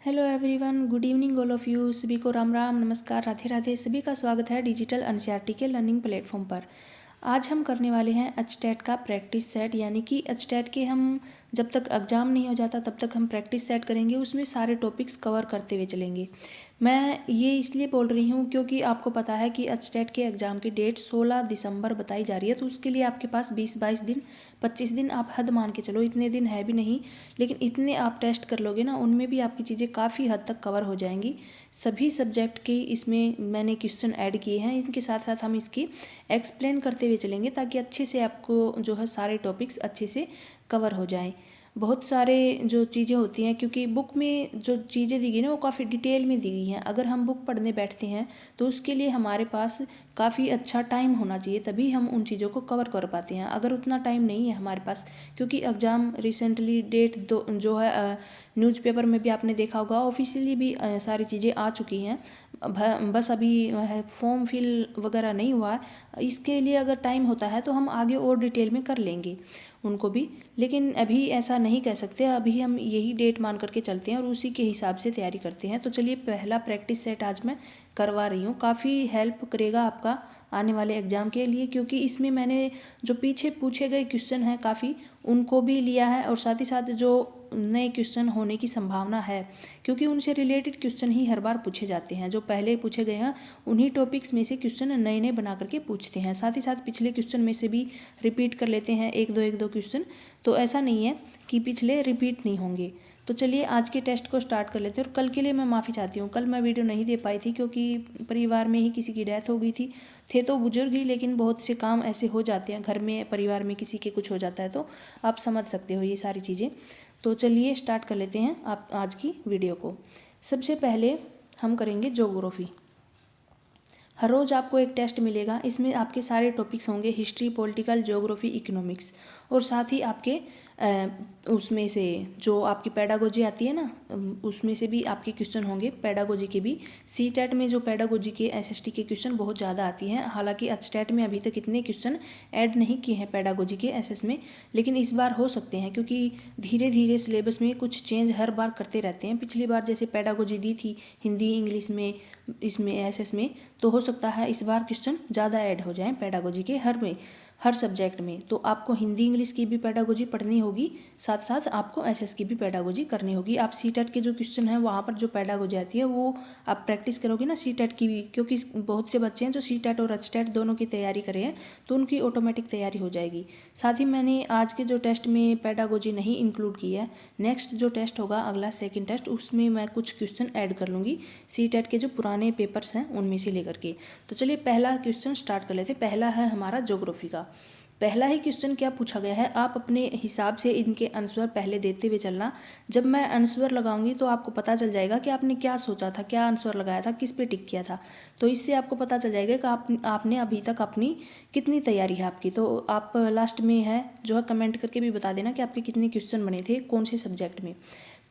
Hello everyone, good evening all of you. सभी को राम राम, नमस्कार, राधे राधे। सभी का स्वागत है डिजिटल एनसीईआरटी के लर्निंग प्लेटफॉर्म पर। आज हम करने वाले हैं एचटेट का प्रैक्टिस सेट, यानी कि एचटेट के हम जब तक एग्ज़ाम नहीं हो जाता तब तक हम प्रैक्टिस सेट करेंगे। उसमें सारे टॉपिक्स कवर करते हुए चलेंगे। मैं ये इसलिए बोल रही हूँ क्योंकि आपको पता है कि एचटेट के एग्ज़ाम की डेट 16 दिसंबर बताई जा रही है। तो उसके लिए आपके पास 20-22 दिन, 25 दिन आप हद मान के चलो, इतने दिन है भी नहीं, लेकिन इतने आप टेस्ट कर लोगे ना, उनमें भी आपकी चीज़ें काफ़ी हद तक कवर हो जाएंगी। सभी सब्जेक्ट के इसमें मैंने क्वेश्चन ऐड किए हैं, इनके साथ साथ हम इसकी एक्सप्लेन करते हुए चलेंगे ताकि अच्छे से आपको जो है सारे टॉपिक्स अच्छे से कवर हो जाएं। बहुत सारे जो चीज़ें होती हैं, क्योंकि बुक में जो चीज़ें दी गई ना वो काफ़ी डिटेल में दी गई हैं। अगर हम बुक पढ़ने बैठते हैं तो उसके लिए हमारे पास काफ़ी अच्छा टाइम होना चाहिए, तभी हम उन चीज़ों को कवर कर पाते हैं। अगर उतना टाइम नहीं है हमारे पास, क्योंकि एग्ज़ाम रिसेंटली डेट दो जो है न्यूज़पेपर में भी आपने देखा होगा, ऑफिशियली भी सारी चीज़ें आ चुकी हैं। बस अभी फॉर्म फिल वगैरह नहीं हुआ है। इसके लिए अगर टाइम होता है तो हम आगे और डिटेल में कर लेंगे उनको भी, लेकिन अभी ऐसा नहीं कह सकते। अभी हम यही डेट मान करके चलते हैं और उसी के हिसाब से तैयारी करते हैं। तो चलिए, पहला प्रैक्टिस सेट आज मैं करवा रही हूँ। काफ़ी हेल्प करेगा आपका आने वाले एग्ज़ाम के लिए, क्योंकि इसमें मैंने जो पीछे पूछे गए क्वेश्चन हैं काफ़ी, उनको भी लिया है, और साथ ही साथ जो नए क्वेश्चन होने की संभावना है, क्योंकि उनसे रिलेटेड क्वेश्चन ही हर बार पूछे जाते हैं। जो पहले पूछे गए हैं उन्हीं टॉपिक्स में से क्वेश्चन नए नए बना करके पूछते हैं। साथ ही साथ पिछले क्वेश्चन में से भी रिपीट कर लेते हैं एक दो क्वेश्चन। तो ऐसा नहीं है कि पिछले रिपीट नहीं होंगे। तो चलिए आज के टेस्ट को स्टार्ट कर लेते हैं। और कल के लिए मैं माफ़ी चाहती हूँ, कल मैं वीडियो नहीं दे पाई थी क्योंकि परिवार में ही किसी की डेथ हो गई थी। थे तो बुजुर्ग ही, लेकिन बहुत से काम ऐसे हो जाते हैं घर में, परिवार में किसी के कुछ हो जाता है, तो आप समझ सकते हो ये सारी चीज़ें। तो चलिए स्टार्ट कर लेते हैं आप आज की वीडियो को। सबसे पहले हम करेंगे ज्योग्राफी। हर रोज़ आपको एक टेस्ट मिलेगा, इसमें आपके सारे टॉपिक्स होंगे, हिस्ट्री, पॉलिटिकल, ज्योग्राफी, इकोनॉमिक्स, और साथ ही आपके उसमें से जो आपकी पेडागोजी आती है ना, उसमें से भी आपके क्वेश्चन होंगे, पेडागोजी के भी। सी टेट में जो पेडागोजी के एसएसटी के क्वेश्चन बहुत ज़्यादा आती हैं, हालांकि एच टेट में अभी तक इतने क्वेश्चन ऐड नहीं किए हैं पेडागोजी के एसएस में, लेकिन इस बार हो सकते हैं, क्योंकि धीरे धीरे सिलेबस में कुछ चेंज हर बार करते रहते हैं। पिछली बार जैसे पेडागोजी दी थी हिंदी इंग्लिश में, इसमें एसएस में, तो हो सकता है इस बार क्वेश्चन ज़्यादा ऐड हो जाएं पेडागोजी के हर सब्जेक्ट में। तो आपको हिंदी इंग्लिश की भी पेडागोजी पढ़नी होगी, साथ साथ आपको एसएस की भी पेडागोजी करनी होगी। आप सी टेट के जो क्वेश्चन हैं वहाँ पर जो पेडागोजी आती है वो आप प्रैक्टिस करोगे ना सी टेट की भी, क्योंकि बहुत से बच्चे हैं जो सी टेट और एच टेट दोनों की तैयारी करे हैं, तो उनकी ऑटोमेटिक तैयारी हो जाएगी। साथ ही मैंने आज के जो टेस्ट में पेडागोजी नहीं इंक्लूड की है, नेक्स्ट जो टेस्ट होगा अगला सेकेंड टेस्ट, उसमें मैं कुछ क्वेश्चन ऐड कर लूँगी सी टेट के जो पुराने पेपर्स हैं उनमें से लेकर के। तो चलिए पहला क्वेश्चन स्टार्ट कर लेते हैं। पहला है हमारा ज्योग्राफी का। पहला ही क्वेश्चन क्या पूछा गया है, आप अपने हिसाब से इनके आंसर पहले देते हुए चलना। जब मैं आंसर लगाऊंगी तो आपको पता चल जाएगा कि आपने क्या सोचा था, क्या आंसर लगाया था, किस पे टिक किया था। तो इससे आपको पता चल जाएगा कि आपने अभी तक अपनी कितनी तैयारी है आपकी। तो आप लास्ट में है जो है कमेंट करके भी बता देना कि आपके कितने क्वेश्चन बने थे, कौन से सब्जेक्ट में।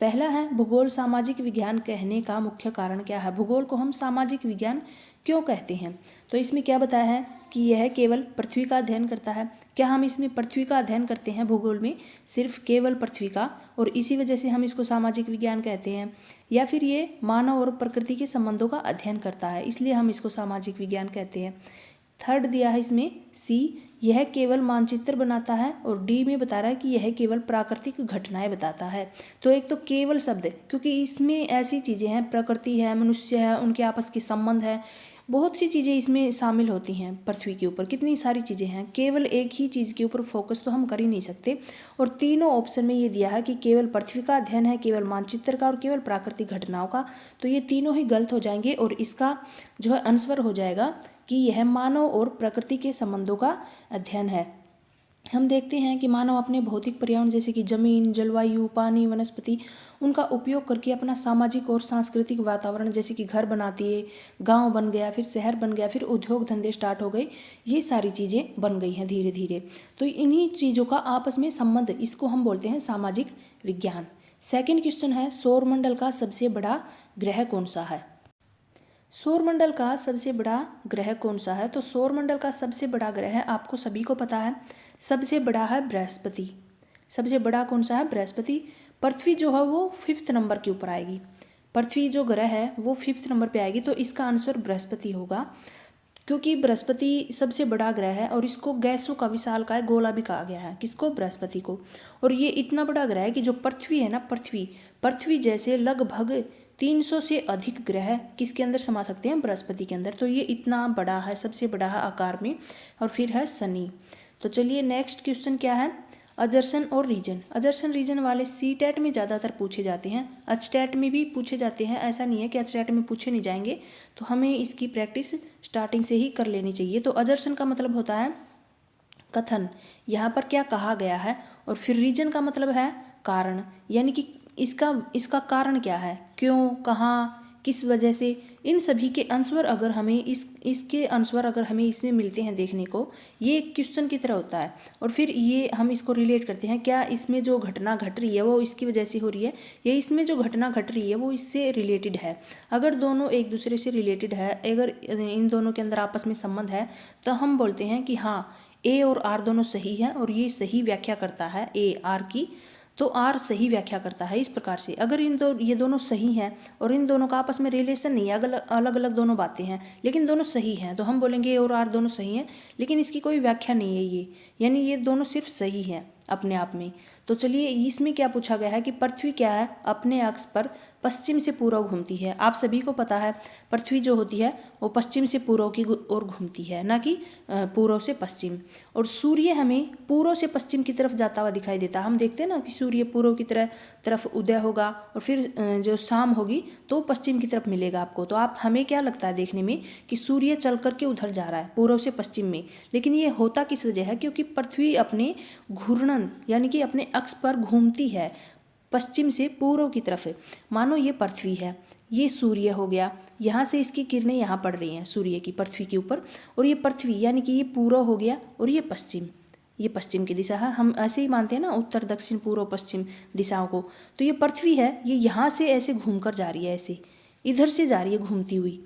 पहला है भूगोल सामाजिक विज्ञान कहने का मुख्य कारण क्या है। भूगोल को हम सामाजिक विज्ञान क्यों कहते हैं? तो इसमें क्या बताया है कि यह केवल पृथ्वी का अध्ययन करता है। क्या हम इसमें पृथ्वी का अध्ययन करते हैं भूगोल में, सिर्फ केवल पृथ्वी का, और इसी वजह से हम इसको सामाजिक विज्ञान कहते हैं? या फिर ये मानव और प्रकृति के संबंधों का अध्ययन करता है, इसलिए हम इसको सामाजिक विज्ञान कहते हैं? थर्ड दिया है इसमें सी, यह केवल मानचित्र बनाता है, और डी में बता रहा है कि यह केवल प्राकृतिक घटनाएं बताता है। तो एक तो केवल शब्द, क्योंकि इसमें ऐसी चीज़ें हैं, प्रकृति है, मनुष्य है, उनके आपस के संबंध है, बहुत सी चीज़ें इसमें शामिल होती हैं। पृथ्वी के ऊपर कितनी सारी चीज़ें हैं, केवल एक ही चीज़ के ऊपर फोकस तो हम कर ही नहीं सकते। और तीनों ऑप्शन में ये दिया है कि केवल पृथ्वी का अध्ययन है, केवल मानचित्र का, और केवल प्राकृतिक घटनाओं का। तो ये तीनों ही गलत हो जाएंगे, और इसका जो है आंसर हो जाएगा कि यह मानव और प्रकृति के संबंधों का अध्ययन है। हम देखते हैं कि मानव अपने भौतिक पर्यावरण जैसे कि जमीन, जलवायु, पानी, वनस्पति, उनका उपयोग करके अपना सामाजिक और सांस्कृतिक वातावरण, जैसे कि घर बनाती है, गांव बन गया, फिर शहर बन गया, फिर उद्योग धंधे स्टार्ट हो गए, ये सारी चीज़ें बन गई हैं धीरे धीरे। तो इन्हीं चीज़ों का आपस में संबंध, इसको हम बोलते हैं सामाजिक विज्ञान। सेकेंड क्वेश्चन है, सौरमंडल का सबसे बड़ा ग्रह कौन सा है? सौरमंडल का सबसे बड़ा ग्रह कौन सा है? तो सौरमंडल का सबसे बड़ा ग्रह आपको सभी को पता है, सबसे बड़ा है बृहस्पति। सबसे बड़ा कौन सा है? बृहस्पति। पृथ्वी जो है वो 5th नंबर के ऊपर आएगी। पृथ्वी जो ग्रह है वो 5th नंबर पे आएगी, तो इसका आंसर बृहस्पति होगा, क्योंकि बृहस्पति सबसे बड़ा ग्रह है और इसको गैसों का विशालकाय गोला भी कहा गया है। किसको? बृहस्पति को। और ये इतना बड़ा ग्रह है कि जो पृथ्वी है ना, पृथ्वी जैसे लगभग 300 से अधिक ग्रह किसके अंदर समा सकते हैं? बृहस्पति के अंदर। तो ये इतना बड़ा है, सबसे बड़ा है आकार में। और फिर है शनि। तो चलिए नेक्स्ट क्वेश्चन क्या है? अजर्सन और रीजन। अजर्सन रीजन वाले सीटेट में ज़्यादातर पूछे जाते हैं, एचटेट में भी पूछे जाते हैं। ऐसा नहीं है कि एचटेट में पूछे नहीं जाएंगे, तो हमें इसकी प्रैक्टिस स्टार्टिंग से ही कर लेनी चाहिए। तो अजर्सन का मतलब होता है कथन, यहाँ पर क्या कहा गया है। और फिर रीजन का मतलब है कारण, यानी कि इसका कारण क्या है, क्यों, कहाँ, किस वजह से। इन सभी के आंसर अगर हमें इसके आंसर अगर हमें इसमें मिलते हैं देखने को, ये एक क्वेश्चन की तरह होता है। और फिर ये हम इसको रिलेट करते हैं, क्या इसमें जो घटना घट रही है वो इसकी वजह से हो रही है, या इसमें जो घटना घट रही है वो इससे रिलेटेड है। अगर दोनों एक दूसरे से रिलेटेड है, अगर इन दोनों के अंदर आपस में संबंध है, तो हम बोलते हैं कि हाँ, ए और आर दोनों सही है और ये सही व्याख्या करता है ए आर की, तो आर सही व्याख्या करता है। इस प्रकार से अगर ये दोनों सही हैं और इन दोनों का आपस में रिलेशन नहीं है, अलग अलग दोनों बातें हैं लेकिन दोनों सही हैं, तो हम बोलेंगे ए और आर दोनों सही हैं, लेकिन इसकी कोई व्याख्या नहीं है ये, यानी ये दोनों सिर्फ सही हैं अपने आप में। तो चलिए इसमें क्या पूछा गया है कि पृथ्वी क्या है, अपने अक्ष पर पश्चिम से पूर्व घूमती है। आप सभी को पता है पृथ्वी जो होती है वो पश्चिम से पूर्व की ओर घूमती है, ना कि पूर्व से पश्चिम। और सूर्य हमें पूर्व से पश्चिम की तरफ जाता हुआ दिखाई देता है। हम देखते हैं ना कि सूर्य पूर्व की तरफ उदय होगा और फिर जो शाम होगी तो पश्चिम की तरफ मिलेगा आपको। तो हमें क्या लगता है देखने में कि सूर्य चल करके उधर जा रहा है पूर्व से पश्चिम में, लेकिन ये होता किस वजह है? क्योंकि पृथ्वी अपने घूर्णन यानी कि अपने अक्ष पर घूमती है पश्चिम से पूर्व की तरफ। मानो ये पृथ्वी है, ये सूर्य हो गया, यहाँ से इसकी किरणें यहाँ पड़ रही हैं सूर्य की पृथ्वी के ऊपर, और ये पृथ्वी यानी कि ये पूर्व हो गया और ये पश्चिम की दिशा है। हम ऐसे ही मानते हैं ना उत्तर दक्षिण पूर्व पश्चिम दिशाओं को। तो ये पृथ्वी है, ये यहाँ से ऐसे घूम कर जा रही है, ऐसे इधर से जा रही है घूमती हुई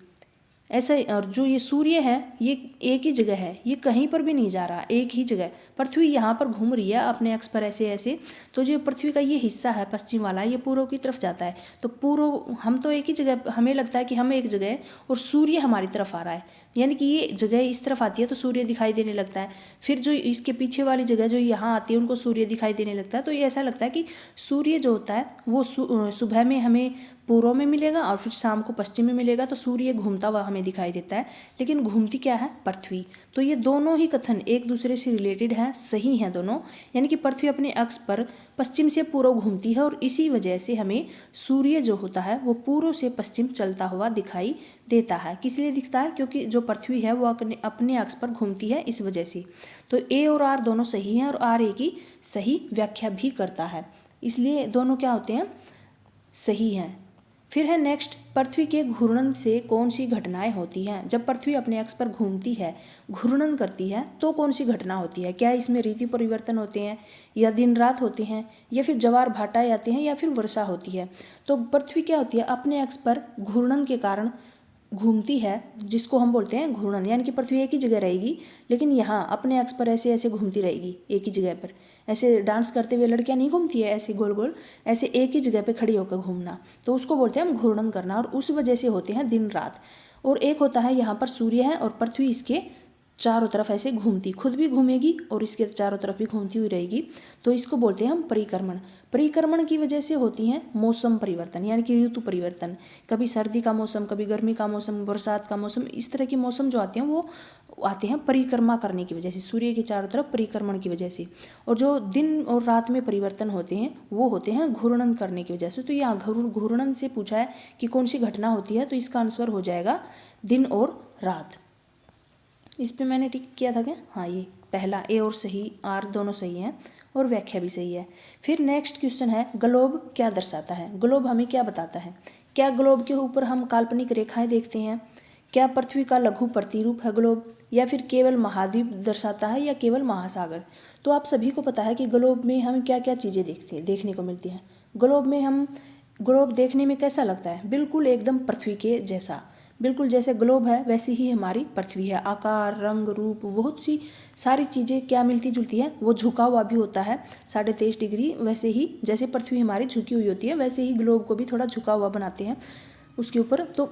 ऐसा। और जो ये सूर्य है ये एक ही जगह है, ये कहीं पर भी नहीं जा रहा, एक ही जगह। पृथ्वी यहाँ पर घूम रही है अपने अक्ष पर ऐसे ऐसे, तो जो पृथ्वी का ये हिस्सा है पश्चिम वाला, ये पूर्व की तरफ जाता है। तो पूर्व, हम तो एक ही जगह, हमें लगता है कि हम एक जगह है और सूर्य हमारी तरफ आ रहा है, यानी कि ये जगह इस तरफ आती है तो सूर्य दिखाई देने लगता है। फिर जो इसके पीछे वाली जगह जो यहाँ आती है उनको सूर्य दिखाई देने लगता है। तो ये ऐसा लगता है कि सूर्य जो होता है वो सुबह में हमें पूर्व में मिलेगा और फिर शाम को पश्चिम में मिलेगा, तो सूर्य घूमता हुआ हमें दिखाई देता है, लेकिन घूमती क्या है? पृथ्वी। तो ये दोनों ही कथन एक दूसरे से रिलेटेड हैं, सही हैं दोनों, यानी कि पृथ्वी अपने अक्ष पर पश्चिम से पूर्व घूमती है और इसी वजह से हमें सूर्य जो होता है वो पूर्व से पश्चिम चलता हुआ दिखाई देता है। किस लिए दिखता है? क्योंकि जो पृथ्वी है वो अपने अक्ष पर घूमती है, इस वजह से। तो ए और आर दोनों सही हैं और आर ए की सही व्याख्या भी करता है, इसलिए दोनों क्या होते हैं? सही हैं। फिर है नेक्स्ट, पृथ्वी के घूर्णन से कौन सी घटनाएं होती हैं? जब पृथ्वी अपने अक्ष पर घूमती है, घूर्णन करती है, तो कौन सी घटना होती है? क्या इसमें ऋतु परिवर्तन होते हैं, या दिन रात होते हैं, या फिर ज्वार भाटा आते हैं, या फिर वर्षा होती है? तो पृथ्वी क्या होती है? अपने अक्ष पर घूर्णन के कारण घूमती है, जिसको हम बोलते हैं घूर्णन, यानी कि पृथ्वी एक ही जगह रहेगी, लेकिन यहाँ अपने अक्ष पर ऐसे ऐसे घूमती रहेगी एक ही जगह पर। ऐसे डांस करते हुए लड़कियां नहीं घूमती है ऐसे गोल गोल, ऐसे एक ही जगह पे खड़ी होकर घूमना, तो उसको बोलते हैं हम घूर्णन करना, और उस वजह से होते हैं दिन रात। और एक होता है यहाँ पर सूर्य है और पृथ्वी इसके चारों तरफ ऐसे घूमती, खुद भी घूमेगी और इसके चारों तरफ भी घूमती हुई रहेगी, तो इसको बोलते हैं हम परिक्रमण। परिक्रमण की वजह से होती हैं मौसम परिवर्तन, यानी कि ऋतु परिवर्तन। कभी सर्दी का मौसम, कभी गर्मी का मौसम, बरसात का मौसम, इस तरह के मौसम जो आते हैं वो आते हैं परिक्रमा करने की वजह से, सूर्य के चारों तरफ परिक्रमण की वजह से। और जो दिन और रात में परिवर्तन होते हैं वो होते हैं घूर्णन करने की वजह से। तो यहाँ घूर्णन से पूछा है कि कौन सी घटना होती है, तो इसका आंसर हो जाएगा दिन और रात। इस पे मैंने टिक किया था क्या? हाँ, ये पहला ए और सही, आर दोनों सही हैं और व्याख्या भी सही है। फिर नेक्स्ट क्वेश्चन है, ग्लोब क्या दर्शाता है? ग्लोब हमें क्या बताता है? क्या ग्लोब के ऊपर हम काल्पनिक रेखाएं देखते हैं? क्या पृथ्वी का लघु प्रतिरूप है ग्लोब, या फिर केवल महाद्वीप दर्शाता है, या केवल महासागर? तो आप सभी को पता है कि ग्लोब में हम क्या क्या चीज़ें देखने को मिलती हैं। ग्लोब देखने में कैसा लगता है? बिल्कुल एकदम पृथ्वी के जैसा, बिल्कुल जैसे ग्लोब है वैसे ही हमारी पृथ्वी है। आकार, रंग, रूप, बहुत सी सारी चीज़ें क्या मिलती जुलती है, वो झुका हुआ भी होता है 23.5 डिग्री। वैसे ही जैसे पृथ्वी हमारी झुकी हुई होती है वैसे ही ग्लोब को भी थोड़ा झुका हुआ बनाते हैं उसके ऊपर। तो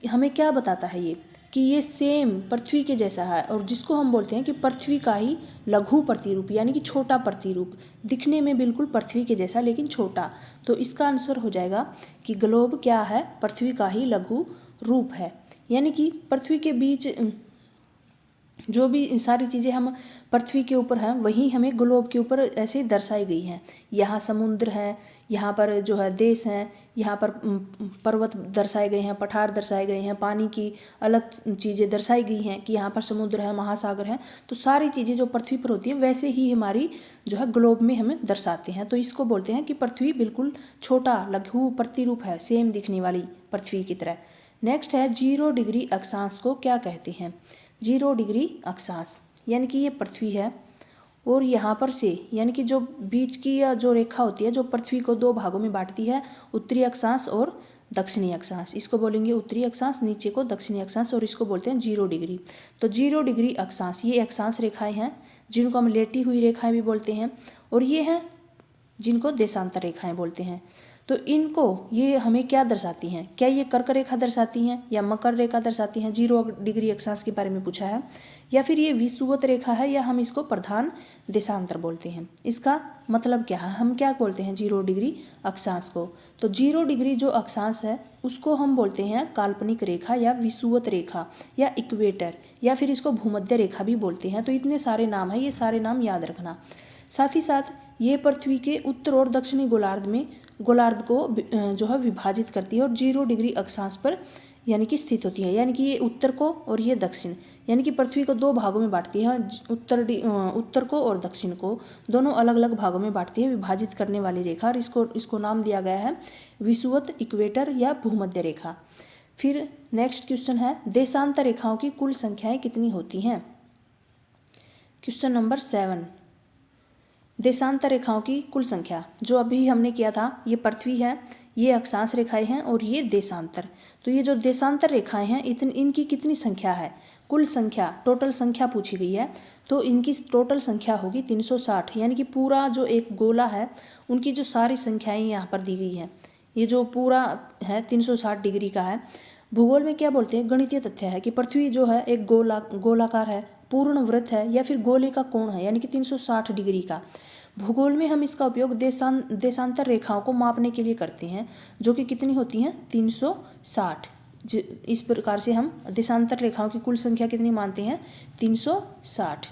हमें क्या बताता है ये कि ये सेम पृथ्वी के जैसा है, और जिसको हम बोलते हैं कि पृथ्वी का ही लघु प्रतिरूप यानी कि छोटा प्रतिरूप, दिखने में बिल्कुल पृथ्वी के जैसा लेकिन छोटा। तो इसका आंसर हो जाएगा कि ग्लोब क्या है, पृथ्वी का ही लघु रूप है। यानी कि पृथ्वी के बीच जो भी सारी चीज़ें हम पृथ्वी के ऊपर हैं वही हमें ग्लोब के ऊपर ऐसे दर्शाई गई हैं। यहाँ समुद्र है, यहाँ पर जो है देश हैं, यहाँ पर पर्वत दर्शाए गए हैं, पठार दर्शाए गए हैं, पानी की अलग चीज़ें दर्शाई गई हैं कि यहाँ पर समुद्र है, महासागर है। तो सारी चीज़ें जो पृथ्वी पर होती हैं वैसे ही हमारी जो है ग्लोब में हमें दर्शाते हैं। तो इसको बोलते हैं कि पृथ्वी बिल्कुल छोटा लघु प्रतिरूप है, सेम दिखने वाली पृथ्वी की तरह। नेक्स्ट है 0 डिग्री अक्षांश को क्या कहते हैं। 0 डिग्री अक्षांश यानी कि ये पृथ्वी है और यहाँ पर से यानी कि जो बीच की या जो रेखा होती है जो पृथ्वी को दो भागों में बांटती है, उत्तरी अक्षांश और दक्षिणी अक्षांश, इसको बोलेंगे उत्तरी अक्षांश, नीचे को दक्षिणी अक्षांश, और इसको बोलते हैं 0 डिग्री। तो 0 डिग्री अक्षांश ये अक्षांश रेखाएं हैं जिनको हम लेटी हुई रेखाएं भी बोलते हैं, और ये हैं जिनको देशांतर रेखाएं बोलते हैं। तो इनको ये हमें क्या दर्शाती हैं, क्या ये कर्क रेखा दर्शाती हैं या मकर रेखा दर्शाती हैं, 0 डिग्री अक्षांश के बारे में पूछा है, या फिर ये विषुवत रेखा है या हम इसको प्रधान देशांतर बोलते हैं। इसका मतलब क्या है, हम क्या बोलते हैं 0 डिग्री अक्षांश को। तो 0 डिग्री जो अक्षांश है उसको हम बोलते हैं काल्पनिक रेखा या विषुवत रेखा या इक्वेटर, या फिर इसको भूमध्य रेखा भी बोलते हैं। तो इतने सारे नाम है, ये सारे नाम याद रखना। साथ ही साथ ये पृथ्वी के उत्तर और दक्षिणी गोलार्ध को जो है विभाजित करती है और 0 डिग्री अक्षांश पर यानी कि स्थित होती है। यानी कि ये उत्तर को और ये दक्षिण, यानी कि पृथ्वी को दो भागों में बांटती है, उत्तर को और दक्षिण को दोनों अलग अलग भागों में बांटती है विभाजित करने वाली रेखा, और इसको नाम दिया गया है विषुवत, इक्वेटर या भूमध्य रेखा। फिर नेक्स्ट क्वेश्चन है देशांतर रेखाओं की कुल संख्याएं कितनी होती हैं। क्वेश्चन नंबर 7, देशांतर रेखाओं की कुल संख्या जो अभी हमने किया था, ये पृथ्वी है, ये अक्षांश रेखाएं हैं और ये देशांतर। तो ये जो देशांतर रेखाएं हैं इनकी कितनी संख्या है, कुल संख्या, टोटल संख्या पूछी गई है। तो इनकी टोटल संख्या होगी 360, यानी कि पूरा जो एक गोला है उनकी जो सारी संख्याएं यहाँ पर दी गई हैं। ये जो पूरा है 360 डिग्री का है। भूगोल में क्या बोलते हैं, गणितीय तथ्य है कि पृथ्वी जो है एक गोलाकार है, पूर्ण वृत्त है या फिर गोले का कोण है, यानी कि 360 डिग्री का। भूगोल में हम इसका उपयोग देशांतर रेखाओं को मापने के लिए करते हैं जो कि कितनी होती हैं 360। इस प्रकार से हम देशांतर रेखाओं की कुल संख्या कितनी मानते हैं 360।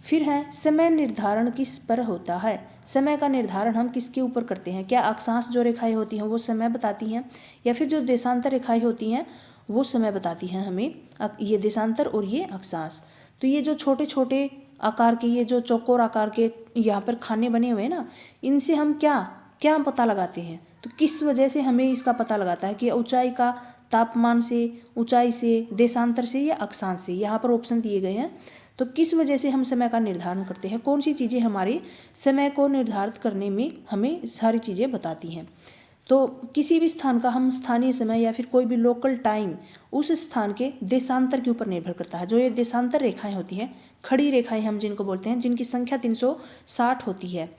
फिर है समय निर्धारण किस पर होता है। समय का निर्धारण हम किसके ऊपर करते हैं, क्या अक्षांश जो रेखाएं होती हैं वो समय बताती हैं, या फिर जो देशांतर रेखाएं होती हैं वो समय बताती हैं हमें, ये देशांतर और ये अक्षांश। तो ये जो छोटे छोटे आकार के, ये जो चौकोर आकार के यहाँ पर खाने बने हुए हैं ना, इनसे हम क्या क्या पता लगाते हैं, तो किस वजह से हमें इसका पता लगाता है कि ऊंचाई का, तापमान से, ऊंचाई से, देशांतर से या अक्षांश से, यहाँ पर ऑप्शन दिए गए हैं। तो किस वजह से हम समय का निर्धारण करते हैं, कौन सी चीज़ें हमारे समय को निर्धारित करने में हमें सारी चीज़ें बताती हैं। तो किसी भी स्थान का हम स्थानीय समय या फिर कोई भी लोकल टाइम उस स्थान के देशांतर के ऊपर निर्भर करता है। जो ये देशांतर रेखाएं होती हैं, खड़ी रेखाएं हम जिनको बोलते हैं, जिनकी संख्या 360 होती है,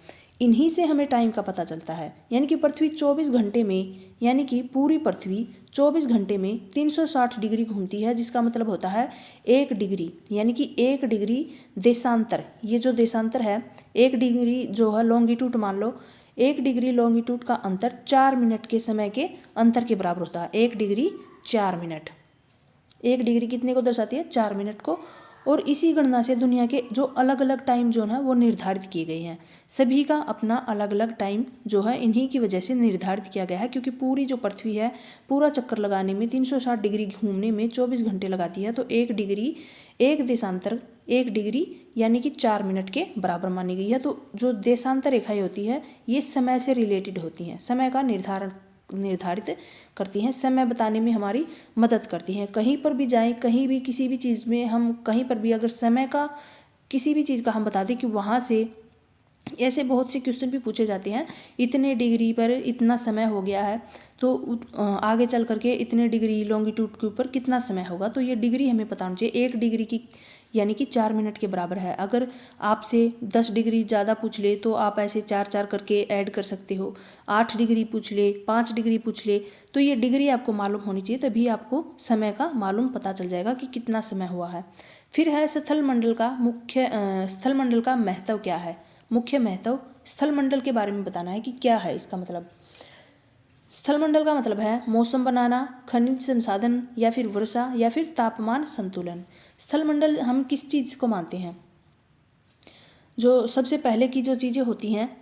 इन्हीं से हमें टाइम का पता चलता है। यानी कि पृथ्वी 24 घंटे में, यानी कि पूरी पृथ्वी 24 घंटे में 360 डिग्री घूमती है, जिसका मतलब होता है 1 डिग्री, यानी कि 1 डिग्री देशांतर। ये जो देशांतर है 1 डिग्री जो है लॉन्गिट्यूड मान लो, 1 डिग्री लॉन्गिट्यूड का अंतर 4 मिनट के समय के अंतर के बराबर होता है। 1 डिग्री 4 मिनट, 1 डिग्री कितने को दर्शाती है 4 मिनट को। और इसी गणना से दुनिया के जो अलग अलग टाइम जोन है वो निर्धारित किए गए हैं। सभी का अपना अलग अलग टाइम जो है इन्हीं की वजह से निर्धारित किया गया है, क्योंकि पूरी जो पृथ्वी है पूरा चक्कर लगाने में 360 डिग्री घूमने में 24 घंटे लगाती है। तो 1 डिग्री, 1 देशांतर 1 डिग्री यानी कि 4 मिनट के बराबर मानी गई है। तो जो देशांतर रेखाएं होती है ये समय से रिलेटेड होती हैं, समय का निर्धारित करती हैं, समय बताने में हमारी मदद करती हैं। कहीं पर भी जाएं, कहीं भी किसी भी चीज़ में हम कहीं पर भी अगर समय का किसी भी चीज़ का हम बता दें कि वहाँ से ऐसे बहुत से क्वेश्चन भी पूछे जाते हैं। इतने डिग्री पर इतना समय हो गया है, तो आगे चल करके इतने डिग्री लॉन्गिट्यूड के ऊपर कितना समय होगा, तो ये डिग्री हमें पता होनी चाहिए। 1 डिग्री की यानी कि 4 मिनट के बराबर है। अगर आपसे 10 डिग्री ज़्यादा पूछ ले तो आप ऐसे 4 करके ऐड कर सकते हो। 8 डिग्री पूछ ले, 5 डिग्री पूछ ले, तो ये डिग्री आपको मालूम होनी चाहिए, तभी आपको समय का मालूम पता चल जाएगा कि कितना समय हुआ है। फिर है स्थल मंडल का महत्व क्या है। मुख्य महत्व स्थल मंडल के बारे में बताना है कि क्या है इसका मतलब। स्थल मंडल का मतलब है मौसम बनाना, खनिज संसाधन या फिर वर्षा या फिर तापमान संतुलन। स्थल मंडल हम किस चीज़ को मानते हैं, जो सबसे पहले की जो चीज़ें होती हैं।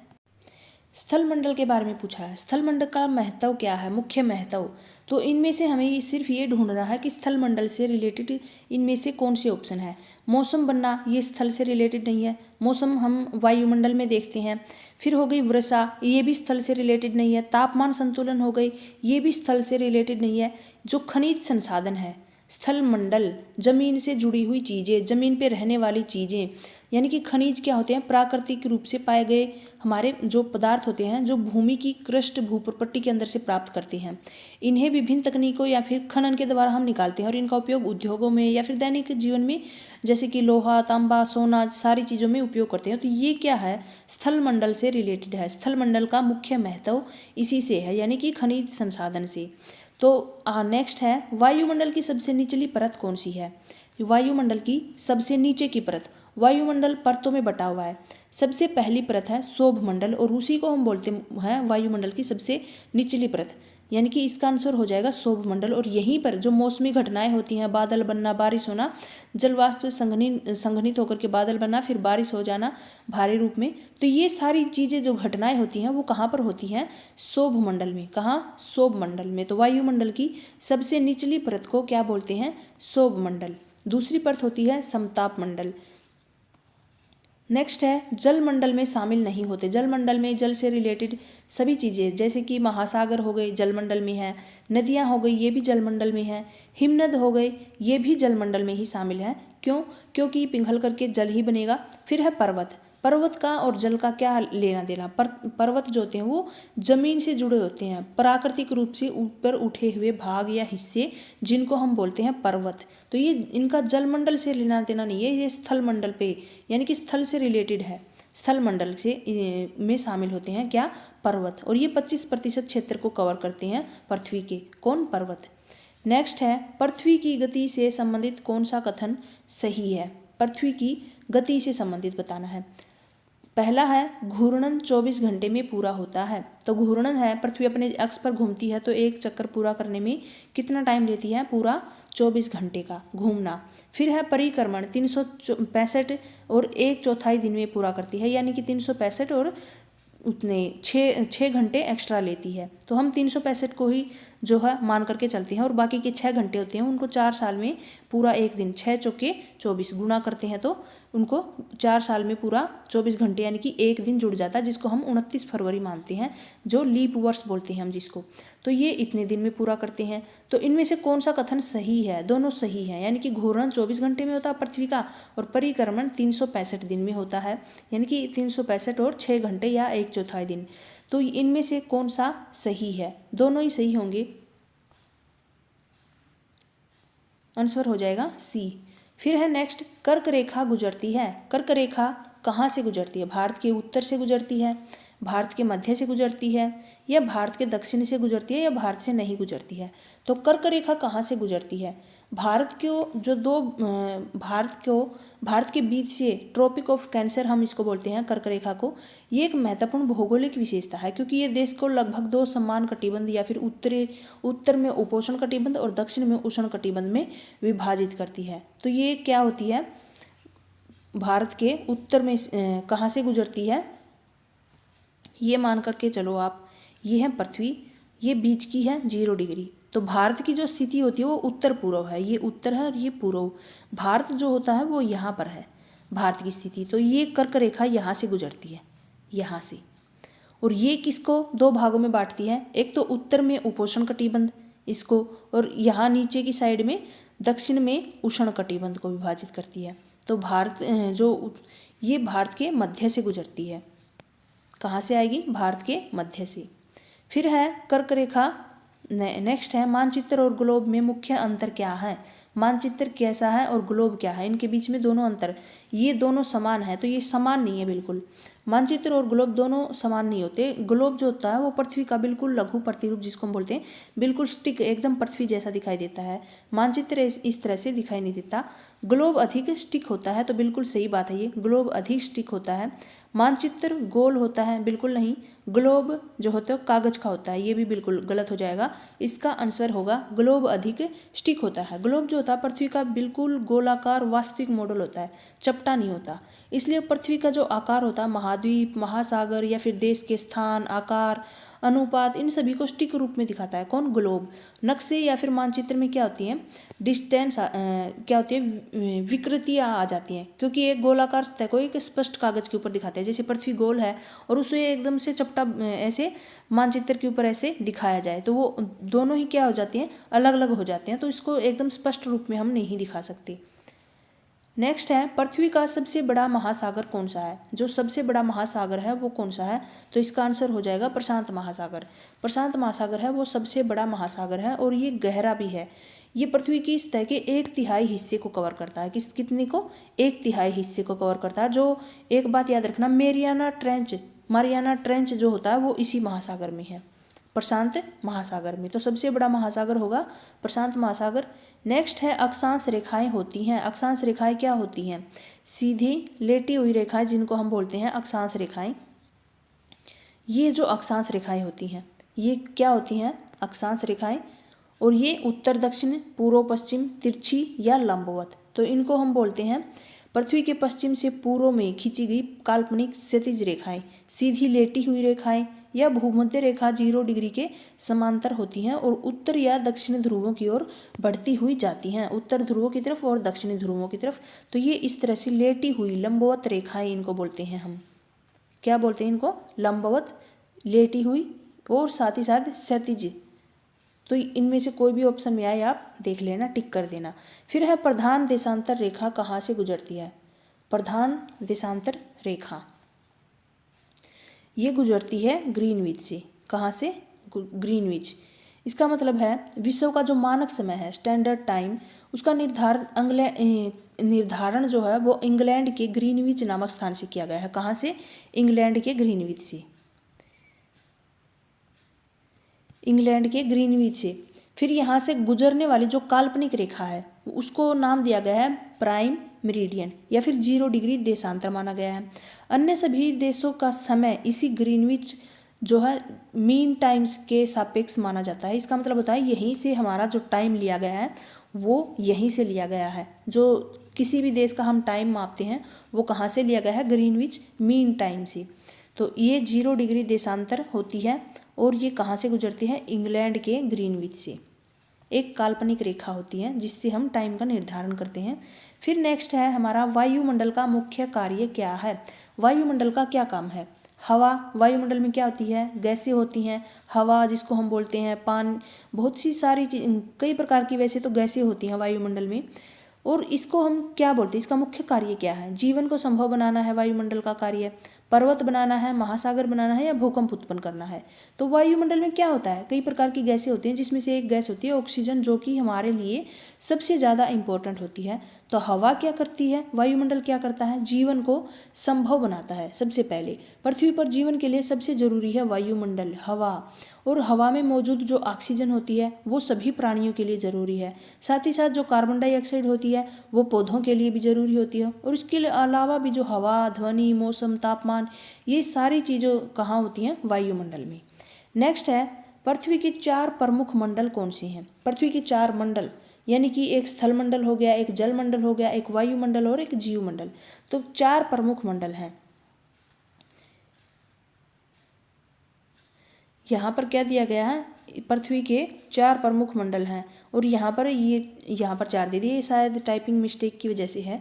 स्थल मंडल के बारे में पूछा है, स्थल मंडल का महत्व क्या है, मुख्य महत्व। तो इनमें से हमें सिर्फ ये ढूंढना है कि स्थल मंडल से रिलेटेड इनमें से कौन से ऑप्शन है। मौसम बनना, ये स्थल से रिलेटेड नहीं है। मौसम हम वायुमंडल में देखते हैं। फिर हो गई वर्षा, ये भी स्थल से रिलेटेड नहीं है। तापमान संतुलन हो गई, ये भी स्थल से रिलेटेड नहीं है। जो खनिज संसाधन है, स्थल मंडल जमीन से जुड़ी हुई चीज़ें, जमीन पे रहने वाली चीज़ें, यानी कि खनिज क्या होते हैं, प्राकृतिक रूप से पाए गए हमारे जो पदार्थ होते हैं, जो भूमि की क्रस्ट भूप्रपट्टी के अंदर से प्राप्त करते हैं। इन्हें विभिन्न तकनीकों या फिर खनन के द्वारा हम निकालते हैं और इनका उपयोग उद्योगों में या फिर दैनिक जीवन में, जैसे कि लोहा, तांबा, सोना, सारी चीज़ों में उपयोग करते हैं। तो ये क्या है, स्थल मंडल से रिलेटेड है। स्थल मंडल का मुख्य महत्व इसी से है, यानी कि खनिज संसाधन से। तो नेक्स्ट है वायुमंडल की सबसे निचली परत कौन सी है। वायुमंडल की सबसे नीचे की परत, वायुमंडल परतों में बटा हुआ है। सबसे पहली परत है शोभ मंडल और उसी को हम बोलते हैं वायुमंडल की सबसे निचली परत, यानी कि इसका आंसर हो जाएगा शोभ मंडल। और यहीं पर जो मौसमी घटनाएं होती हैं, बादल बनना, बारिश होना, जलवाष्प संघनित होकर के बादल बनना, फिर बारिश हो जाना भारी रूप में, तो ये सारी चीज़ें जो घटनाएं होती हैं वो कहाँ पर होती हैं, शोभ मंडल में। कहाँ, शोभ मंडल में। तो वायुमंडल की सबसे निचली परत को क्या बोलते हैं, शोभ मंडल। दूसरी परत होती है समताप मंडल। नेक्स्ट है जल मंडल में शामिल नहीं होते। जल मंडल में जल से रिलेटेड सभी चीज़ें, जैसे कि महासागर हो गए जल मंडल में है, नदियाँ हो गई ये भी जल मंडल में है, हिमनद हो गए ये भी जल मंडल में ही शामिल है। क्यों, क्योंकि पिघल करके जल ही बनेगा। फिर है पर्वत। पर्वत का और जल का क्या लेना देना। पर्वत जो होते हैं वो जमीन से जुड़े होते हैं, प्राकृतिक रूप से ऊपर उठे हुए भाग या हिस्से, जिनको हम बोलते हैं पर्वत। तो ये इनका जल मंडल से लेना देना नहीं है, ये स्थल मंडल पे यानी कि स्थल से रिलेटेड है। स्थल मंडल से में शामिल होते हैं क्या, पर्वत। और ये 25% क्षेत्र को कवर करते हैं पृथ्वी के, कौन, पर्वत। नेक्स्ट है पृथ्वी की गति से संबंधित कौन सा कथन सही है। पृथ्वी की गति से संबंधित बताना है। पहला है घूर्णन 24 घंटे में पूरा होता है। तो घूर्णन है, पृथ्वी अपने अक्ष पर घूमती है, तो एक चक्कर पूरा करने में कितना टाइम लेती है, पूरा 24 घंटे का घूमना। फिर है परिक्रमण, 365 और 1/4 दिन में पूरा करती है, यानी कि 365 और उतने 6 घंटे एक्स्ट्रा लेती है। तो हम 365 को ही जो है मान करके चलते हैं, और बाकी के 6 घंटे होते हैं उनको 4 साल में पूरा एक दिन, 6 चौके 24 गुना करते हैं तो उनको 4 साल में पूरा 24 घंटे यानी कि एक दिन जुड़ जाता है, जिसको हम 29 फरवरी मानते हैं, जो लीप वर्ष बोलते हैं हम जिसको। तो ये इतने दिन में पूरा करते हैं। तो इनमें से कौन सा कथन सही है, दोनों सही है, यानी कि घूर्णन 24 घंटे में होता है पृथ्वी का, और परिक्रमण 365 दिन में होता है, यानी कि 365 और 6 घंटे या 1/4 दिन। तो इनमें से कौन सा सही है, दोनों ही सही होंगे, आंसर हो जाएगा सी। फिर है नेक्स्ट कर्क रेखा गुजरती है। कर्क रेखा कहाँ से गुजरती है, भारत के उत्तर से गुजरती है, भारत के मध्य से गुजरती है, या भारत के दक्षिण से गुजरती है, या भारत से नहीं गुजरती है। तो कर्क रेखा कहाँ से गुजरती है, भारत को जो दो भारत के बीच से ट्रॉपिक ऑफ कैंसर हम इसको बोलते हैं कर्क रेखा को। ये एक महत्वपूर्ण भौगोलिक विशेषता है, क्योंकि ये देश को लगभग 2 समान कटिबंध या फिर उत्तर में उपोष्ण कटिबंध और दक्षिण में उष्ण कटिबंध में विभाजित करती है। तो ये क्या होती है, भारत के उत्तर में कहाँ से गुजरती है, ये मान करके चलो आप, ये है पृथ्वी, ये बीच की है 0 डिग्री। तो भारत की जो स्थिति होती है वो उत्तर पूर्व है, ये उत्तर है और ये पूर्व। भारत जो होता है वो यहाँ पर है भारत की स्थिति। तो ये कर्क रेखा यहाँ से गुजरती है, यहाँ से। और ये किसको 2 भागों में बांटती है, एक तो उत्तर में उपोष्ण कटिबंध इसको, और यहाँ नीचे की साइड में दक्षिण में उष्ण कटिबंध को विभाजित करती है। तो भारत ये भारत के मध्य से गुजरती है। कहाँ से आएगी? भारत के मध्य से। फिर है कर्क रेखा। नेक्स्ट है मानचित्र और ग्लोब में मुख्य अंतर क्या है? मानचित्र कैसा है और ग्लोब क्या है, इनके बीच में दोनों अंतर। ये दोनों समान है, तो ये समान नहीं है बिल्कुल। मानचित्र और ग्लोब दोनों समान नहीं होते। ग्लोब जो होता है वो पृथ्वी का बिल्कुल लघु प्रतिरूप, जिसको हम बोलते हैं, बिल्कुल स्टिक, एकदम पृथ्वी जैसा दिखाई देता है। मानचित्र इस तरह से दिखाई नहीं देता। ग्लोब अधिक स्टिक होता है, तो बिल्कुल सही बात है ये, ग्लोब अधिक स्टिक होता है। मानचित्र गोल होता है, बिल्कुल नहीं। ग्लोब जो होता है कागज का होता है, ये भी बिल्कुल गलत हो जाएगा। इसका आंसर होगा ग्लोब अधिक स्टिक होता है। ग्लोब जो होता है पृथ्वी का बिल्कुल गोलाकार वास्तविक मॉडल होता है, चपटा नहीं होता। इसलिए पृथ्वी का जो आकार होता है, महाद्वीप, महासागर या फिर देश के स्थान, आकार, अनुपात, इन सभी को स्टिक रूप में दिखाता है कौन? ग्लोब। नक्शे या फिर मानचित्र में क्या होती है? डिस्टेंस क्या होती है? विकृतियाँ आ जाती हैं, क्योंकि एक गोलाकार सतह को एक स्पष्ट कागज के ऊपर दिखाते हैं। जैसे पृथ्वी गोल है और उसे एकदम से चपटा ऐसे मानचित्र के ऊपर ऐसे दिखाया जाए, तो वो दोनों ही क्या हो जाती हैं? अलग अलग हो जाते हैं, तो इसको एकदम स्पष्ट रूप में हम नहीं दिखा सकते। नेक्स्ट है पृथ्वी का सबसे बड़ा महासागर कौन सा है? जो सबसे बड़ा महासागर है वो कौन सा है? तो इसका आंसर हो जाएगा प्रशांत महासागर। प्रशांत महासागर है वो सबसे बड़ा महासागर है और ये गहरा भी है। ये पृथ्वी की सतह के 1/3 हिस्से को कवर करता है। कितने को? 1/3 हिस्से को कवर करता है। जो एक बात याद रखना, मारियाना ट्रेंच जो होता है वो इसी महासागर में है, प्रशांत महासागर में। तो सबसे बड़ा महासागर होगा प्रशांत महासागर। नेक्स्ट है अक्षांश रेखाएं होती हैं। अक्षांश रेखाएं क्या होती हैं? सीधी लेटी हुई रेखाएं, जिनको हम बोलते हैं अक्षांश रेखाएं। ये जो अक्षांश रेखाएं होती हैं ये क्या होती हैं? अक्षांश रेखाएं। और ये उत्तर दक्षिण, पूर्व पश्चिम, तिरछी या लंबवत, तो इनको हम बोलते हैं पृथ्वी के पश्चिम से पूर्व में खींची गई काल्पनिक क्षैतिज रेखाएं, सीधी लेटी हुई रेखाएं या भूमध्य रेखा 0 डिग्री के समांतर होती हैं और उत्तर या दक्षिणी ध्रुवों की ओर बढ़ती हुई जाती हैं, उत्तर ध्रुवों की तरफ और दक्षिणी ध्रुवों की तरफ। तो ये इस तरह से लेटी हुई लंबवत रेखाएं इनको बोलते हैं हम। क्या बोलते हैं इनको? लंबवत, लेटी हुई और साथ ही साथ क्षैतिज। तो इनमें से कोई भी ऑप्शन में आए आप देख लेना, टिक कर देना। फिर है प्रधान देशांतर रेखा कहाँ से गुजरती है? प्रधान देशांतर रेखा ये गुजरती है ग्रीनविच से। कहाँ से? ग्रीनविच। इसका मतलब है विश्व का जो मानक समय है, स्टैंडर्ड टाइम, उसका निर्धारण जो है वो इंग्लैंड के ग्रीनविच नामक स्थान से किया गया है। कहाँ से? इंग्लैंड के ग्रीनविच से। इंग्लैंड के ग्रीनविच से। फिर यहाँ से गुजरने वाली जो काल्पनिक रेखा है उसको नाम दिया गया है प्राइम मेरिडियन या फिर 0 डिग्री देशांतर माना गया है। अन्य सभी देशों का समय इसी ग्रीनविच जो है मीन टाइम्स के सापेक्ष माना जाता है। इसका मतलब होता है यहीं से हमारा जो टाइम लिया गया है वो यहीं से लिया गया है। जो किसी भी देश का हम टाइम मापते हैं वो कहाँ से लिया गया है? ग्रीनविच मीन टाइम से। तो ये 0 डिग्री देशांतर होती है और ये कहाँ से गुजरती है? इंग्लैंड के ग्रीनविच से। एक काल्पनिक रेखा होती है जिससे हम टाइम का निर्धारण करते हैं। फिर नेक्स्ट है हमारा वायुमंडल का मुख्य कार्य क्या है? वायुमंडल का क्या काम है? हवा, वायुमंडल में क्या होती है? गैसें होती हैं। हवा जिसको हम बोलते हैं, पानी, बहुत सी सारी कई प्रकार की वैसे तो गैसें होती हैं वायुमंडल में। और इसको हम क्या बोलते हैं? इसका मुख्य कार्य क्या है? जीवन को संभव बनाना है वायुमंडल का कार्य, पर्वत बनाना है, महासागर बनाना है या भूकंप उत्पन्न करना है। तो वायुमंडल में क्या होता है? कई प्रकार की गैसें होती हैं जिसमें से एक गैस होती है ऑक्सीजन, जो कि हमारे लिए सबसे ज़्यादा इम्पोर्टेंट होती है। तो हवा क्या करती है? वायुमंडल क्या करता है? जीवन को संभव बनाता है। सबसे पहले पृथ्वी पर जीवन के लिए सबसे जरूरी है वायुमंडल, हवा। और हवा में मौजूद जो ऑक्सीजन होती है वो सभी प्राणियों के लिए ज़रूरी है। साथ ही साथ जो कार्बन डाइऑक्साइड होती है वो पौधों के लिए भी ज़रूरी होती है। और इसके अलावा भी जो हवा, ध्वनि, मौसम, तापमान, ये सारी चीज़ें कहाँ होती हैं? वायुमंडल में। नेक्स्ट है पृथ्वी के 4 प्रमुख मंडल कौन से हैं? पृथ्वी के 4 मंडल, यानी कि एक स्थल मंडल हो गया, एक जल मंडल हो गया, एक वायुमंडल और एक जीव मंडल। तो 4 प्रमुख मंडल हैं। यहाँ पर क्या दिया गया है? पृथ्वी के 4 प्रमुख मंडल हैं और यहाँ पर 4 दे दिए, शायद टाइपिंग मिस्टेक की वजह से है।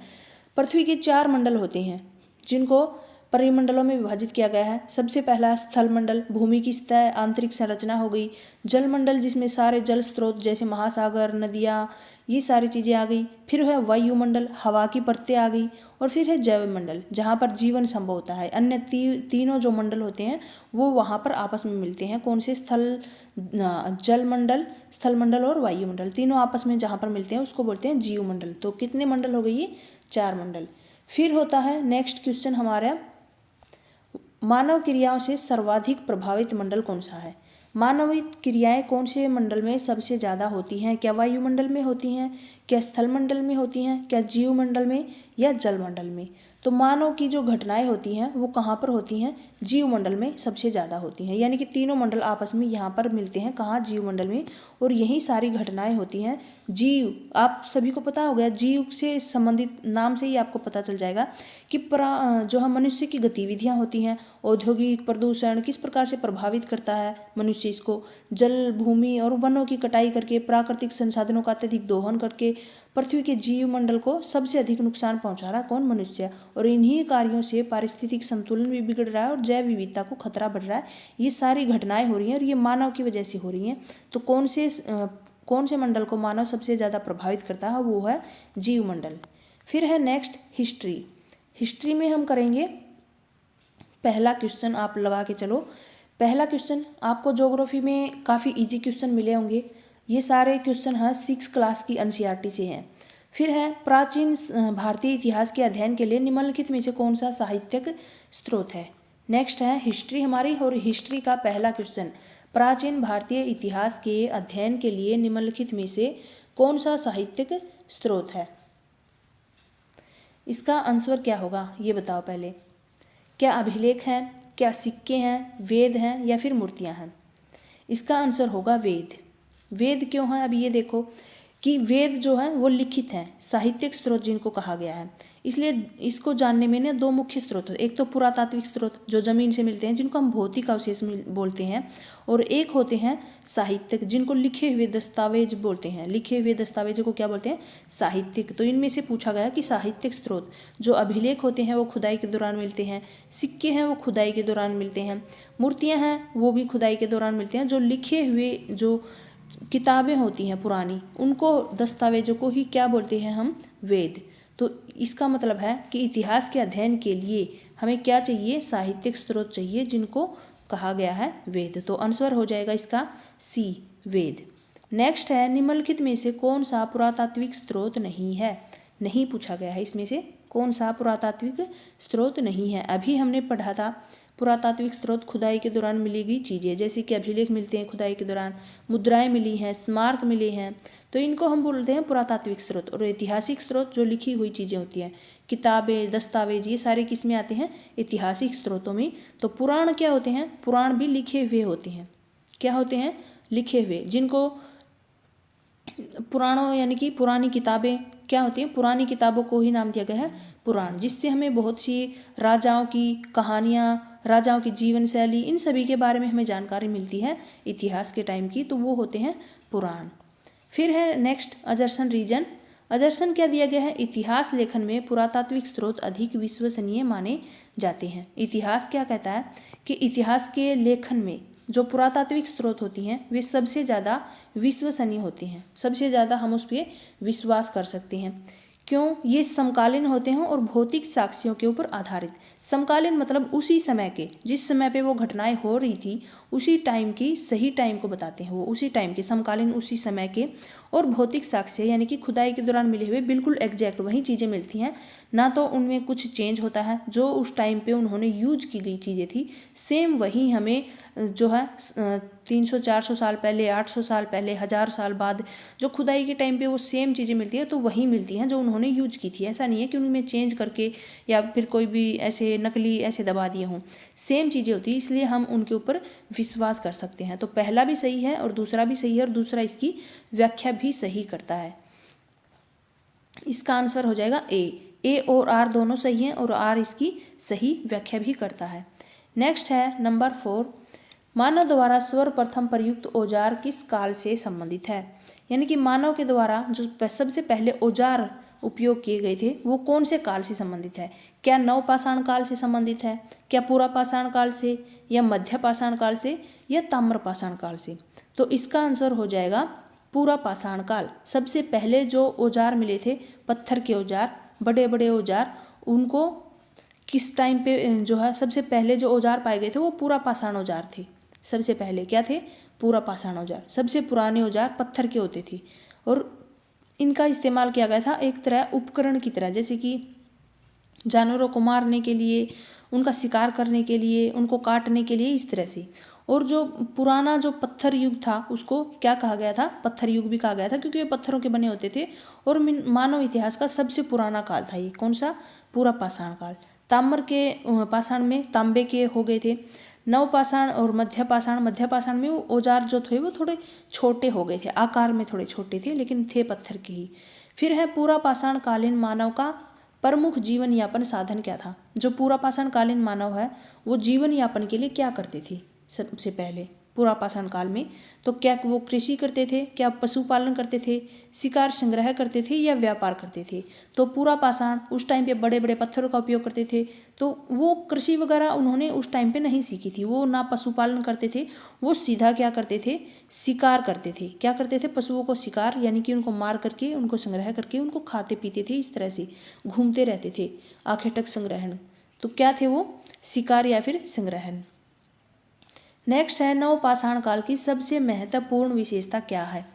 पृथ्वी के 4 मंडल होते हैं जिनको परिमंडलों में विभाजित किया गया है। सबसे पहला स्थल मंडल, भूमि की सतह, आंतरिक संरचना हो गई। जल मंडल, जिसमें सारे जल स्रोत जैसे महासागर, नदियाँ, ये सारी चीज़ें आ गई। फिर है वायुमंडल, हवा की परतें आ गई। और फिर है जैव मंडल, जहाँ पर जीवन संभव होता है। अन्य तीनों जो मंडल होते हैं वो वहाँ पर आपस में मिलते हैं। कौन से? जल मंडल, स्थल मंडल और वायुमंडल, तीनों आपस में जहाँ पर मिलते हैं उसको बोलते हैं जीव मंडल। तो कितने मंडल हो गए? ये 4 मंडल। फिर होता है नेक्स्ट क्वेश्चन हमारा, मानव क्रियाओं से सर्वाधिक प्रभावित मंडल कौन सा है? मानवीय क्रियाएं कौन से मंडल में सबसे ज़्यादा होती हैं? क्या वायुमंडल में होती हैं, क्या स्थल मंडल में होती हैं, क्या जीव मंडल में, या जल मंडल में? तो मानव की जो घटनाएं होती हैं वो कहाँ पर होती हैं? जीव मंडल में सबसे ज़्यादा होती हैं। यानी कि तीनों मंडल आपस में यहाँ पर मिलते हैं। कहाँ? जीव मंडल में। और यही सारी घटनाएं होती हैं। जीव, आप सभी को पता हो गया, जीव से संबंधित नाम से ही आपको पता चल जाएगा कि जो हम मनुष्य की गतिविधियाँ होती हैं, औद्योगिक प्रदूषण किस प्रकार से प्रभावित करता है मनुष्य इसको। जल, भूमि और वनों की कटाई करके, प्राकृतिक संसाधनों का अत्यधिक दोहन करके पृथ्वी के जीव मंडल को सबसे अधिक नुकसान पहुंचा रहा कौन? मनुष्य। और इन्हीं कार्यों से पारिस्थितिक संतुलन भी बिगड़ रहा है और जैव विविधता को खतरा बढ़ रहा है। ये सारी घटनाएं हो रही हैं और ये मानव की वजह से हो रही हैं। तो कौन से मंडल को मानव सबसे ज़्यादा प्रभावित करता है? वो है जीव मंडल। फिर है नेक्स्ट हिस्ट्री। हिस्ट्री में हम करेंगे पहला क्वेश्चन, आप लगा के चलो। पहला क्वेश्चन आपको ज्योग्राफी में काफ़ी इजी क्वेश्चन मिले होंगे। ये सारे क्वेश्चन हैं 6 क्लास की एनसीईआरटी से हैं। फिर है प्राचीन भारतीय इतिहास के अध्ययन के लिए निम्नलिखित में से कौन सा साहित्यिक स्रोत है? नेक्स्ट है हिस्ट्री हमारी, और हिस्ट्री का पहला क्वेश्चन, प्राचीन भारतीय इतिहास के अध्ययन के लिए निम्नलिखित में से कौन सा साहित्यिक स्रोत है? इसका आंसर क्या होगा ये बताओ पहले। क्या अभिलेख हैं, क्या सिक्के हैं, वेद हैं, या फिर मूर्तियां हैं? इसका आंसर होगा वेद। वेद क्यों है? अब ये देखो कि वेद जो है वो लिखित हैं, साहित्यिक स्रोत जिनको कहा गया है। इसलिए इसको जानने में ना 2 मुख्य स्रोत होते हैं। एक तो पुरातात्विक स्रोत जो जमीन से मिलते हैं, जिनको हम भौतिक अवशेष बोलते हैं, और एक होते हैं साहित्यिक, जिनको लिखे हुए दस्तावेज बोलते हैं। लिखे हुए दस्तावेज को क्या बोलते हैं? साहित्यिक। तो इनमें से पूछा गया कि साहित्यिक स्रोत, जो अभिलेख होते हैं वो खुदाई के दौरान मिलते हैं, सिक्के हैं वो खुदाई के दौरान मिलते हैं, मूर्तियां हैं वो भी खुदाई के दौरान मिलते हैं, जो लिखे हुए जो किताबें होती हैं पुरानी, उनको, दस्तावेजों को ही क्या बोलते हैं हम? वेद। तो इसका मतलब है कि इतिहास के अध्ययन के लिए हमें क्या चाहिए? साहित्यिक स्रोत चाहिए, जिनको कहा गया है वेद। तो आंसर हो जाएगा इसका सी, वेद। नेक्स्ट है निम्नलिखित में से कौन सा पुरातात्विक स्रोत नहीं है? नहीं पूछा गया है इसमें से कौन सा पुरातात्विक स्रोत नहीं है। अभी हमने पढ़ा था पुरातात्विक स्रोत खुदाई के दौरान मिली गई चीज़ें, जैसे कि अभिलेख मिलते हैं खुदाई के दौरान, मुद्राएं मिली हैं, स्मारक मिले हैं, तो इनको हम बोलते हैं पुरातात्विक स्रोत। और ऐतिहासिक स्रोत जो लिखी हुई चीज़ें होती हैं, किताबें, दस्तावेज, ये सारे किस में आते हैं? ऐतिहासिक स्रोतों में। तो पुराण क्या होते हैं? पुराण भी लिखे हुए होते हैं। क्या होते हैं? लिखे हुए, जिनको पुराणों यानी कि पुरानी किताबें क्या होती हैं? पुरानी किताबों को ही नाम दिया गया है पुराण, जिससे हमें बहुत सी राजाओं की कहानियाँ, राजाओं की जीवन शैली, इन सभी के बारे में हमें जानकारी मिलती है इतिहास के टाइम की, तो वो होते हैं पुराण। फिर है नेक्स्ट अजरसन रीजन। अजरसन क्या दिया गया है? इतिहास लेखन में पुरातात्विक स्रोत अधिक विश्वसनीय माने जाते हैं। इतिहास क्या कहता है कि इतिहास के लेखन में जो पुरातात्विक स्रोत होती हैं वे सबसे ज़्यादा विश्वसनीय होती हैं, सबसे ज़्यादा हम उस पर विश्वास कर सकते हैं। क्यों? ये समकालीन होते हैं और भौतिक साक्ष्यों के ऊपर आधारित। समकालीन मतलब उसी समय के, जिस समय पे वो घटनाएं हो रही थी उसी टाइम की, सही टाइम को बताते हैं वो, उसी टाइम के, समकालीन उसी समय के। और भौतिक साक्ष्य यानी कि खुदाई के दौरान मिले हुए बिल्कुल एग्जैक्ट वही चीज़ें मिलती हैं, ना तो उनमें कुछ चेंज होता है। जो उस टाइम पे उन्होंने यूज की गई चीज़ें थी सेम वही हमें जो है 300-400 साल पहले, 800 साल पहले, 1000 साल बाद जो खुदाई के टाइम पे वो सेम चीज़ें मिलती है, तो वही मिलती हैं जो उन्होंने यूज की थी। ऐसा नहीं है कि उनमें चेंज करके या फिर कोई भी ऐसे नकली ऐसे दबा दिए हों, सेम चीज़ें होती हैं, इसलिए हम उनके ऊपर विश्वास कर सकते हैं। तो पहला भी सही है और दूसरा भी सही है, और दूसरा इसकी व्याख्या भी सही करता है। इसका आंसर हो जाएगा ए और आर दोनों सही हैं, और आर इसकी सही व्याख्या भी करता है। नेक्स्ट है नंबर 4, मानव द्वारा सर्वप्रथम प्रयुक्त औजार किस काल से संबंधित है? यानी कि मानव के द्वारा जो सबसे पहले औजार उपयोग किए गए थे वो कौन से काल से संबंधित है? क्या नवपाषाण काल से संबंधित है, क्या पुरापाषाण काल से, या मध्यपाषाण काल से, या ताम्रपाषाण काल से? तो इसका आंसर हो जाएगा पुरापाषाण काल। सबसे पहले जो औजार मिले थे, पत्थर के औजार, बड़े बड़े औजार, उनको किस टाइम पे जो है सबसे पहले जो औजार पाए गए थे वो पुरापाषाण औजार थे। सबसे पहले क्या थे? पुरापाषाण औजार। सबसे पुराने औजार पत्थर के होते थे और इनका इस्तेमाल किया गया था एक तरह उपकरण की तरह, जैसे कि जानवरों को मारने के लिए, उनका शिकार करने के लिए, उनको काटने के लिए, इस तरह से। और जो पुराना जो पत्थर युग था उसको क्या कहा गया था? पत्थर युग भी कहा गया था, क्योंकि ये पत्थरों के बने होते थे और मानव इतिहास का सबसे पुराना काल था ये। कौन सा? पुरापाषाण काल। ताम्र के पाषाण में तांबे के हो गए थे। नवपाषाण और मध्यपाषाण में वो औजार जो थे वो थोड़े छोटे हो गए थे, आकार में थोड़े छोटे थे, लेकिन थे पत्थर के ही। फिर है पुरापाषाण कालीन मानव का प्रमुख जीवन यापन साधन क्या था? जो पुरापाषाण कालीन मानव है वो जीवन यापन के लिए क्या करते थे? सबसे पहले पुरापाषाण काल में तो क्या वो कृषि करते थे, क्या पशुपालन करते थे, शिकार संग्रह करते थे, या व्यापार करते थे? तो पुरापाषाण उस टाइम पे बड़े बड़े पत्थरों का उपयोग करते थे, तो वो कृषि वगैरह उन्होंने उस टाइम पे नहीं सीखी थी। वो ना पशुपालन करते थे, वो सीधा क्या करते थे? शिकार करते थे। क्या करते थे? पशुओं को शिकार, यानी कि उनको मार करके, उनको संग्रह करके, उनको खाते पीते थे, इस तरह से घूमते रहते थे। आखेटक संग्रहण, तो क्या थे वो? शिकार या फिर संग्रहण। नेक्स्ट है नवपाषाण काल की सबसे महत्वपूर्ण विशेषता क्या है?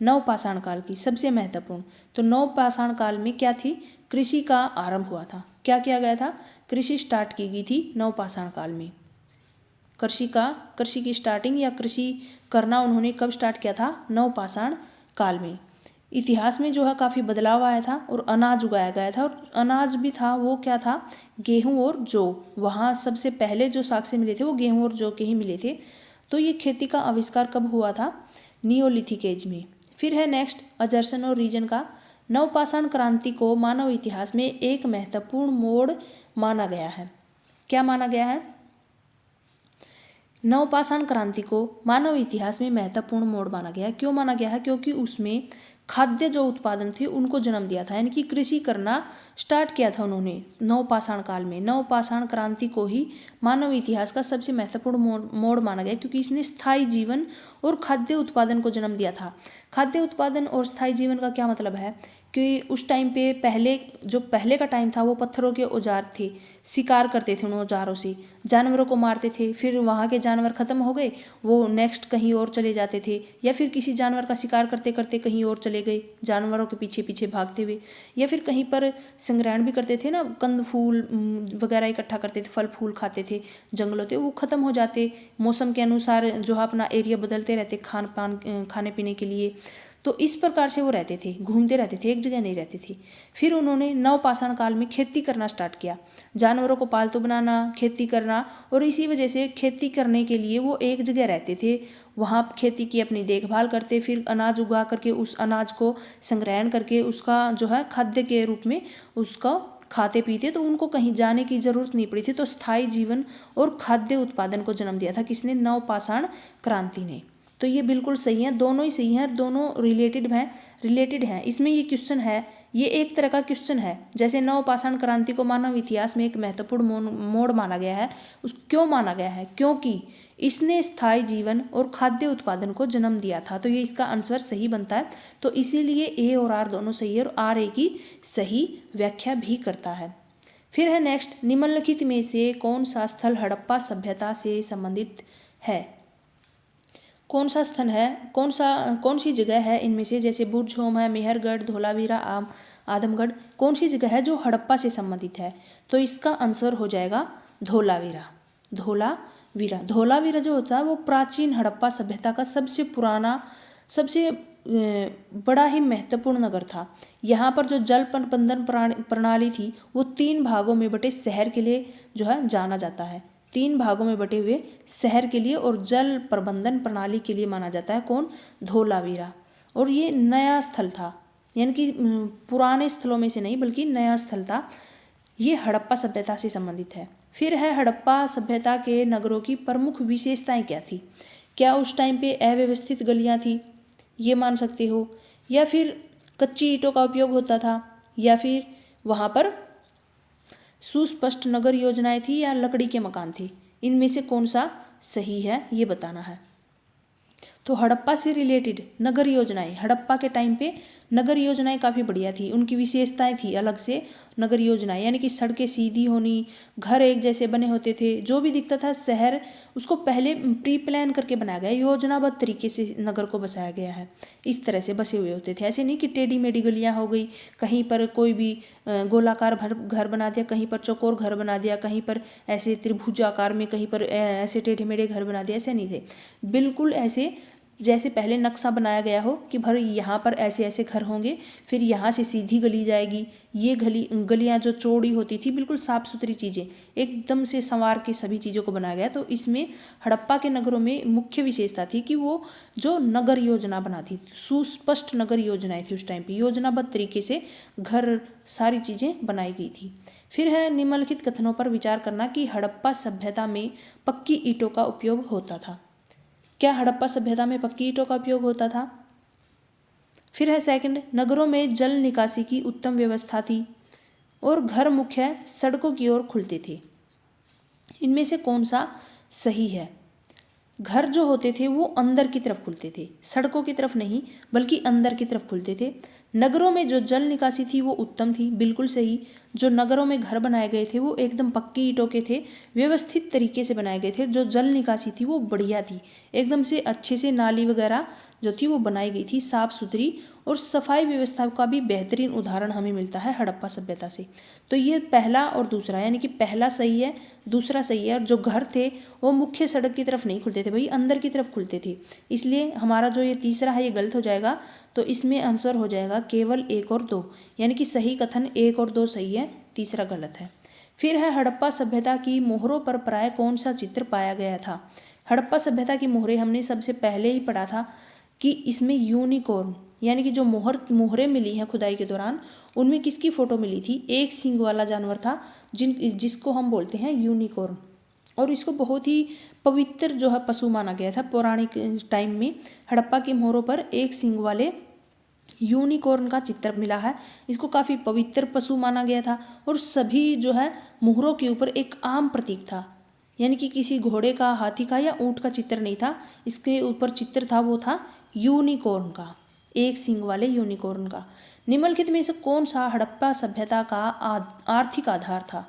नवपाषाण काल की सबसे महत्वपूर्ण, तो नवपाषाण काल में क्या थी? कृषि का आरंभ हुआ था। क्या किया गया था? कृषि स्टार्ट की गई थी नवपाषाण काल में। कृषि की स्टार्टिंग या कृषि करना उन्होंने कब स्टार्ट किया था? नवपाषाण काल में। इतिहास में जो है काफ़ी बदलाव आया था और अनाज उगाया गया था, और अनाज भी था वो क्या था? गेहूं और जौ। वहाँ सबसे पहले जो साक्ष्य मिले थे वो गेहूं और जौ के ही मिले थे। तो ये खेती का आविष्कार कब हुआ था? नियोलिथिक एज में। फिर है नेक्स्ट अजरसन और रीजन का। नवपाषाण क्रांति को मानव इतिहास में एक महत्वपूर्ण मोड़ माना गया है। क्या माना गया है? नवपाषाण क्रांति को मानव इतिहास में महत्वपूर्ण मोड़ माना गया है। क्यों माना गया है? क्योंकि उसमें खाद्य जो उत्पादन थे उनको जन्म दिया था, यानी कि कृषि करना स्टार्ट किया था उन्होंने नवपाषाण काल में। नवपाषाण क्रांति को ही मानव इतिहास का सबसे महत्वपूर्ण मोड़ माना गया, क्योंकि इसने स्थायी जीवन और खाद्य उत्पादन को जन्म दिया था। खाद्य उत्पादन और स्थायी जीवन का क्या मतलब है? कि उस टाइम पे पहले का टाइम था वो पत्थरों के औजार थे, शिकार करते थे उन औजारों से, जानवरों को मारते थे, फिर वहाँ के जानवर खत्म हो गए, वो नेक्स्ट कहीं और चले जाते थे, या फिर किसी जानवर का शिकार करते करते कहीं और चले गए जानवरों के पीछे पीछे भागते हुए, या फिर कहीं पर संग्रहण भी करते थे ना, कंद फूल वगैरह इकट्ठा करते थे, फल फूल खाते थे, जंगलों थे वो खत्म हो जाते, मौसम के अनुसार जो है अपना एरिया बदलते रहते खाने पीने के लिए। तो इस प्रकार से वो रहते थे, घूमते रहते थे, एक जगह नहीं रहते थे। फिर उन्होंने नवपाषाण काल में खेती करना स्टार्ट किया, जानवरों को पालतू बनाना, खेती करना, और इसी वजह से खेती करने के लिए वो एक जगह रहते थे, वहाँ खेती की अपनी देखभाल करते, फिर अनाज उगा करके उस अनाज को संग्रहण करके उसका जो है खाद्य के रूप में उसका खाते पीते, तो उनको कहीं जाने की जरूरत नहीं पड़ी थी। तो स्थायी जीवन और खाद्य उत्पादन को जन्म दिया था किसने? नवपाषाण क्रांति ने। तो ये बिल्कुल सही है, दोनों ही सही हैं, दोनों रिलेटेड हैं। इसमें ये क्वेश्चन है, ये एक तरह का क्वेश्चन है, जैसे नवपाषाण क्रांति को मानव इतिहास में एक महत्वपूर्ण मोड़ माना गया है। क्यों माना गया है? क्योंकि इसने स्थायी जीवन और खाद्य उत्पादन को जन्म दिया था। तो ये इसका आंसर सही बनता है। तो इसीलिए ए और आर दोनों सही है, और आर ए की सही व्याख्या भी करता है। फिर है नेक्स्ट, निम्नलिखित में से कौन सा स्थल हड़प्पा सभ्यता से संबंधित है? कौन सा स्थल है, कौन सी जगह है इनमें से? जैसे बुर्ज होम है, मेहरगढ़, धोलावीरा, आदमगढ़, कौन सी जगह है जो हड़प्पा से संबंधित है? तो इसका आंसर हो जाएगा धोलावीरा। धोलावीरा जो होता है वो प्राचीन हड़प्पा सभ्यता का सबसे पुराना, सबसे बड़ा ही महत्वपूर्ण नगर था। यहाँ पर जो जल प्रबंधन प्रणाली थी वो 3 भागों में बटे शहर के लिए जो है जाना जाता है। 3 भागों में बटे हुए शहर के लिए और जल प्रबंधन प्रणाली के लिए माना जाता है। कौन? धोलावीरा। और ये नया स्थल था, यानी कि पुराने स्थलों में से नहीं बल्कि नया स्थल था। ये हड़प्पा सभ्यता से संबंधित है। फिर है हड़प्पा सभ्यता के नगरों की प्रमुख विशेषताएं क्या थी? क्या उस टाइम पे अव्यवस्थित गलियां थी, ये मान सकते हो, या फिर कच्ची ईंटों का उपयोग होता था, या फिर वहाँ पर सुस्पष्ट नगर योजनाएं थी या लकड़ी के मकान थे? इनमें से कौन सा सही है ये बताना है। तो हड़प्पा से रिलेटेड नगर योजनाएं, हड़प्पा के टाइम पे नगर योजनाएं काफ़ी बढ़िया थी, उनकी विशेषताएं थी अलग से नगर योजनाएं, यानी कि सड़कें सीधी होनी, घर एक जैसे बने होते थे, जो भी दिखता था शहर उसको पहले प्री प्लान करके बनाया गया, योजनाबद्ध तरीके से नगर को बसाया गया है, इस तरह से बसे हुए होते थे। ऐसे नहीं कि टेढ़ी मेढ़ी गलियाँ हो गई, कहीं पर कोई भी गोलाकार घर बना दिया, कहीं पर चौकोर घर बना दिया, कहीं पर ऐसे त्रिभुजाकार में, कहीं पर ऐसे टेढ़े मेढ़े घर बना दिया, ऐसे नहीं थे। बिल्कुल ऐसे जैसे पहले नक्शा बनाया गया हो कि भाई यहाँ पर ऐसे ऐसे घर होंगे, फिर यहाँ से सीधी गली जाएगी, ये गलियाँ जो चौड़ी होती थी, बिल्कुल साफ़ सुथरी चीज़ें एकदम से संवार के सभी चीज़ों को बनाया गया। तो इसमें हड़प्पा के नगरों में मुख्य विशेषता थी कि वो जो नगर योजना बनाती थी, सुस्पष्ट नगर योजनाएं थी उस टाइम पे, योजनाबद्ध तरीके से घर सारी चीज़ें बनाई गई थी। फिर है निम्नलिखित कथनों पर विचार करना कि हड़प्पा सभ्यता में पक्की ईंटों का उपयोग होता था। क्या हड़प्पा सभ्यता में पक्की ईंटों का उपयोग होता था? फिर है सेकंड, नगरों में जल निकासी की उत्तम व्यवस्था थी और घर मुख्य सड़कों की ओर खुलते थे। इनमें से कौन सा सही है? घर जो होते थे वो अंदर की तरफ खुलते थे, सड़कों की तरफ नहीं बल्कि अंदर की तरफ खुलते थे। नगरों में जो जल निकासी थी वो उत्तम थी, बिल्कुल सही। जो नगरों में घर बनाए गए थे वो एकदम पक्की ईंटों के थे, व्यवस्थित तरीके से बनाए गए थे। जो जल निकासी थी वो बढ़िया थी, एकदम से अच्छे से नाली वगैरह जो थी वो बनाई गई थी, साफ सुथरी, और सफाई व्यवस्था का भी बेहतरीन उदाहरण हमें मिलता है हड़प्पा सभ्यता से। तो ये पहला और दूसरा, यानी कि पहला सही है, दूसरा सही है। और जो घर थे वो मुख्य सड़क की तरफ नहीं खुलते थे भाई, अंदर की तरफ खुलते थे, इसलिए हमारा जो ये तीसरा है ये गलत हो जाएगा। तो इसमें आंसर हो जाएगा केवल 1 और 2, यानी कि सही कथन 1 और 2 सही है, तीसरा गलत है। फिर है हड़प्पा सभ्यता की मोहरों पर प्राय कौन सा चित्र पाया गया था? हड़प्पा सभ्यता की मोहरें हमने सबसे पहले ही पढ़ा था कि इसमें यूनिकॉर्न, यानी कि जो मोहरें मिली हैं खुदाई के दौरान, उनमें किसकी फोटो मिली थी? एक सींग वाला जानवर था जिसको हम बोलते हैं यूनिकॉर्न, और इसको बहुत ही पवित्र जो है पशु माना गया था पौराणिक टाइम में। हड़प्पा की मोहरों पर एक सींग वाले यूनिकॉर्न का चित्र मिला है, इसको काफ़ी पवित्र पशु माना गया था, और सभी जो है मोहरों के ऊपर एक आम प्रतीक था, यानी कि किसी घोड़े का, हाथी का या ऊंट का चित्र नहीं था, इसके ऊपर चित्र था वो था यूनिकॉर्न का, एक सींग वाले यूनिकॉर्न का। निम्नलिखित में से कौन सा हड़प्पा सभ्यता का आर्थिक आधार था?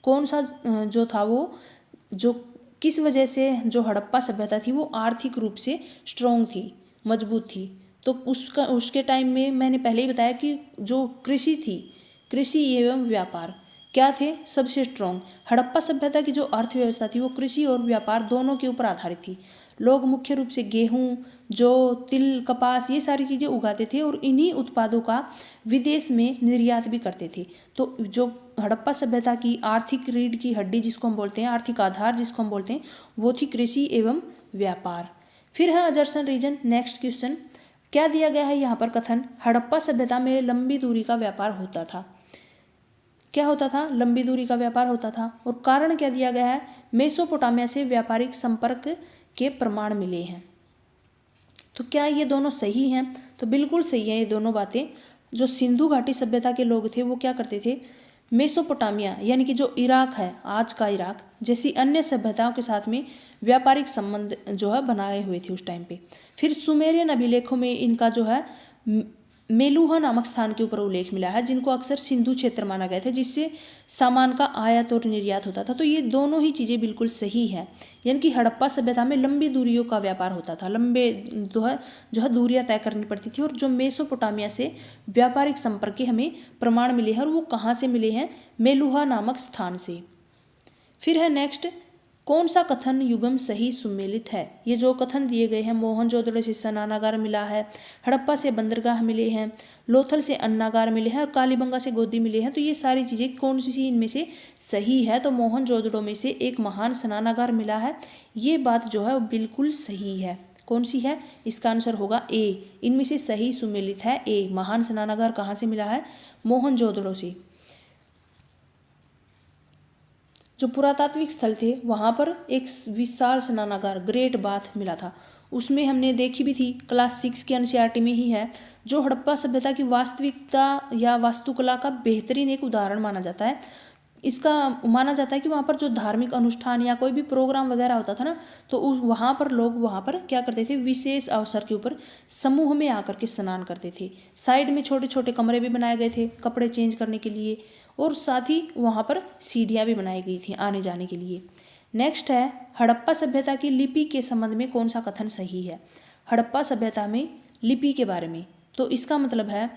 कौन सा जो था वो, जो किस वजह से जो हड़प्पा सभ्यता थी वो आर्थिक रूप से स्ट्रोंग थी, मजबूत थी? तो उसके टाइम में मैंने पहले ही बताया कि जो कृषि थी, कृषि एवं व्यापार क्या थे सबसे स्ट्रोंग। हड़प्पा सभ्यता की जो अर्थव्यवस्था थी वो कृषि और व्यापार दोनों के ऊपर आधारित थी। लोग मुख्य रूप से गेहूं, जो तिल, कपास, ये सारी चीज़ें उगाते थे और इन्हीं उत्पादों का विदेश में निर्यात भी करते थे। तो जो हड़प्पा सभ्यता की आर्थिक रीढ़ की हड्डी जिसको हम बोलते हैं, आर्थिक आधार जिसको हम बोलते हैं, वो थी कृषि एवं व्यापार। फिर है अजरसन रीजन। नेक्स्ट क्वेश्चन, क्या दिया गया है यहाँ पर कथन? हड़प्पा सभ्यता में लंबी दूरी का व्यापार होता था। क्या होता था? लंबी दूरी का व्यापार होता था। और कारण क्या दिया गया है? मेसोपोटामिया से व्यापारिक संपर्क के प्रमाण मिले हैं। तो क्या ये दोनों सही हैं? तो बिल्कुल सही है ये दोनों बातें। जो सिंधु घाटी सभ्यता के लोग थे वो क्या करते थे? मेसोपोटामिया यानी कि जो इराक है, आज का इराक, जैसी अन्य सभ्यताओं के साथ में व्यापारिक संबंध जो है बनाए हुए थे उस टाइम पे। फिर सुमेरियन अभिलेखों में इनका जो है मेलुहा नामक स्थान के ऊपर उल्लेख मिला है, जिनको अक्सर सिंधु क्षेत्र माना गया था, जिससे सामान का आयात और निर्यात होता था। तो ये दोनों ही चीज़ें बिल्कुल सही है, यानी कि हड़प्पा सभ्यता में लंबी दूरियों का व्यापार होता था, लंबे जो है दूरियां तय करनी पड़ती थी। और जो मेसोपोटामिया से व्यापारिक संपर्क के हमें प्रमाण मिले हैं, और वो कहाँ से मिले हैं? मेलुहा नामक स्थान से। फिर है नेक्स्ट, कौन सा कथन युगम सही सुमेलित है? ये जो कथन दिए गए हैं, मोहनजोदड़ो से स्नानागार मिला है, हड़प्पा से बंदरगाह मिले हैं, लोथल से अन्नागार मिले हैं और कालीबंगा से गोदी मिले हैं। तो ये सारी चीज़ें कौन सी इनमें से सही है? तो मोहनजोदड़ो में से एक महान स्नानागार मिला है, ये बात जो है वो बिल्कुल सही है। कौन सी है? इसका आंसर होगा ए। इनमें से सही सुमेलित है ए। महान स्नानागार कहाँ से मिला है? मोहनजोदड़ो से। जो पुरातात्विक स्थल थे वहाँ पर एक विशाल स्नानागार, ग्रेट बाथ मिला था, उसमें हमने देखी भी थी, क्लास 6 की एनसीईआरटी में ही है। जो हड़प्पा सभ्यता की वास्तविकता या वास्तुकला का बेहतरीन एक उदाहरण माना जाता है। इसका माना जाता है कि वहाँ पर जो धार्मिक अनुष्ठान या कोई भी प्रोग्राम वगैरह होता था ना, तो वहाँ पर लोग वहाँ पर क्या करते थे, विशेष अवसर के ऊपर समूह में आकर के स्नान करते थे। साइड में छोटे छोटे कमरे भी बनाए गए थे कपड़े चेंज करने के लिए, और साथ ही वहाँ पर सीढ़ियाँ भी बनाई गई थी आने जाने के लिए। नेक्स्ट है, हड़प्पा सभ्यता की लिपि के संबंध में कौन सा कथन सही है। हड़प्पा सभ्यता में लिपि के बारे में, तो इसका मतलब है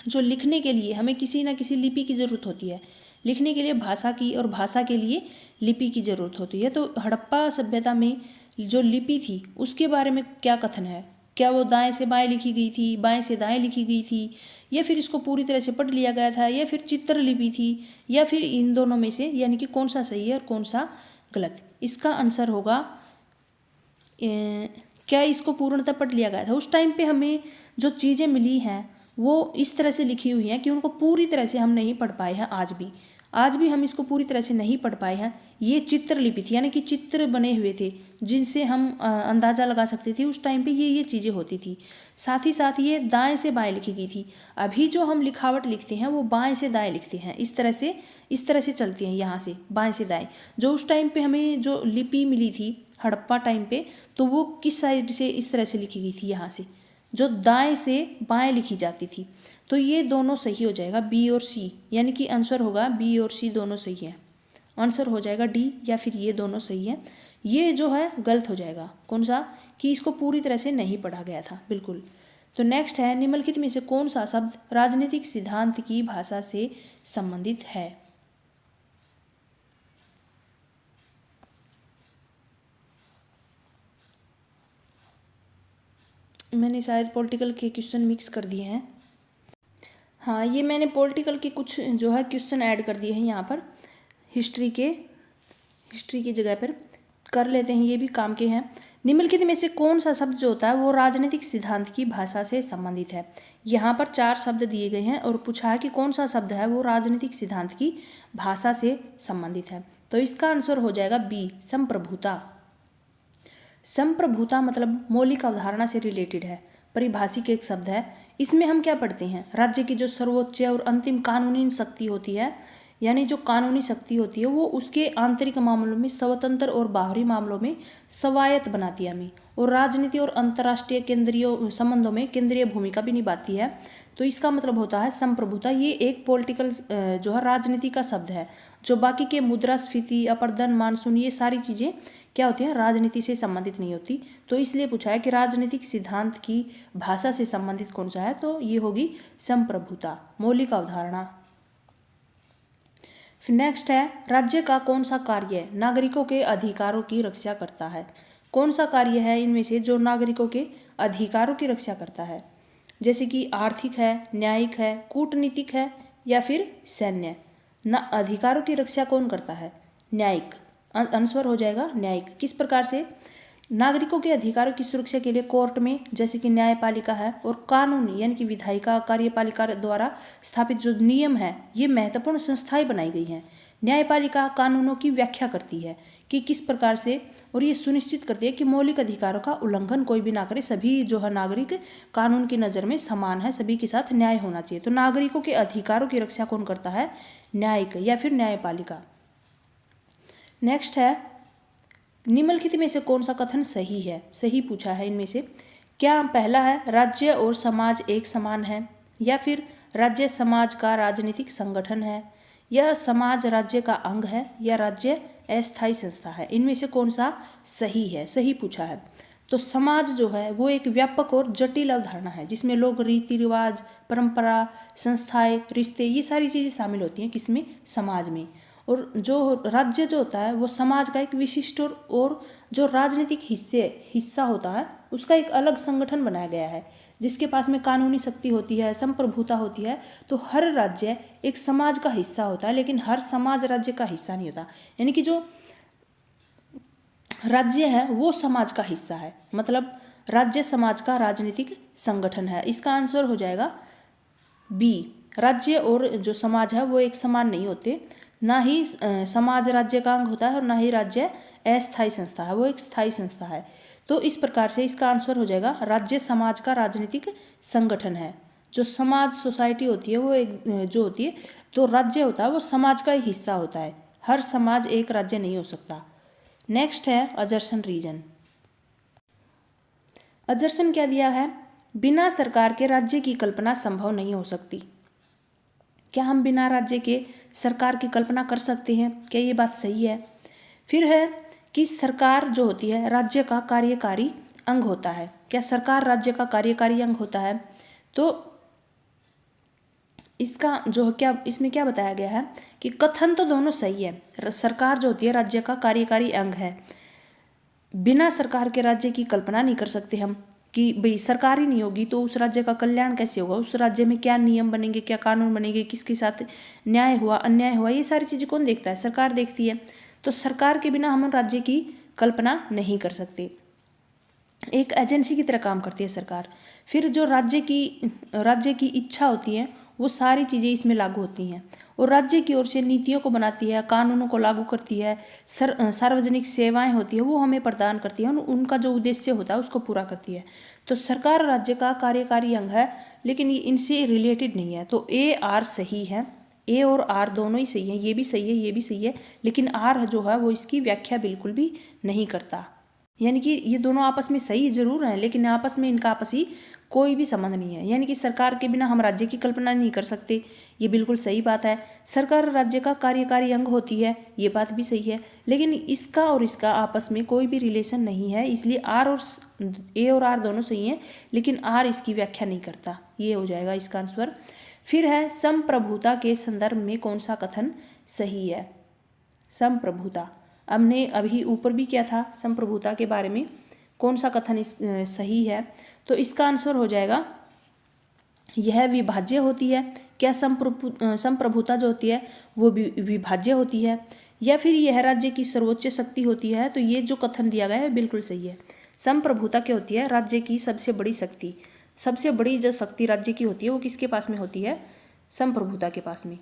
जो लिखने के लिए हमें किसी न किसी लिपि की ज़रूरत होती है, लिखने के लिए भाषा की और भाषा के लिए लिपि की ज़रूरत होती है। तो हड़प्पा सभ्यता में जो लिपि थी उसके बारे में क्या कथन है, क्या वो दाएं से बाएं लिखी गई थी, बाएं से दाएं लिखी गई थी, या फिर इसको पूरी तरह से पढ़ लिया गया था, या फिर चित्रलिपि थी, या फिर इन दोनों में से यानी कि कौन सा सही है और कौन सा गलत। इसका आंसर होगा क्या इसको पूर्णतः पढ़ लिया गया था। उस टाइम पे हमें जो चीज़ें मिली हैं वो इस तरह से लिखी हुई हैं कि उनको पूरी तरह से हम नहीं पढ़ पाए हैं। आज भी हम इसको पूरी तरह से नहीं पढ़ पाए हैं। ये चित्रलिपि थी, यानी कि चित्र बने हुए थे जिनसे हम अंदाज़ा लगा सकते थे उस टाइम पे ये चीज़ें होती थी। साथ ही साथ ये दाएं से बाएं लिखी गई थी। अभी जो हम लिखावट लिखते हैं वो बाएं से दाएं लिखते हैं, इस तरह से चलती हैं, यहाँ से बाएं से दाएं। जो उस टाइम पे हमें जो लिपि मिली थी हड़प्पा टाइम पे, तो वो किस साइड से इस तरह से लिखी गई थी, यहाँ से जो दाएं से बाएं लिखी जाती थी। तो ये दोनों सही हो जाएगा, बी और सी, यानी कि आंसर होगा बी और सी दोनों सही है। आंसर हो जाएगा डी या फिर ये दोनों सही है। ये जो है गलत हो जाएगा, कौन सा, कि इसको पूरी तरह से नहीं पढ़ा गया था, बिल्कुल। तो नेक्स्ट है, निम्नलिखित में से कौन सा शब्द राजनीतिक सिद्धांत की भाषा से संबंधित है। मैंने शायद पॉलिटिकल के क्वेश्चन मिक्स कर दिए हैं। हाँ, ये मैंने पॉलिटिकल के कुछ जो है क्वेश्चन ऐड कर दिए हैं यहाँ पर, हिस्ट्री की जगह पर कर लेते हैं, ये भी काम के हैं। निम्नलिखित में से कौन सा शब्द जो होता है वो राजनीतिक सिद्धांत की भाषा से संबंधित है। यहाँ पर 4 शब्द दिए गए हैं और पूछा है कि कौन सा शब्द है वो राजनीतिक सिद्धांत की भाषा से संबंधित है। तो इसका आंसर हो जाएगा बी, संप्रभुता। संप्रभुता मतलब मौलिक अवधारणा से रिलेटेड है, परिभाषिक एक शब्द है। इसमें हम क्या पढ़ते हैं, राज्य की जो सर्वोच्च और अंतिम कानूनी शक्ति होती है, यानी जो कानूनी शक्ति होती है वो उसके आंतरिक मामलों में स्वतंत्र और बाहरी मामलों में स्वायत्त बनाती है हमें, और राजनीति और अंतर्राष्ट्रीय केंद्रीय संबंधों में केंद्रीय भूमिका भी निभाती है। तो इसका मतलब होता है संप्रभुता। ये एक पॉलिटिकल जो है राजनीति का शब्द है। जो बाकी के मुद्रास्फीति, अपर्दन, मानसून, ये सारी चीज़ें क्या होती हैं, राजनीति से संबंधित नहीं होती। तो इसलिए पूछा है कि राजनीतिक सिद्धांत की भाषा से संबंधित कौन सा है, तो ये होगी संप्रभुता, मौलिक अवधारणा। फिर नेक्स्ट है, राज्य का कौन सा कार्य नागरिकों के अधिकारों की रक्षा करता है। कौन सा कार्य है इनमें से जो नागरिकों के अधिकारों की रक्षा करता है, जैसे कि आर्थिक है, न्यायिक है, कूटनीतिक है, या फिर सैन्य। ना अधिकारों की रक्षा कौन करता है, न्यायिक। आंसर हो जाएगा न्यायिक। किस प्रकार से, नागरिकों के अधिकारों की सुरक्षा के लिए कोर्ट में जैसे कि न्यायपालिका है, और कानून यानी कि विधायिका, कार्यपालिका द्वारा स्थापित जो नियम है, ये महत्वपूर्ण संस्थाएं बनाई गई हैं। न्यायपालिका कानूनों की व्याख्या करती है कि किस प्रकार से, और ये सुनिश्चित करती है कि मौलिक अधिकारों का उल्लंघन कोई भी ना करे। सभी जो है नागरिक कानून की नज़र में समान है, सभी के साथ न्याय होना चाहिए। तो नागरिकों के अधिकारों की रक्षा कौन करता है, न्यायिक या फिर न्यायपालिका। नेक्स्ट है, निम्नलिखित में से कौन सा कथन सही है, सही पूछा है इनमें से। क्या पहला है, राज्य और समाज एक समान है, या फिर राज्य समाज का राजनीतिक संगठन है, या समाज राज्य का अंग है, या राज्य अस्थायी संस्था है। इनमें से कौन सा सही है, सही पूछा है। तो समाज जो है वो एक व्यापक और जटिल अवधारणा है जिसमें लोग, रीति रिवाज, परंपरा, संस्थाएं, रिश्ते, ये सारी चीज़ें शामिल होती हैं किसमें, समाज में। और जो राज्य जो होता है वो समाज का एक विशिष्ट और जो राजनीतिक हिस्सा होता है उसका एक अलग संगठन बनाया गया है, जिसके पास में कानूनी शक्ति होती है, संप्रभुता होती है। तो हर राज्य एक समाज का हिस्सा होता है, लेकिन हर समाज राज्य का हिस्सा नहीं होता। यानी कि जो राज्य है वो समाज का हिस्सा है, मतलब राज्य समाज का राजनीतिक संगठन है। इसका आंसर हो जाएगा बी, राज्य और जो समाज है वो एक समान नहीं होते। ना ही समाज राज्य का अंग होता है और ना ही राज्य अस्थायी संस्था है, वो एक स्थायी संस्था है। तो इस प्रकार से इसका आंसर हो जाएगा राज्य समाज का राजनीतिक संगठन है। जो समाज सोसाइटी होती है वो एक जो होती है, तो राज्य होता है वो समाज का ही हिस्सा होता है। हर समाज एक राज्य नहीं हो सकता। नेक्स्ट है अजर्सन रीजन। अजर्सन क्या दिया है? बिना सरकार के राज्य की कल्पना संभव नहीं हो सकती। क्या हम बिना राज्य के सरकार की कल्पना कर सकते हैं? क्या ये बात सही है? फिर है कि सरकार जो होती है राज्य का कार्यकारी अंग होता है। क्या सरकार राज्य का कार्यकारी अंग होता है? तो इसका जो क्या इसमें क्या बताया गया है कि कथन तो दोनों सही है। सरकार जो होती है राज्य का कार्यकारी अंग है। बिना सरकार के राज्य की कल्पना नहीं कर सकते हम कि भाई सरकार ही नहीं होगी तो उस राज्य का कल्याण कैसे होगा, उस राज्य में क्या नियम बनेंगे, क्या कानून बनेंगे, किसके साथ न्याय हुआ अन्याय हुआ, ये सारी चीज़ें कौन देखता है? सरकार देखती है। तो सरकार के बिना हम राज्य की कल्पना नहीं कर सकते। एक एजेंसी की तरह काम करती है सरकार। फिर जो राज्य की इच्छा होती है वो सारी चीज़ें इसमें लागू होती हैं और राज्य की ओर से नीतियों को बनाती है, कानूनों को लागू करती है, सार्वजनिक सेवाएं होती है वो हमें प्रदान करती है, उनका जो उद्देश्य होता है उसको पूरा करती है। तो सरकार राज्य का कार्यकारी अंग है, लेकिन ये इनसे रिलेटेड नहीं है। तो ए आर सही है, ए और आर दोनों ही सही है, ये भी सही है ये भी सही है, लेकिन आर जो है वो इसकी व्याख्या बिल्कुल भी नहीं करता। यानी कि ये दोनों आपस में सही जरूर हैं, लेकिन आपस में इनका आपसी कोई भी संबंध नहीं है। यानी कि सरकार के बिना हम राज्य की कल्पना नहीं कर सकते, ये बिल्कुल सही बात है। सरकार राज्य का कार्यकारी अंग होती है, ये बात भी सही है, लेकिन इसका और इसका आपस में कोई भी रिलेशन नहीं है। इसलिए आर और ए और आर दोनों सही हैं, लेकिन आर इसकी व्याख्या नहीं करता। ये हो जाएगा इसका आंसर। फिर है संप्रभुता के संदर्भ में कौन सा कथन सही है? संप्रभुता हमने अभी ऊपर भी किया था, संप्रभुता के बारे में कौन सा कथन सही है? तो इसका आंसर हो जाएगा यह विभाज्य होती है। क्या संप्रभुता जो होती है वो विभाज्य होती है, या फिर यह राज्य की सर्वोच्च शक्ति होती है? तो ये जो कथन दिया गया है बिल्कुल सही है। संप्रभुता क्या होती है? राज्य की सबसे बड़ी शक्ति। सबसे बड़ी जो शक्ति राज्य की होती है वो किसके पास में होती है? संप्रभुता के पास में।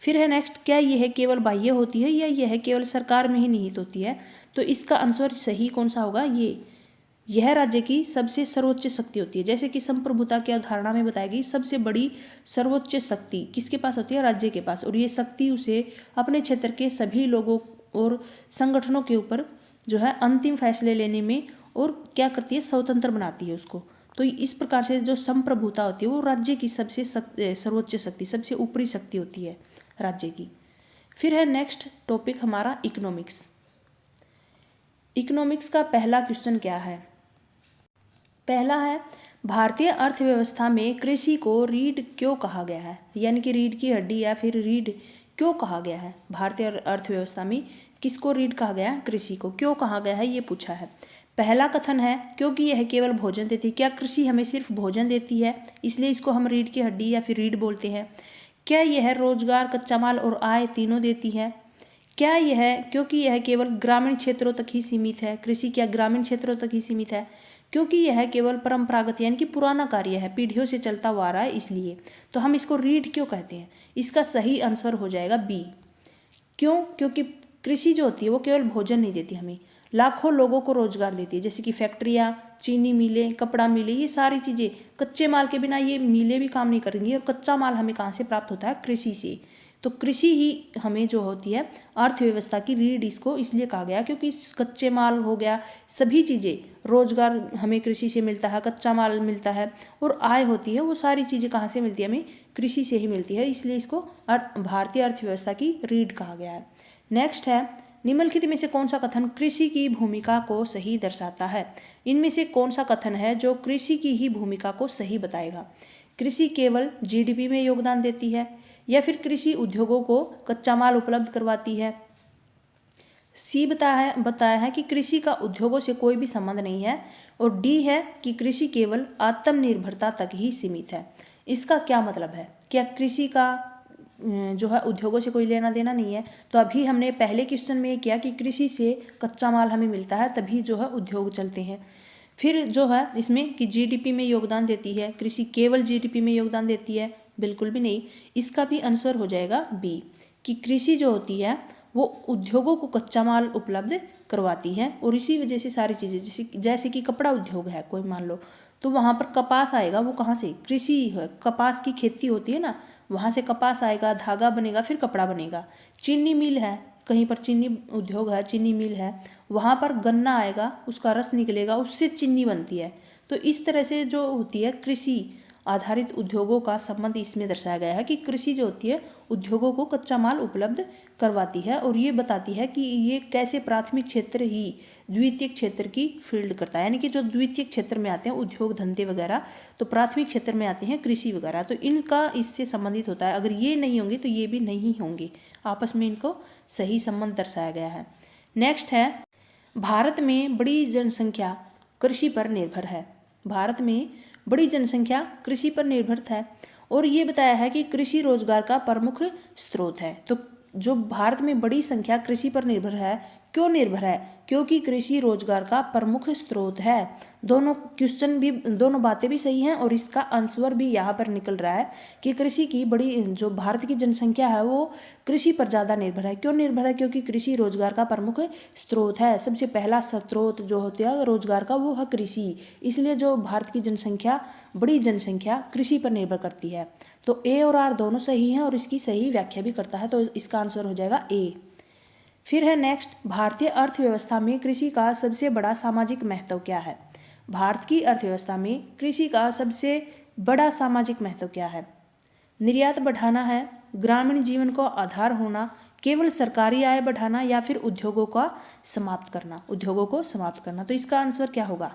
फिर है नेक्स्ट, क्या यह केवल बाह्य होती है या यह केवल सरकार में ही निहित होती है? तो इसका आंसर सही कौन सा होगा? यह राज्य की सबसे सर्वोच्च शक्ति होती है। जैसे कि संप्रभुता की अवधारणा में बताई गई सबसे बड़ी सर्वोच्च शक्ति किसके पास होती है? राज्य के पास। और ये शक्ति उसे अपने क्षेत्र के सभी लोगों और संगठनों के ऊपर जो है अंतिम फैसले लेने में और क्या करती है? स्वतंत्र बनाती है उसको। तो इस प्रकार से जो संप्रभुता होती है वो राज्य की सबसे सर्वोच्च शक्ति, सबसे ऊपरी शक्ति होती है राज्य की। फिर है नेक्स्ट टॉपिक हमारा इकोनॉमिक्स। इकोनॉमिक्स का पहला क्वेश्चन क्या है? पहला है भारतीय अर्थव्यवस्था में कृषि को रीढ़ क्यों कहा गया है? यानी कि रीढ़ की हड्डी या फिर रीढ़ क्यों कहा गया है? भारतीय अर्थव्यवस्था में किसको रीढ़ कहा गया है? कृषि को। क्यों कहा गया है ये पूछा है। पहला कथन है क्योंकि यह केवल भोजन देती है। क्या कृषि हमें सिर्फ भोजन देती है इसलिए इसको हम रीढ़ की हड्डी या फिर रीढ़ बोलते हैं? क्या यह रोजगार, कच्चा माल और आय तीनों देती है? क्या यह क्योंकि यह केवल ग्रामीण क्षेत्रों तक ही सीमित है? कृषि क्या ग्रामीण क्षेत्रों तक ही सीमित है? क्योंकि यह केवल परंपरागत यानी कि पुराना कार्य है, पीढ़ियों से चलता हुआ आ रहा है इसलिए। तो हम इसको रीढ़ क्यों कहते हैं? इसका सही आंसर हो जाएगा बी। क्यों? क्योंकि कृषि जो होती है वो केवल भोजन नहीं देती, हमें लाखों लोगों को रोजगार देती है। जैसे कि फैक्ट्रियाँ, चीनी मिलें, कपड़ा मिले, ये सारी चीज़ें कच्चे माल के बिना ये मिलें भी काम नहीं करेंगी। और कच्चा माल हमें कहाँ से प्राप्त होता है? कृषि से। तो कृषि ही हमें जो होती है अर्थव्यवस्था की रीढ़, इसको इसलिए कहा गया क्योंकि कच्चे माल हो गया, सभी चीज़ें, रोजगार हमें कृषि से मिलता है, कच्चा माल मिलता है और आय होती है, वो सारी चीज़ें कहाँ से मिलती है? हमें कृषि से ही मिलती है। इसलिए इसको भारतीय अर्थव्यवस्था की रीढ़ कहा गया है। नेक्स्ट है निम्नलिखित में से कौन सा कथन कृषि की भूमिका को सही दर्शाता है? इनमें से कौन सा कथन है जो कृषि की ही भूमिका को सही बताएगा? कृषि केवल जीडीपी में योगदान देती है, या फिर कृषि उद्योगों को कच्चा माल उपलब्ध करवाती है? सी बताया है कि कृषि का उद्योगों से कोई भी संबंध नहीं है। और डी है कि कृषि केवल आत्मनिर्भरता तक ही सीमित है। इसका क्या मतलब है? क्या कृषि का जो है उद्योगों से कोई लेना देना नहीं है? तो अभी हमने पहले क्वेश्चन में किया कि कृषि से कच्चा माल हमें मिलता है तभी जो है उद्योग चलते हैं। फिर जो है इसमें कि जीडीपी में योगदान देती है, कृषि केवल जीडीपी में योगदान देती है, बिल्कुल भी नहीं। इसका भी आंसर हो जाएगा बी, कि कृषि जो होती है वो उद्योगों को कच्चा माल उपलब्ध करवाती है और इसी वजह से सारी चीज़ें, जैसे कि कपड़ा उद्योग है कोई मान लो, तो वहाँ पर कपास आएगा, वो कहाँ से, कृषि है, कपास की खेती होती है ना, वहाँ से कपास आएगा, धागा बनेगा, फिर कपड़ा बनेगा। चीनी मिल है, कहीं पर चीनी उद्योग है, चीनी मिल है, वहाँ पर गन्ना आएगा, उसका रस निकलेगा, उससे चीनी बनती है। तो इस तरह से जो होती है कृषि आधारित उद्योगों का संबंध इसमें दर्शाया गया है कि कृषि जो होती है उद्योगों को कच्चा माल उपलब्ध करवाती है और ये बताती है कि ये कैसे प्राथमिक क्षेत्र ही द्वितीयक क्षेत्र की फील्ड करता है, यानी कि जो द्वितीयक क्षेत्र में आते हैं उद्योग धंधे वगैरह, तो प्राथमिक क्षेत्र में आते हैं कृषि वगैरह, तो इनका इससे संबंधित होता है। अगर ये नहीं होंगे तो ये भी नहीं होंगे, आपस में इनको सही संबंध दर्शाया गया है। नेक्स्ट है, भारत में बड़ी जनसंख्या कृषि पर निर्भर है। भारत में बड़ी जनसंख्या कृषि पर निर्भर है और ये बताया है कि कृषि रोजगार का प्रमुख स्रोत है। तो जो भारत में बड़ी संख्या कृषि पर निर्भर है, क्यों निर्भर है, क्योंकि कृषि रोजगार का प्रमुख स्रोत है। दोनों क्वेश्चन भी, दोनों बातें भी सही हैं और इसका आंसर भी यहाँ पर निकल रहा है कि कृषि की बड़ी, जो भारत की जनसंख्या है वो कृषि पर ज़्यादा निर्भर है। क्यों निर्भर है, क्योंकि कृषि रोजगार का प्रमुख स्रोत है। सबसे पहला स्रोत जो होता है रोजगार का वो है कृषि, इसलिए जो भारत की जनसंख्या, बड़ी जनसंख्या कृषि पर निर्भर करती है। तो ए और आर दोनों सही हैं और इसकी सही व्याख्या भी करता है, तो इसका आंसर हो जाएगा ए। फिर है नेक्स्ट, भारतीय अर्थव्यवस्था में कृषि का सबसे बड़ा सामाजिक महत्व क्या है। भारत की अर्थव्यवस्था में कृषि का सबसे बड़ा सामाजिक महत्व क्या है। निर्यात बढ़ाना है, ग्रामीण जीवन को आधार होना, केवल सरकारी आय बढ़ाना, या फिर उद्योगों का समाप्त करना, उद्योगों को समाप्त करना। तो इसका आंसर क्या होगा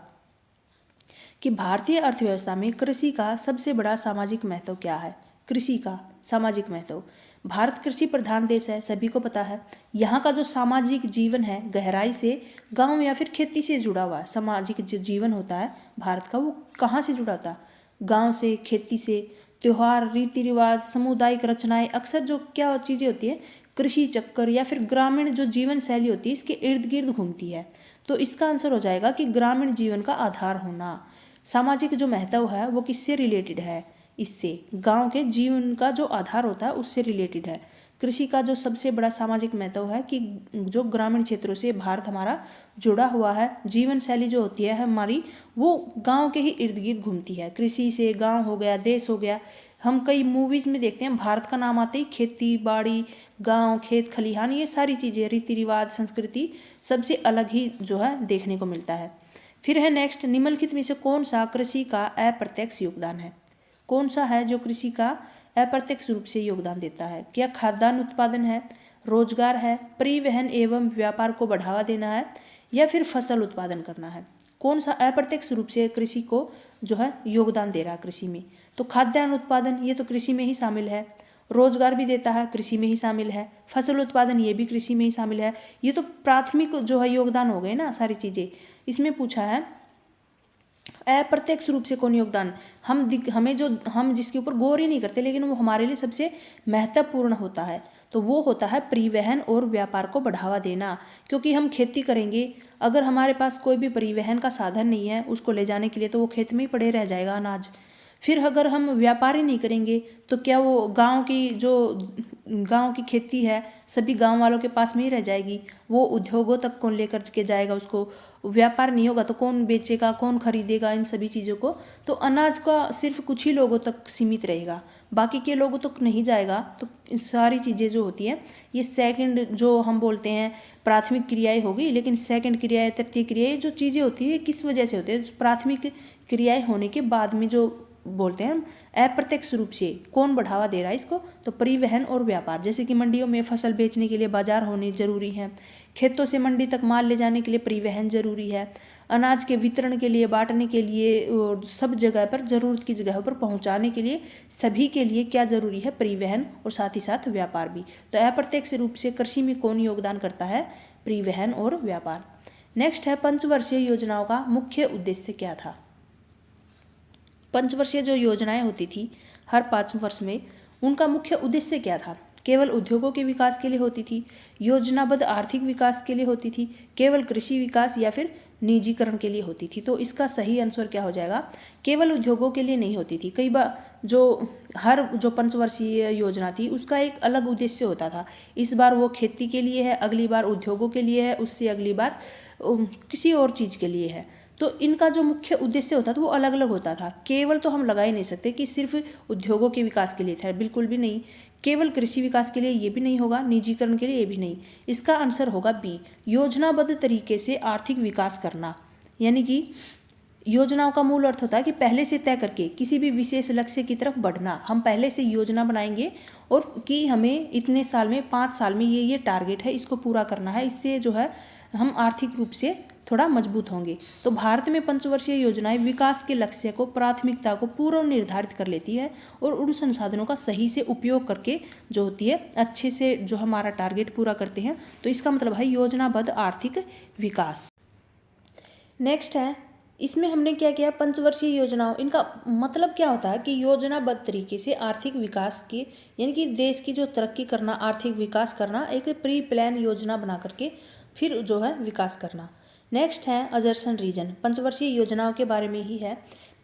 कि भारतीय अर्थव्यवस्था में कृषि का सबसे बड़ा सामाजिक महत्व क्या है। कृषि का सामाजिक महत्व, भारत कृषि प्रधान देश है, सभी को पता है। यहाँ का जो सामाजिक जीवन है गहराई से गांव या फिर खेती से जुड़ा हुआ सामाजिक जो जीवन होता है भारत का, वो कहाँ से जुड़ा होता है, गांव से, खेती से। त्योहार, रीति रिवाज, सामुदायिक रचनाएं, अक्सर जो क्या चीज़ें होती है, कृषि चक्कर या फिर ग्रामीण जो जीवन शैली होती है इसके इर्द गिर्द घूमती है। तो इसका आंसर हो जाएगा कि ग्रामीण जीवन का आधार होना। सामाजिक जो महत्व है वो किससे रिलेटेड है, इससे गांव के जीवन का जो आधार होता है उससे रिलेटेड है। कृषि का जो सबसे बड़ा सामाजिक महत्व है कि जो ग्रामीण क्षेत्रों से भारत हमारा जुड़ा हुआ है, जीवन शैली जो होती है हमारी वो गांव के ही इर्द गिर्द घूमती है। कृषि से गांव हो गया, देश हो गया। हम कई मूवीज में देखते हैं भारत का नाम आते ही खेती बाड़ी, गांव, खेत खलिहान, ये सारी चीज़ें, रीति रिवाज, संस्कृति सबसे अलग ही जो है देखने को मिलता है। फिर है नेक्स्ट, निम्नलिखित में से कौन सा कृषि का अप्रत्यक्ष योगदान है। कौन सा है जो कृषि का अप्रत्यक्ष रूप से योगदान देता है। क्या खाद्यान्न उत्पादन है, रोजगार है, परिवहन एवं व्यापार को बढ़ावा देना है, या फिर फसल उत्पादन करना है। कौन सा अप्रत्यक्ष रूप से कृषि को जो है योगदान दे रहा है कृषि में। तो खाद्यान्न उत्पादन ये तो कृषि में ही शामिल है, रोजगार भी देता है, कृषि में ही शामिल है, फसल उत्पादन ये भी कृषि में ही शामिल है। ये तो प्राथमिक जो है योगदान हो गए ना सारी चीज़ें। इसमें पूछा है अप्रत्यक्ष रूप से कौन योगदान, हमें जो, हम जिसके ऊपर गौर ही नहीं करते लेकिन वो हमारे लिए सबसे महत्वपूर्ण होता है, तो वो होता है परिवहन और व्यापार को बढ़ावा देना। क्योंकि हम खेती करेंगे, अगर हमारे पास कोई भी परिवहन का साधन नहीं है उसको ले जाने के लिए, तो वो खेत में ही पड़े रह जाएगा अनाज। फिर अगर हम व्यापार ही नहीं करेंगे तो क्या वो गांव की खेती है सभी गांव वालों के पास में ही रह जाएगी, वो उद्योगों तक कौन लेकर के जाएगा उसको। व्यापार नहीं होगा तो कौन बेचेगा, कौन खरीदेगा इन सभी चीज़ों को। तो अनाज का सिर्फ कुछ ही लोगों तक सीमित रहेगा, बाकी के लोगों तक नहीं जाएगा। तो सारी चीज़ें जो होती हैं ये सेकंड जो हम बोलते हैं प्राथमिक क्रियाएं होगी, लेकिन सेकंड क्रियाएं, तृतीय क्रियाएं जो चीज़ें होती है किस वजह से होती है, प्राथमिक क्रियाएं होने के बाद में जो बोलते हैं अप्रत्यक्ष रूप से कौन बढ़ावा दे रहा है इसको, तो परिवहन और व्यापार। जैसे कि मंडियों में फसल बेचने के लिए बाजार होने जरूरी है, खेतों से मंडी तक माल ले जाने के लिए परिवहन जरूरी है, अनाज के वितरण के लिए, बांटने के लिए और सब जगह पर जरूरत की जगह पर पहुंचाने के लिए, सभी के लिए क्या जरूरी है, परिवहन और साथ ही साथ व्यापार भी। तो अप्रत्यक्ष रूप से कृषि में कौन योगदान करता है, परिवहन और व्यापार। नेक्स्ट है, पंचवर्षीय योजनाओं का मुख्य उद्देश्य क्या था। पंचवर्षीय जो योजनाएं होती थी हर 5 वर्ष में, उनका मुख्य उद्देश्य क्या था। केवल उद्योगों के विकास के लिए होती थी, योजनाबद्ध आर्थिक विकास के लिए होती थी, केवल कृषि विकास, या फिर निजीकरण के लिए होती थी। तो इसका सही आंसर क्या हो जाएगा, केवल उद्योगों के लिए नहीं होती थी। कई बार जो पंचवर्षीय योजना थी उसका एक अलग उद्देश्य होता था। इस बार वो खेती के लिए है, अगली बार उद्योगों के लिए है, उससे अगली बार किसी और चीज़ के लिए है। तो इनका जो मुख्य उद्देश्य होता था वो अलग अलग होता था। केवल तो हम लगा ही नहीं सकते कि सिर्फ उद्योगों के विकास के लिए था, बिल्कुल भी नहीं। केवल कृषि विकास के लिए ये भी नहीं होगा, निजीकरण के लिए ये भी नहीं। इसका आंसर होगा बी, योजनाबद्ध तरीके से आर्थिक विकास करना। यानी कि योजनाओं का मूल अर्थ होता है कि पहले से तय करके किसी भी विशेष लक्ष्य की तरफ बढ़ना। हम पहले से योजना बनाएंगे और कि हमें इतने साल में, 5 साल में ये टारगेट है, इसको पूरा करना है। इससे जो है हम आर्थिक रूप से थोड़ा मजबूत होंगे। तो भारत में पंचवर्षीय योजनाएं विकास के लक्ष्य को, प्राथमिकता को पूर्व निर्धारित कर लेती है और उन संसाधनों का सही से उपयोग करके जो होती है अच्छे से जो हमारा टारगेट पूरा करते हैं। तो इसका मतलब है योजनाबद्ध आर्थिक विकास। नेक्स्ट है, इसमें हमने क्या किया, पंचवर्षीय योजनाओं, इनका मतलब क्या होता है कि योजनाबद्ध तरीके से आर्थिक विकास की, यानी कि देश की जो तरक्की करना, आर्थिक विकास करना, एक प्री प्लान योजना बना करके फिर जो है विकास करना। नेक्स्ट है अजर्सन रीजन, पंचवर्षीय योजनाओं के बारे में ही है।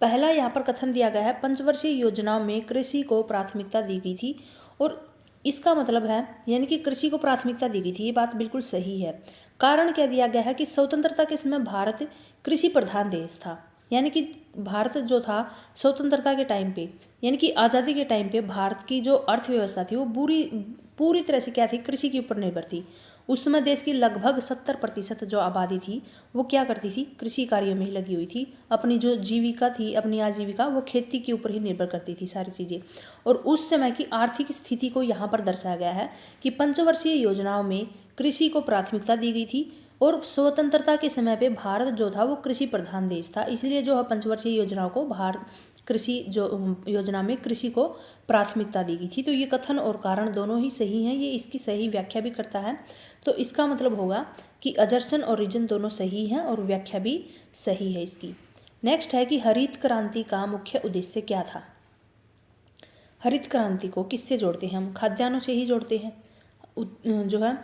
पहला यहाँ पर कथन दिया गया है, पंचवर्षीय योजनाओं में कृषि को प्राथमिकता दी गई थी। और इसका मतलब है यानी कि कृषि को प्राथमिकता दी गई थी, ये बात बिल्कुल सही है। कारण क्या दिया गया है कि स्वतंत्रता के समय भारत कृषि प्रधान देश था। यानी कि भारत जो था स्वतंत्रता के टाइम पे, यानी कि आज़ादी के टाइम पे भारत की जो अर्थव्यवस्था थी वो पूरी तरह से क्या थी, कृषि के ऊपर निर्भर थी। उस समय देश की लगभग 70% जो आबादी थी वो क्या करती थी, कृषि कार्यों में ही लगी हुई थी। अपनी जो जीविका थी, अपनी आजीविका, वो खेती के ऊपर ही निर्भर करती थी सारी चीज़ें। और उस समय की आर्थिक स्थिति को यहाँ पर दर्शाया गया है कि पंचवर्षीय योजनाओं में कृषि को प्राथमिकता दी गई थी और स्वतंत्रता के समय पे भारत जो था वो कृषि प्रधान देश था। इसलिए जो है पंचवर्षीय योजनाओं को भारत कृषि जो योजना में कृषि को प्राथमिकता दी गई थी। तो ये कथन और कारण दोनों ही सही हैं, ये इसकी सही व्याख्या भी करता है। तो इसका मतलब होगा कि अजर्सन और रीजन दोनों सही हैं और व्याख्या भी सही है इसकी। नेक्स्ट है कि हरित क्रांति का मुख्य उद्देश्य क्या था। हरित क्रांति को किससे जोड़ते हैं हम, खाद्यान्नों से ही जोड़ते हैं। जो है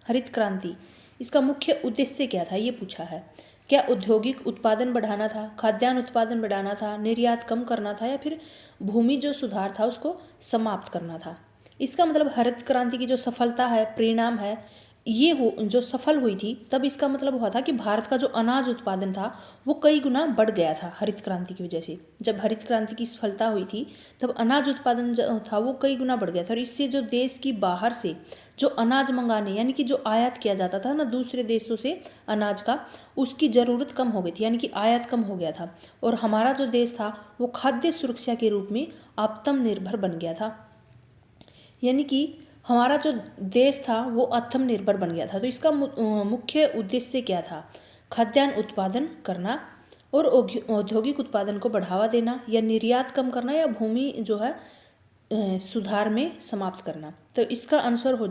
हरित क्रांति, इसका मुख्य उद्देश्य क्या था ये पूछा है। क्या औद्योगिक उत्पादन बढ़ाना था, खाद्यान्न उत्पादन बढ़ाना था, निर्यात कम करना था, या फिर भूमि जो सुधार था उसको समाप्त करना था। इसका मतलब हरित क्रांति की जो सफलता है, परिणाम है, ये जो सफल हुई थी, तब इसका मतलब हुआ था कि भारत का जो अनाज उत्पादन था वो कई गुना बढ़ गया था हरित क्रांति की वजह से। जब हरित क्रांति की सफलता हुई थी तब अनाज उत्पादन जो था वो कई गुना बढ़ गया था। और इससे जो देश की बाहर से जो अनाज मंगाने, यानी कि जो आयात किया जाता था ना दूसरे देशों से अनाज का, उसकी ज़रूरत कम हो गई थी, यानी कि आयात कम हो गया था। और हमारा जो देश था वो खाद्य सुरक्षा के रूप में आत्मनिर्भर बन गया था। यानी कि हमारा जो देश था वो आत्मनिर्भर बन गया था। तो इसका मुख्य उद्देश्य क्या था, खाद्यान्न उत्पादन करना और औद्योगिक उत्पादन को बढ़ावा देना, या निर्यात कम करना, या भूमि जो है सुधार में समाप्त करना। तो इसका आंसर हो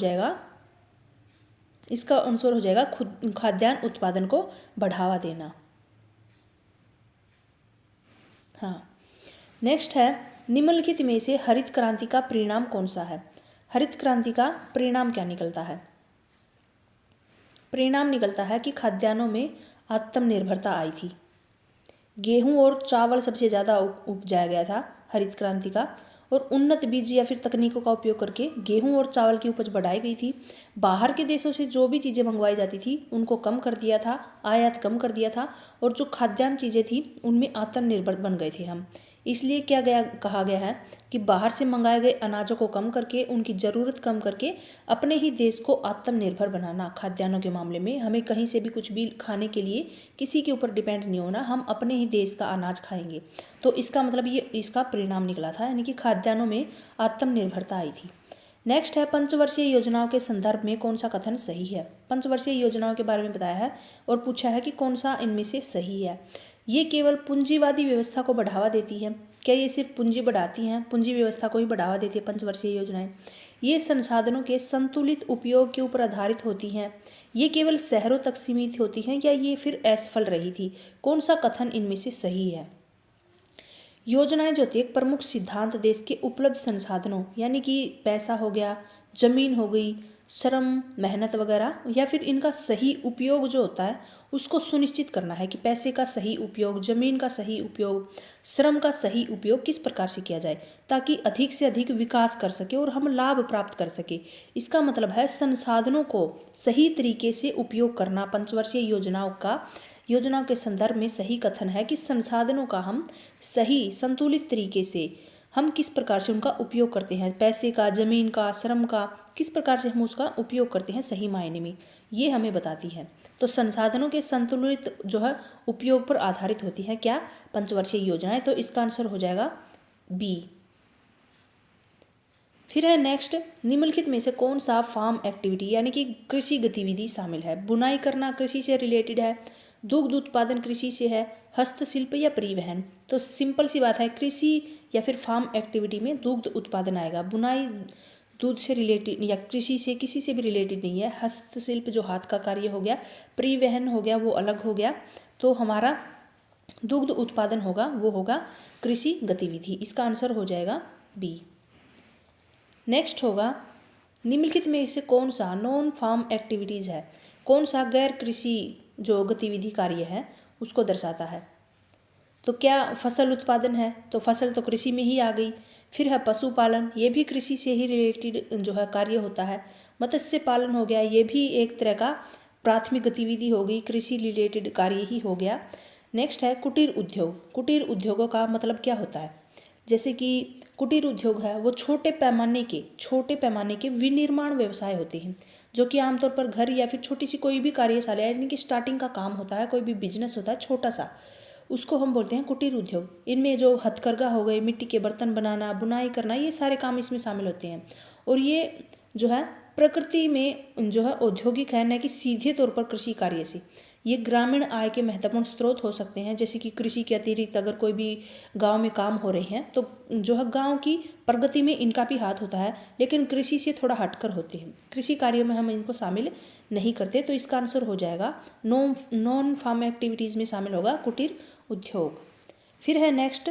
जाएगा खाद्यान्न उत्पादन को बढ़ावा देना। हाँ, नेक्स्ट है, निम्नलिखित में से हरित क्रांति का परिणाम कौन सा है। हरित क्रांति का परिणाम क्या निकलता है। परिणाम निकलता है कि खाद्यान्नों में आत्मनिर्भरता आई थी। गेहूं और चावल सबसे ज़्यादा उपजाया गया था हरित क्रांति का, और उन्नत बीज या फिर तकनीकों का उपयोग करके गेहूं और चावल की उपज बढ़ाई गई थी। बाहर के देशों से जो भी चीज़ें मंगवाई जाती थी उनको कम कर दिया था, आयात कम कर दिया था, और जो खाद्यान्न चीज़ें थी उनमें आत्मनिर्भर बन गए थे हम। इसलिए कहा गया है कि बाहर से मंगाए गए अनाजों को कम करके, उनकी ज़रूरत कम करके अपने ही देश को आत्मनिर्भर बनाना। खाद्यान्नों के मामले में हमें कहीं से भी कुछ भी खाने के लिए किसी के ऊपर डिपेंड नहीं होना, हम अपने ही देश का अनाज खाएंगे। तो इसका मतलब ये इसका परिणाम निकला था, यानी कि खाद्यान्नों में आत्मनिर्भरता आई थी। नेक्स्ट है, पंचवर्षीय योजनाओं के संदर्भ में कौन सा कथन सही है। पंचवर्षीय योजनाओं के बारे में बताया है और पूछा है कि कौन सा इनमें से सही है। ये केवल पूंजीवादी व्यवस्था को बढ़ावा देती है। क्या ये सिर्फ पूंजी बढ़ाती हैं, पूंजी व्यवस्था को ही बढ़ावा देती है पंचवर्षीय योजनाएं। ये संसाधनों के संतुलित उपयोग के ऊपर आधारित होती हैं। ये केवल शहरों तक सीमित होती हैं, या ये फिर असफल रही थी। कौन सा कथन इनमें से सही है। योजनाएं जो थी एक प्रमुख सिद्धांत देश के उपलब्ध संसाधनों, यानी कि पैसा हो गया, जमीन हो गई, श्रम, मेहनत वगैरह, या फिर इनका सही उपयोग जो होता है उसको सुनिश्चित करना है कि पैसे का सही उपयोग, जमीन का सही उपयोग, श्रम का सही उपयोग किस प्रकार से किया जाए ताकि अधिक से अधिक विकास कर सके और हम लाभ प्राप्त कर सके। इसका मतलब है संसाधनों को सही तरीके से उपयोग करना। पंचवर्षीय योजनाओं के संदर्भ में सही कथन है कि संसाधनों का हम सही संतुलित तरीके से हम किस प्रकार से उनका उपयोग करते हैं, पैसे का, जमीन का, श्रम का, किस प्रकार से हम उसका उपयोग करते हैं सही मायने में, ये हमें बताती है। तो संसाधनों के संतुलित जो है उपयोग पर आधारित होती है क्या, पंचवर्षीय योजनाएं। तो इसका आंसर हो जाएगा बी। फिर है नेक्स्ट, निम्नलिखित में से कौन सा फार्म एक्टिविटी यानी कि कृषि गतिविधि शामिल है। बुनाई करना कृषि से रिलेटेड है, दुग्ध उत्पादन कृषि से है, हस्तशिल्प या परिवहन। तो सिंपल सी बात है, कृषि या फिर फार्म एक्टिविटी में दुग्ध उत्पादन आएगा। बुनाई दूध से रिलेटेड या कृषि से किसी से भी रिलेटेड नहीं है। हस्तशिल्प जो हाथ का कार्य हो गया, परिवहन हो गया, वो अलग हो गया। तो हमारा दुग्ध उत्पादन होगा वो होगा कृषि गतिविधि। इसका आंसर हो जाएगा बी। नेक्स्ट होगा, निम्नलिखित में से कौन सा नॉन फार्म एक्टिविटीज़ है, कौन सा गैर कृषि जो गतिविधि कार्य है उसको दर्शाता है। तो क्या फसल उत्पादन है, तो फसल तो कृषि में ही आ गई। फिर है पशुपालन, ये भी कृषि से ही रिलेटेड जो है कार्य होता है। मत्स्य पालन हो गया, ये भी एक तरह का प्राथमिक गतिविधि हो गई, कृषि रिलेटेड कार्य ही हो गया। नेक्स्ट है कुटीर उद्योग। कुटीर उद्योगों का मतलब क्या होता है, जैसे कि कुटीर उद्योग है वो छोटे पैमाने के विनिर्माण व्यवसाय होते हैं जो कि आमतौर पर घर या फिर छोटी सी कोई भी कार्यशाला यानी कि स्टार्टिंग का काम होता है, कोई भी बिजनेस होता है छोटा सा, उसको हम बोलते हैं कुटीर उद्योग। इनमें जो हथकरघा हो गए, मिट्टी के बर्तन बनाना, बुनाई करना, ये सारे काम इसमें शामिल होते हैं। और ये जो है प्रकृति में जो है औद्योगिक है, न कि सीधे तौर पर कृषि कार्य से। ये ग्रामीण आय के महत्वपूर्ण स्रोत हो सकते हैं, जैसे कि कृषि के अतिरिक्त अगर कोई भी गांव में काम हो रहे हैं तो जो है गांव की प्रगति में इनका भी हाथ होता है, लेकिन कृषि से थोड़ा हटकर होते हैं, कृषि कार्यों में हम इनको शामिल नहीं करते। तो इसका आंसर हो जाएगा नॉन फार्म एक्टिविटीज़ में शामिल होगा कुटीर उद्योग। फिर है नेक्स्ट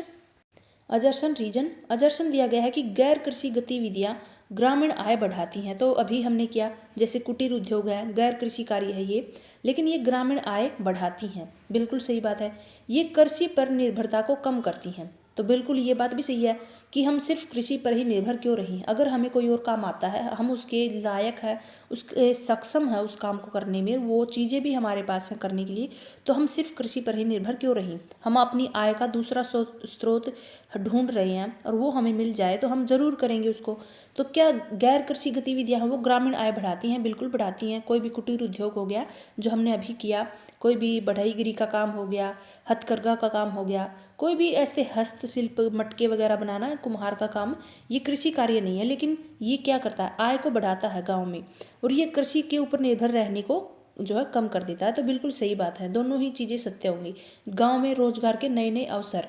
अजर्सन रीजन। अजर्सन दिया गया है कि गैर कृषि गतिविधियां ग्रामीण आय बढ़ाती हैं। तो अभी हमने किया, जैसे कुटीर उद्योग है, गैर कृषि कार्य है ये, लेकिन ये ग्रामीण आय बढ़ाती हैं, बिल्कुल सही बात है। ये कृषि पर निर्भरता को कम करती हैं, तो बिल्कुल ये बात भी सही है कि हम सिर्फ कृषि पर ही निर्भर क्यों रहें। अगर हमें कोई और काम आता है, हम उसके लायक है, उसके सक्षम है उस काम को करने में, वो चीज़ें भी हमारे पास हैं करने के लिए, तो हम सिर्फ कृषि पर ही निर्भर क्यों रहें। हम अपनी आय का दूसरा स्रोत ढूंढ रहे हैं और वो हमें मिल जाए तो हम ज़रूर करेंगे उसको। तो क्या गैर कृषि गतिविधियां हैं वो ग्रामीण आय बढ़ाती हैं, बिल्कुल बढ़ाती हैं। कोई भी कुटीर उद्योग हो गया जो हमने अभी किया, कोई भी बढ़ईगिरी का काम हो गया, हथकरघा का काम हो गया, कोई भी ऐसे हस्तशिल्प, मटके वगैरह बनाना, कुम्हार का काम, ये कृषि कार्य नहीं है, लेकिन ये क्या करता है, आय को बढ़ाता है गाँव में, और ये कृषि के ऊपर निर्भर रहने को जो है कम कर देता है। तो बिल्कुल सही बात है, दोनों ही चीज़ें सत्य होंगी। गाँव में रोजगार के नए नए अवसर,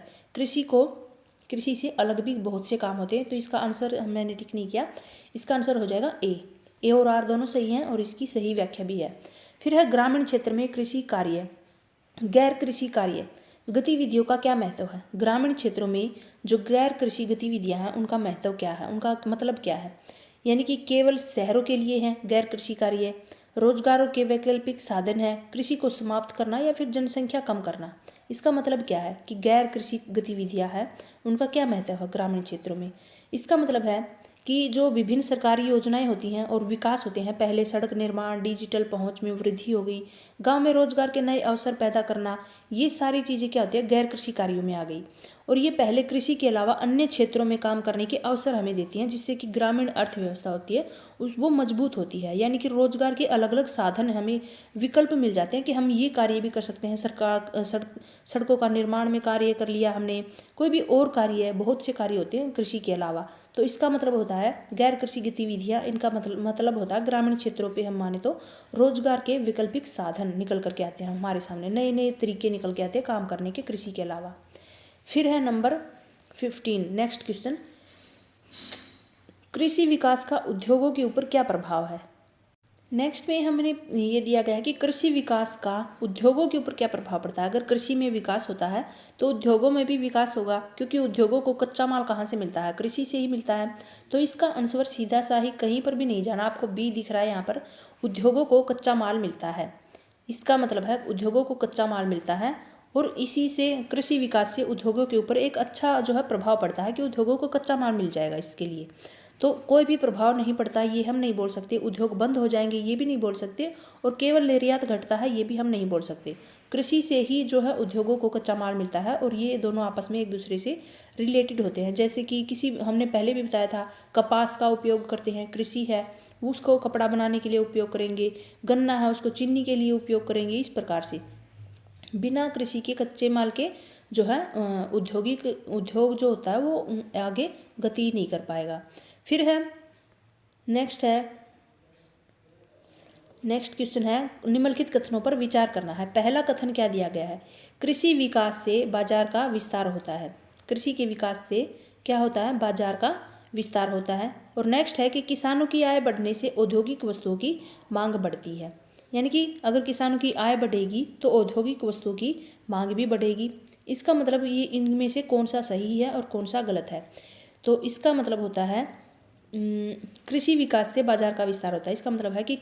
कृषि से अलग भी बहुत से काम होते हैं। तो इसका आंसर मैंने टिक नहीं किया, इसका आंसर हो जाएगा ए और आर दोनों सही हैं और इसकी सही व्याख्या भी है। फिर है ग्रामीण क्षेत्र में कृषि कार्य, गैर कृषि कार्य गतिविधियों का क्या महत्व है। ग्रामीण क्षेत्रों में जो गैर कृषि गतिविधियां हैं उनका महत्व क्या है, उनका मतलब क्या है, यानी कि केवल शहरों के लिए हैं गैर कृषि कार्य, रोजगारों के वैकल्पिक साधन है, कृषि को समाप्त करना या फिर जनसंख्या कम करना। इसका मतलब क्या है कि गैर कृषि गतिविधियां हैं उनका क्या महत्व है ग्रामीण क्षेत्रों में। इसका मतलब है कि जो विभिन्न सरकारी योजनाएं होती हैं और विकास होते हैं, पहले सड़क निर्माण, डिजिटल पहुंच में वृद्धि हो गई, गांव में रोजगार के नए अवसर पैदा करना, ये सारी चीज़ें क्या होती है, गैर कृषि कार्यों में आ गई। और ये पहले कृषि के अलावा अन्य क्षेत्रों में काम करने के अवसर हमें देती हैं, जिससे कि ग्रामीण अर्थव्यवस्था होती है वो मजबूत होती है। यानी कि रोजगार के अलग अलग साधन हमें विकल्प मिल जाते हैं कि हम ये कार्य भी कर सकते हैं। सड़कों का निर्माण में कार्य कर लिया हमने, कोई भी और कार्य है, बहुत से कार्य होते हैं कृषि के अलावा। तो इसका मतलब होता है गैर कृषि गतिविधियां, इनका मतलब होता है ग्रामीण क्षेत्रों पे हम माने तो रोजगार के वैकल्पिक साधन निकल करके आते हैं हमारे सामने, नए नए तरीके निकल के आते हैं काम करने के कृषि के अलावा। फिर है नंबर 15, नेक्स्ट क्वेश्चन, कृषि विकास का उद्योगों के ऊपर क्या प्रभाव है। नेक्स्ट में हमने ये दिया गया है कि कृषि विकास का उद्योगों के ऊपर क्या प्रभाव पड़ता है। अगर कृषि में विकास होता है तो उद्योगों में भी विकास होगा, क्योंकि उद्योगों को कच्चा माल कहाँ से मिलता है, कृषि से ही मिलता है। तो इसका आंसर सीधा सा ही, कहीं पर भी नहीं जाना, आपको बी दिख रहा है यहाँ पर, उद्योगों को कच्चा माल मिलता है। इसका मतलब है उद्योगों को कच्चा माल मिलता है और इसी से कृषि विकास से उद्योगों के ऊपर एक अच्छा जो है प्रभाव पड़ता है कि उद्योगों को कच्चा माल मिल जाएगा। इसके लिए तो कोई भी प्रभाव नहीं पड़ता, ये हम नहीं बोल सकते। उद्योग बंद हो जाएंगे ये भी नहीं बोल सकते, और केवल निर्यात घटता है ये भी हम नहीं बोल सकते। कृषि से ही जो है उद्योगों को कच्चा माल मिलता है और ये दोनों आपस में एक दूसरे से रिलेटेड होते हैं। जैसे कि किसी, हमने पहले भी बताया था, कपास का उपयोग करते हैं, कृषि है, उसको कपड़ा बनाने के लिए उपयोग करेंगे, गन्ना है उसको चीनी के लिए उपयोग करेंगे। इस प्रकार से बिना कृषि के कच्चे माल के जो है औद्योगिक उद्योग जो होता है वो आगे गति नहीं कर पाएगा। फिर है नेक्स्ट क्वेश्चन है, निम्नलिखित कथनों पर विचार करना है। पहला कथन क्या दिया गया है, कृषि विकास से बाजार का विस्तार होता है। कृषि के विकास से क्या होता है, बाजार का विस्तार होता है। और नेक्स्ट है कि किसानों की आय बढ़ने से औद्योगिक वस्तुओं की मांग बढ़ती है। यानी कि अगर किसानों की आय बढ़ेगी तो औद्योगिक वस्तुओं की मांग भी बढ़ेगी। इसका मतलब ये इनमें से कौन सा सही है और कौन सा गलत है। तो इसका मतलब होता है कृषि विकास से बाजार का विस्तार होता है। इसका मतलब है कि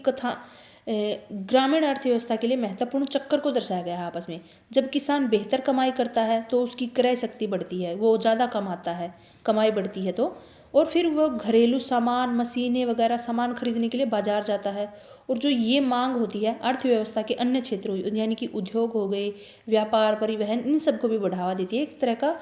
ग्रामीण अर्थव्यवस्था के लिए महत्वपूर्ण चक्कर को दर्शाया गया है आपस में। जब किसान बेहतर कमाई करता है तो उसकी क्रय शक्ति बढ़ती है, वो ज़्यादा कमाता है, कमाई बढ़ती है तो, और फिर वो घरेलू सामान, मशीनें वगैरह सामान खरीदने के लिए बाजार जाता है। और जो ये मांग होती है अर्थव्यवस्था के अन्य क्षेत्रों यानी कि उद्योग हो गए, व्यापार, परिवहन, इन सबको भी बढ़ावा देती है। एक तरह का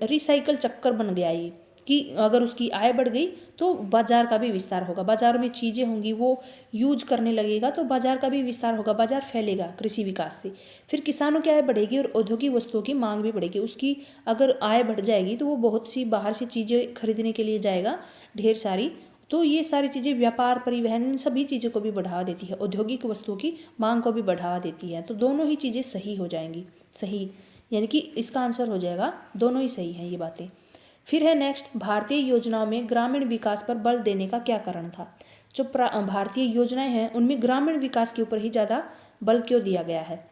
रिसाइकल चक्कर बन गया ये, कि अगर उसकी आय बढ़ गई तो बाजार का भी विस्तार होगा, बाजार में चीज़ें होंगी वो यूज करने लगेगा तो बाजार का भी विस्तार होगा, बाजार फैलेगा कृषि विकास से। फिर किसानों की आय बढ़ेगी और औद्योगिक वस्तुओं की मांग भी बढ़ेगी। उसकी अगर आय बढ़ जाएगी तो वो बहुत सी बाहर से चीज़ें खरीदने के लिए जाएगा, ढेर सारी। तो ये सारी चीज़ें, व्यापार, परिवहन, इन सभी चीज़ों को भी बढ़ावा देती है, औद्योगिक वस्तुओं की मांग को भी बढ़ावा देती है। तो दोनों ही चीज़ें सही हो जाएंगी, सही, यानी कि इसका आंसर हो जाएगा दोनों ही सही हैं ये बातें। फिर है नेक्स्ट, भारतीय योजनाओं में ग्रामीण विकास पर बल देने का क्या कारण था। जो भारतीय योजनाएं हैं उनमें ग्रामीण विकास के ऊपर ही ज़्यादा बल क्यों दिया गया है।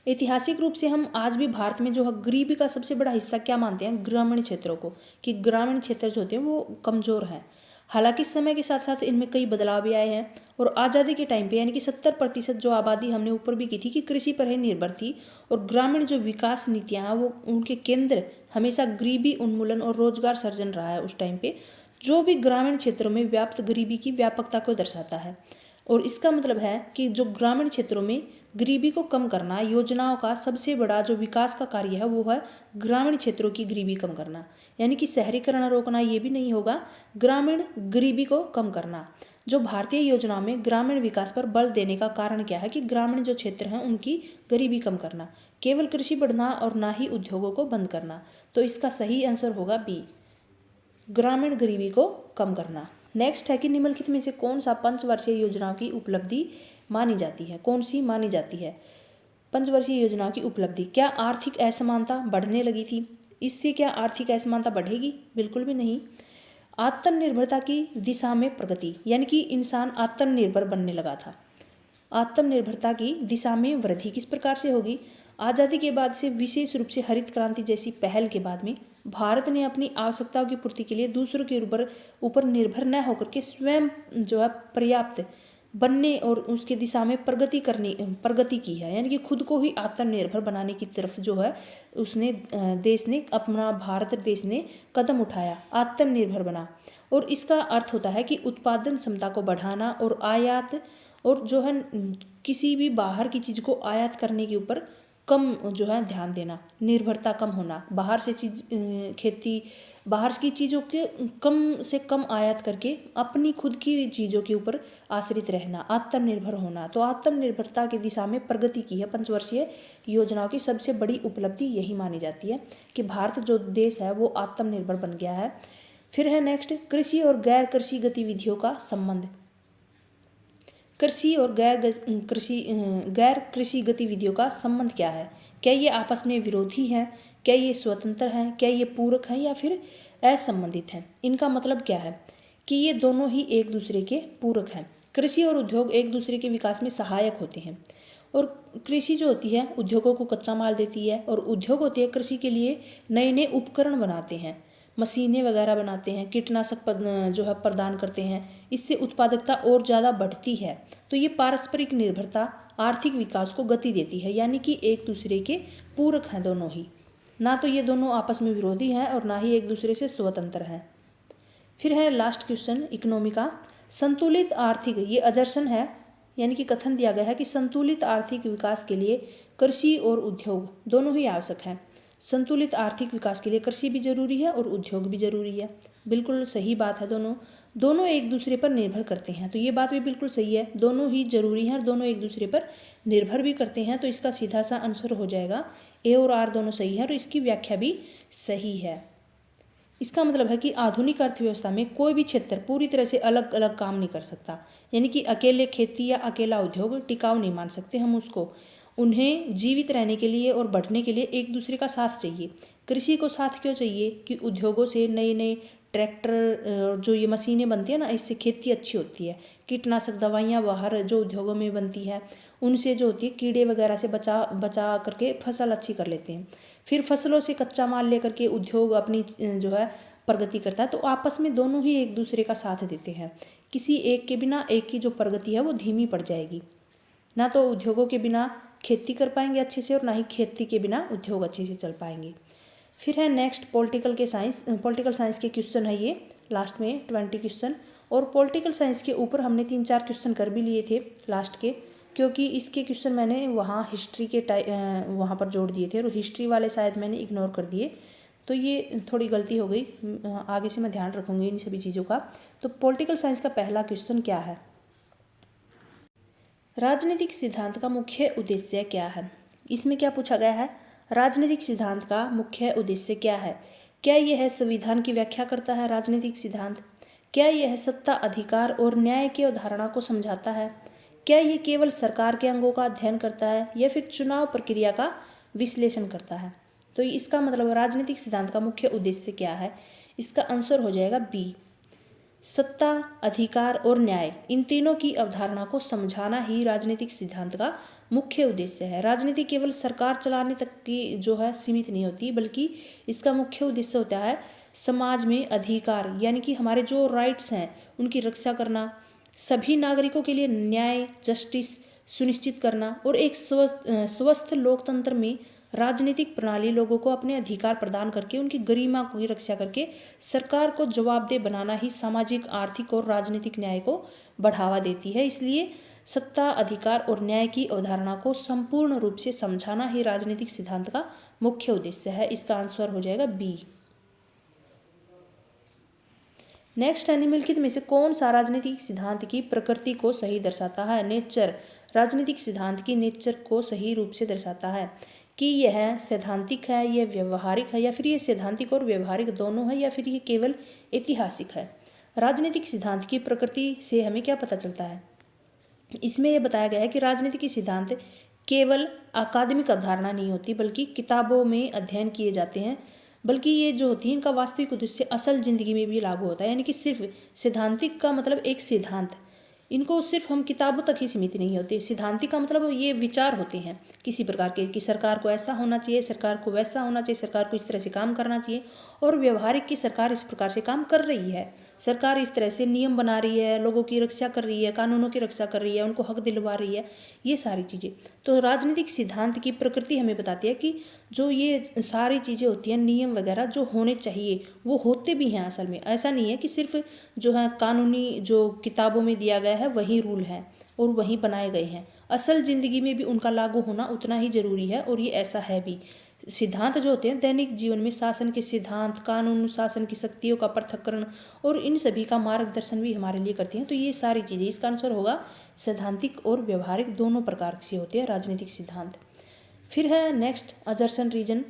ऐतिहासिक रूप से हम आज भी भारत में जो है गरीबी का सबसे बड़ा हिस्सा क्या मानते हैं, ग्रामीण क्षेत्रों को, कि ग्रामीण क्षेत्र जो होते हैं वो कमज़ोर हैं। हालांकि समय के साथ साथ इनमें कई बदलाव भी आए हैं। और आज़ादी के टाइम पे यानी कि 70% जो आबादी हमने ऊपर भी की थी कि कृषि पर ही निर्भर थी, और ग्रामीण जो विकास नीतियाँ हैं वो उनके केंद्र हमेशा गरीबी उन्मूलन और रोजगार सर्जन रहा है उस टाइम पे, जो भी ग्रामीण क्षेत्रों में व्याप्त गरीबी की व्यापकता को दर्शाता है। और इसका मतलब है कि जो ग्रामीण क्षेत्रों में गरीबी को कम करना, योजनाओं का सबसे बड़ा जो विकास का कार्य है वो है ग्रामीण क्षेत्रों की गरीबी कम करना। यानी कि शहरीकरण रोकना ये भी नहीं होगा, ग्रामीण गरीबी को कम करना। जो भारतीय योजनाओं में ग्रामीण विकास पर बल देने का कारण क्या है कि ग्रामीण जो क्षेत्र हैं उनकी गरीबी कम करना, केवल कृषि बढ़ना और ना ही उद्योगों को बंद करना। तो इसका सही आंसर होगा बी, ग्रामीण गरीबी को कम करना। नेक्स्ट है कि निम्नलिखित में से कौन सा पंचवर्षीय योजनाओं की उपलब्धि मानी जाती है, कौन सी मानी जाती है पंचवर्षीय योजनाओं की उपलब्धि। क्या आर्थिक असमानता बढ़ने लगी थी, इससे क्या आर्थिक असमानता बढ़ेगी, बिल्कुल भी नहीं। आत्मनिर्भरता की दिशा में प्रगति, यानी कि इंसान आत्मनिर्भर बनने लगा था। आत्मनिर्भरता की दिशा में वृद्धि किस प्रकार से होगी, आज़ादी के बाद से, विशेष रूप से हरित क्रांति जैसी पहल के बाद में भारत ने अपनी आवश्यकताओं की पूर्ति के लिए दूसरों के ऊपर निर्भर न होकर के स्वयं जो है पर्याप्त बनने और उसके दिशा में प्रगति की है। यानी कि खुद को ही आत्मनिर्भर बनाने की तरफ जो है उसने देश ने अपना, भारत देश ने कदम उठाया, आत्मनिर्भर बना। और इसका अर्थ होता है कि उत्पादन क्षमता को बढ़ाना और आयात, और जो है किसी भी बाहर की चीज़ को आयात करने के ऊपर कम जो है ध्यान देना, निर्भरता कम होना, बाहर से खेती, बाहर की चीज़ों के कम से कम आयात करके अपनी खुद की चीज़ों के ऊपर आश्रित रहना, आत्मनिर्भर होना। तो आत्मनिर्भरता की दिशा में प्रगति की है पंचवर्षीय योजनाओं की सबसे बड़ी उपलब्धि यही मानी जाती है कि भारत जो देश है वो आत्मनिर्भर बन गया है। फिर है नेक्स्ट, कृषि और गैर कृषि गतिविधियों का संबंध। कृषि और गैर कृषि गतिविधियों का संबंध क्या है, क्या ये आपस में विरोधी हैं, क्या ये स्वतंत्र हैं, क्या ये पूरक हैं, या फिर असंबंधित हैं। इनका मतलब क्या है कि ये दोनों ही एक दूसरे के पूरक हैं। कृषि और उद्योग एक दूसरे के विकास में सहायक होते हैं। और कृषि जो होती है उद्योगों को कच्चा माल देती है, और उद्योग होते हैं कृषि के लिए नए नए उपकरण बनाते हैं, मशीनें वगैरह बनाते हैं, कीटनाशक जो है प्रदान करते हैं। इससे उत्पादकता और ज़्यादा बढ़ती है। तो ये पारस्परिक निर्भरता आर्थिक विकास को गति देती है, यानी कि एक दूसरे के पूरक हैं दोनों ही, ना तो ये दोनों आपस में विरोधी हैं और ना ही एक दूसरे से स्वतंत्र हैं। फिर है लास्ट क्वेश्चन इकोनॉमी का। संतुलित आर्थिक, ये अजर्सन है, यानी कि कथन दिया गया है कि संतुलित आर्थिक विकास के लिए कृषि और उद्योग दोनों ही आवश्यक हैं। संतुलित आर्थिक विकास के लिए कृषि भी जरूरी है और उद्योग भी जरूरी है। बिल्कुल सही बात है, दोनों एक दूसरे पर निर्भर करते हैं। तो ये बात भी बिल्कुल सही है, दोनों ही जरूरी हैं और दोनों एक दूसरे पर निर्भर भी करते हैं। तो इसका सीधा सा आंसर हो जाएगा ए और आर दोनों सही है, और इसकी व्याख्या भी सही है। इसका मतलब है कि आधुनिक अर्थव्यवस्था में कोई भी क्षेत्र पूरी तरह से अलग अलग काम नहीं कर सकता, यानी कि अकेले खेती या अकेला उद्योग टिकाऊ नहीं मान सकते हम उसको। उन्हें जीवित रहने के लिए और बढ़ने के लिए एक दूसरे का साथ चाहिए। कृषि को साथ क्यों चाहिए कि उद्योगों से नए नए ट्रैक्टर, जो ये मशीनें बनती है ना, इससे खेती अच्छी होती है। कीटनाशक दवाइयाँ बाहर जो उद्योगों में बनती है उनसे जो होती है कीड़े वगैरह से बचा बचा करके फसल अच्छी कर लेते हैं। फिर फसलों से कच्चा माल लेकर के उद्योग अपनी जो है प्रगति करता है। तो आपस में दोनों ही एक दूसरे का साथ देते हैं। किसी एक के बिना एक की जो प्रगति है वो धीमी पड़ जाएगी। ना तो उद्योगों के बिना खेती कर पाएंगे अच्छे से, और ना ही खेती के बिना उद्योग अच्छे से चल पाएंगे। फिर है नेक्स्ट पॉलिटिकल साइंस के क्वेश्चन है ये लास्ट में 20 क्वेश्चन। और पॉलिटिकल साइंस के ऊपर हमने 3-4 क्वेश्चन कर भी लिए थे लास्ट के, क्योंकि इसके क्वेश्चन मैंने वहाँ हिस्ट्री के वहाँ पर जोड़ दिए थे, और हिस्ट्री वाले शायद मैंने इग्नोर कर दिए। तो ये थोड़ी गलती हो गई, आगे से मैं ध्यान रखूँगी इन सभी चीज़ों का। तो पॉलिटिकल साइंस का पहला क्वेश्चन क्या है, राजनीतिक सिद्धांत का मुख्य उद्देश्य क्या है। इसमें क्या पूछा गया है, राजनीतिक सिद्धांत का मुख्य उद्देश्य क्या है। क्या यह संविधान की व्याख्या करता है राजनीतिक सिद्धांत। क्या यह सत्ता, अधिकार और न्याय की अवधारणा को समझाता है। क्या यह केवल सरकार के अंगों का अध्ययन करता है या फिर चुनाव प्रक्रिया का विश्लेषण करता है। तो इसका मतलब राजनीतिक सिद्धांत का मुख्य उद्देश्य क्या है, इसका आंसर हो जाएगा बी, सत्ता, अधिकार और न्याय, इन तीनों की अवधारणा को समझाना ही राजनीतिक सिद्धांत का मुख्य उद्देश्य है। राजनीति केवल सरकार चलाने तक की जो है सीमित नहीं होती, बल्कि इसका मुख्य उद्देश्य होता है समाज में अधिकार, यानी कि हमारे जो राइट्स हैं उनकी रक्षा करना, सभी नागरिकों के लिए न्याय, जस्टिस सुनिश्चित करना, और एक स्वस्थ लोकतंत्र में राजनीतिक प्रणाली लोगों को अपने अधिकार प्रदान करके उनकी गरिमा की रक्षा करके सरकार को जवाबदेह बनाना ही सामाजिक, आर्थिक और राजनीतिक न्याय को बढ़ावा देती है। इसलिए सत्ता, अधिकार और न्याय की अवधारणा को संपूर्ण रूप से समझाना ही राजनीतिक सिद्धांत का मुख्य उद्देश्य है। इसका आंसर हो जाएगा बी। नेक्स्ट है, निम्नलिखित में से कौन सा राजनीतिक सिद्धांत की प्रकृति को सही दर्शाता है। नेचर, राजनीतिक सिद्धांत की नेचर को सही रूप से दर्शाता है कि यह सैद्धांतिक है, यह व्यवहारिक है, या फिर ये सैद्धांतिक और व्यवहारिक दोनों है, या फिर ये केवल ऐतिहासिक है। राजनीतिक सिद्धांत की प्रकृति से हमें क्या पता चलता है, इसमें यह बताया गया है कि राजनीतिक सिद्धांत केवल अकादमिक अवधारणा नहीं होती, बल्कि किताबों में अध्ययन किए जाते हैं, बल्कि ये जो होती है इनका वास्तविक उद्देश्य असल जिंदगी में भी लागू होता है। यानी कि सिर्फ सैद्धांतिक का मतलब एक सिद्धांत, इनको सिर्फ हम किताबों तक ही सीमित नहीं होते। सिद्धांतिक का मतलब ये विचार होते हैं किसी प्रकार के, कि सरकार को ऐसा होना चाहिए, सरकार को वैसा होना चाहिए, सरकार को इस तरह से काम करना चाहिए। और व्यवहारिक की सरकार इस प्रकार से काम कर रही है, सरकार इस तरह से नियम बना रही है, लोगों की रक्षा कर रही है, कानूनों की रक्षा कर रही है, उनको हक दिलवा रही है, ये सारी चीज़ें। तो राजनीतिक सिद्धांत की प्रकृति हमें बताती है कि जो ये सारी चीज़ें होती हैं, नियम वगैरह जो होने चाहिए वो होते भी हैं असल में। ऐसा नहीं है कि सिर्फ जो है कानूनी जो किताबों में दिया गया है वही रूल है और वही बनाए गए हैं, असल ज़िंदगी में भी उनका लागू होना उतना ही ज़रूरी है, और ये ऐसा है भी। सिद्धांत जो होते हैं दैनिक जीवन में शासन के सिद्धांत, कानून, शासन की शक्तियों का पृथक्करण और इन सभी का मार्गदर्शन भी हमारे लिए करती हैं। तो ये सारी चीज़ें, इसका आंसर होगा सैद्धांतिक और व्यवहारिक दोनों प्रकार से होते हैं राजनीतिक सिद्धांत। फिर है नेक्स्ट अजर्सन रीजन,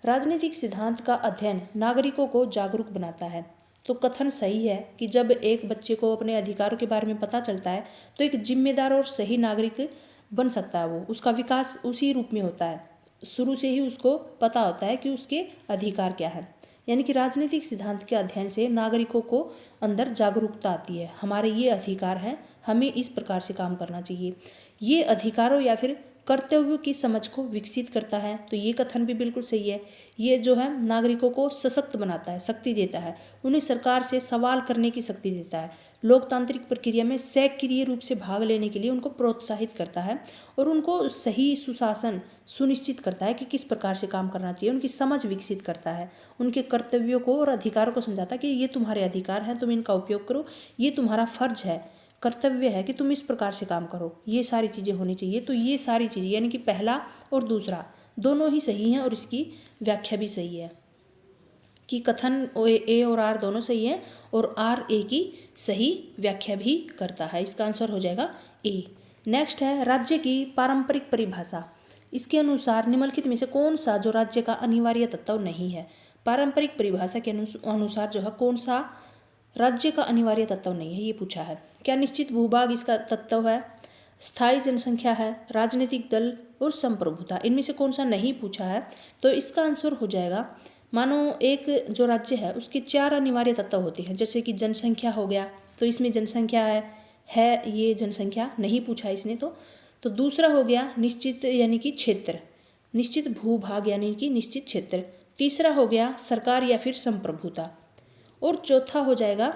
राजनीतिक सिद्धांत का अध्ययन नागरिकों को जागरूक बनाता है। तो कथन सही है कि जब एक बच्चे को अपने अधिकारों के बारे में पता चलता है तो एक जिम्मेदार और सही नागरिक बन सकता है। वो उसका विकास उसी रूप में होता है, शुरू से ही उसको पता होता है कि उसके अधिकार क्या है। यानी कि राजनीतिक सिद्धांत के अध्ययन से नागरिकों को अंदर जागरूकता आती है, हमारे ये अधिकार हैं, हमें इस प्रकार से काम करना चाहिए। ये अधिकारों या फिर कर्तव्यों की समझ को विकसित करता है। तो ये कथन भी बिल्कुल सही है। ये जो है नागरिकों को सशक्त बनाता है, शक्ति देता है, उन्हें सरकार से सवाल करने की शक्ति देता है, लोकतांत्रिक प्रक्रिया में सक्रिय रूप से भाग लेने के लिए उनको प्रोत्साहित करता है और उनको सही सुशासन सुनिश्चित करता है कि किस प्रकार से काम करना चाहिए, उनकी समझ विकसित करता है, उनके कर्तव्यों को और अधिकारों को समझाता है कि ये तुम्हारे अधिकार हैं, तुम इनका उपयोग करो, ये तुम्हारा फर्ज है, कर्तव्य है कि तुम इस प्रकार से काम करो, ये सारी चीज़ें होनी चाहिए। तो ये सारी चीज़ें यानी कि पहला और दूसरा दोनों ही सही हैं और इसकी व्याख्या भी सही है कि कथन ए और आर दोनों सही है और आर ए की सही व्याख्या भी करता है। इसका आंसर हो जाएगा ए। नेक्स्ट है राज्य की पारंपरिक परिभाषा। इसके अनुसार निम्नलिखित में से कौन सा जो राज्य का अनिवार्य तत्व नहीं है। पारंपरिक परिभाषा के अनुसार जो है कौन सा राज्य का अनिवार्य तत्व नहीं है, ये पूछा है। क्या निश्चित भूभाग इसका तत्व है, स्थायी जनसंख्या है, राजनीतिक दल और संप्रभुता, इनमें से कौन सा नहीं पूछा है। तो इसका आंसर हो जाएगा, मानो एक जो राज्य है उसके 4 अनिवार्य तत्व होते हैं, जैसे कि जनसंख्या हो गया, तो इसमें जनसंख्या है ये जनसंख्या नहीं पूछा इसने। तो दूसरा हो गया निश्चित यानी कि क्षेत्र, निश्चित भूभाग यानी कि निश्चित क्षेत्र। तीसरा हो गया सरकार या फिर संप्रभुता और चौथा हो जाएगा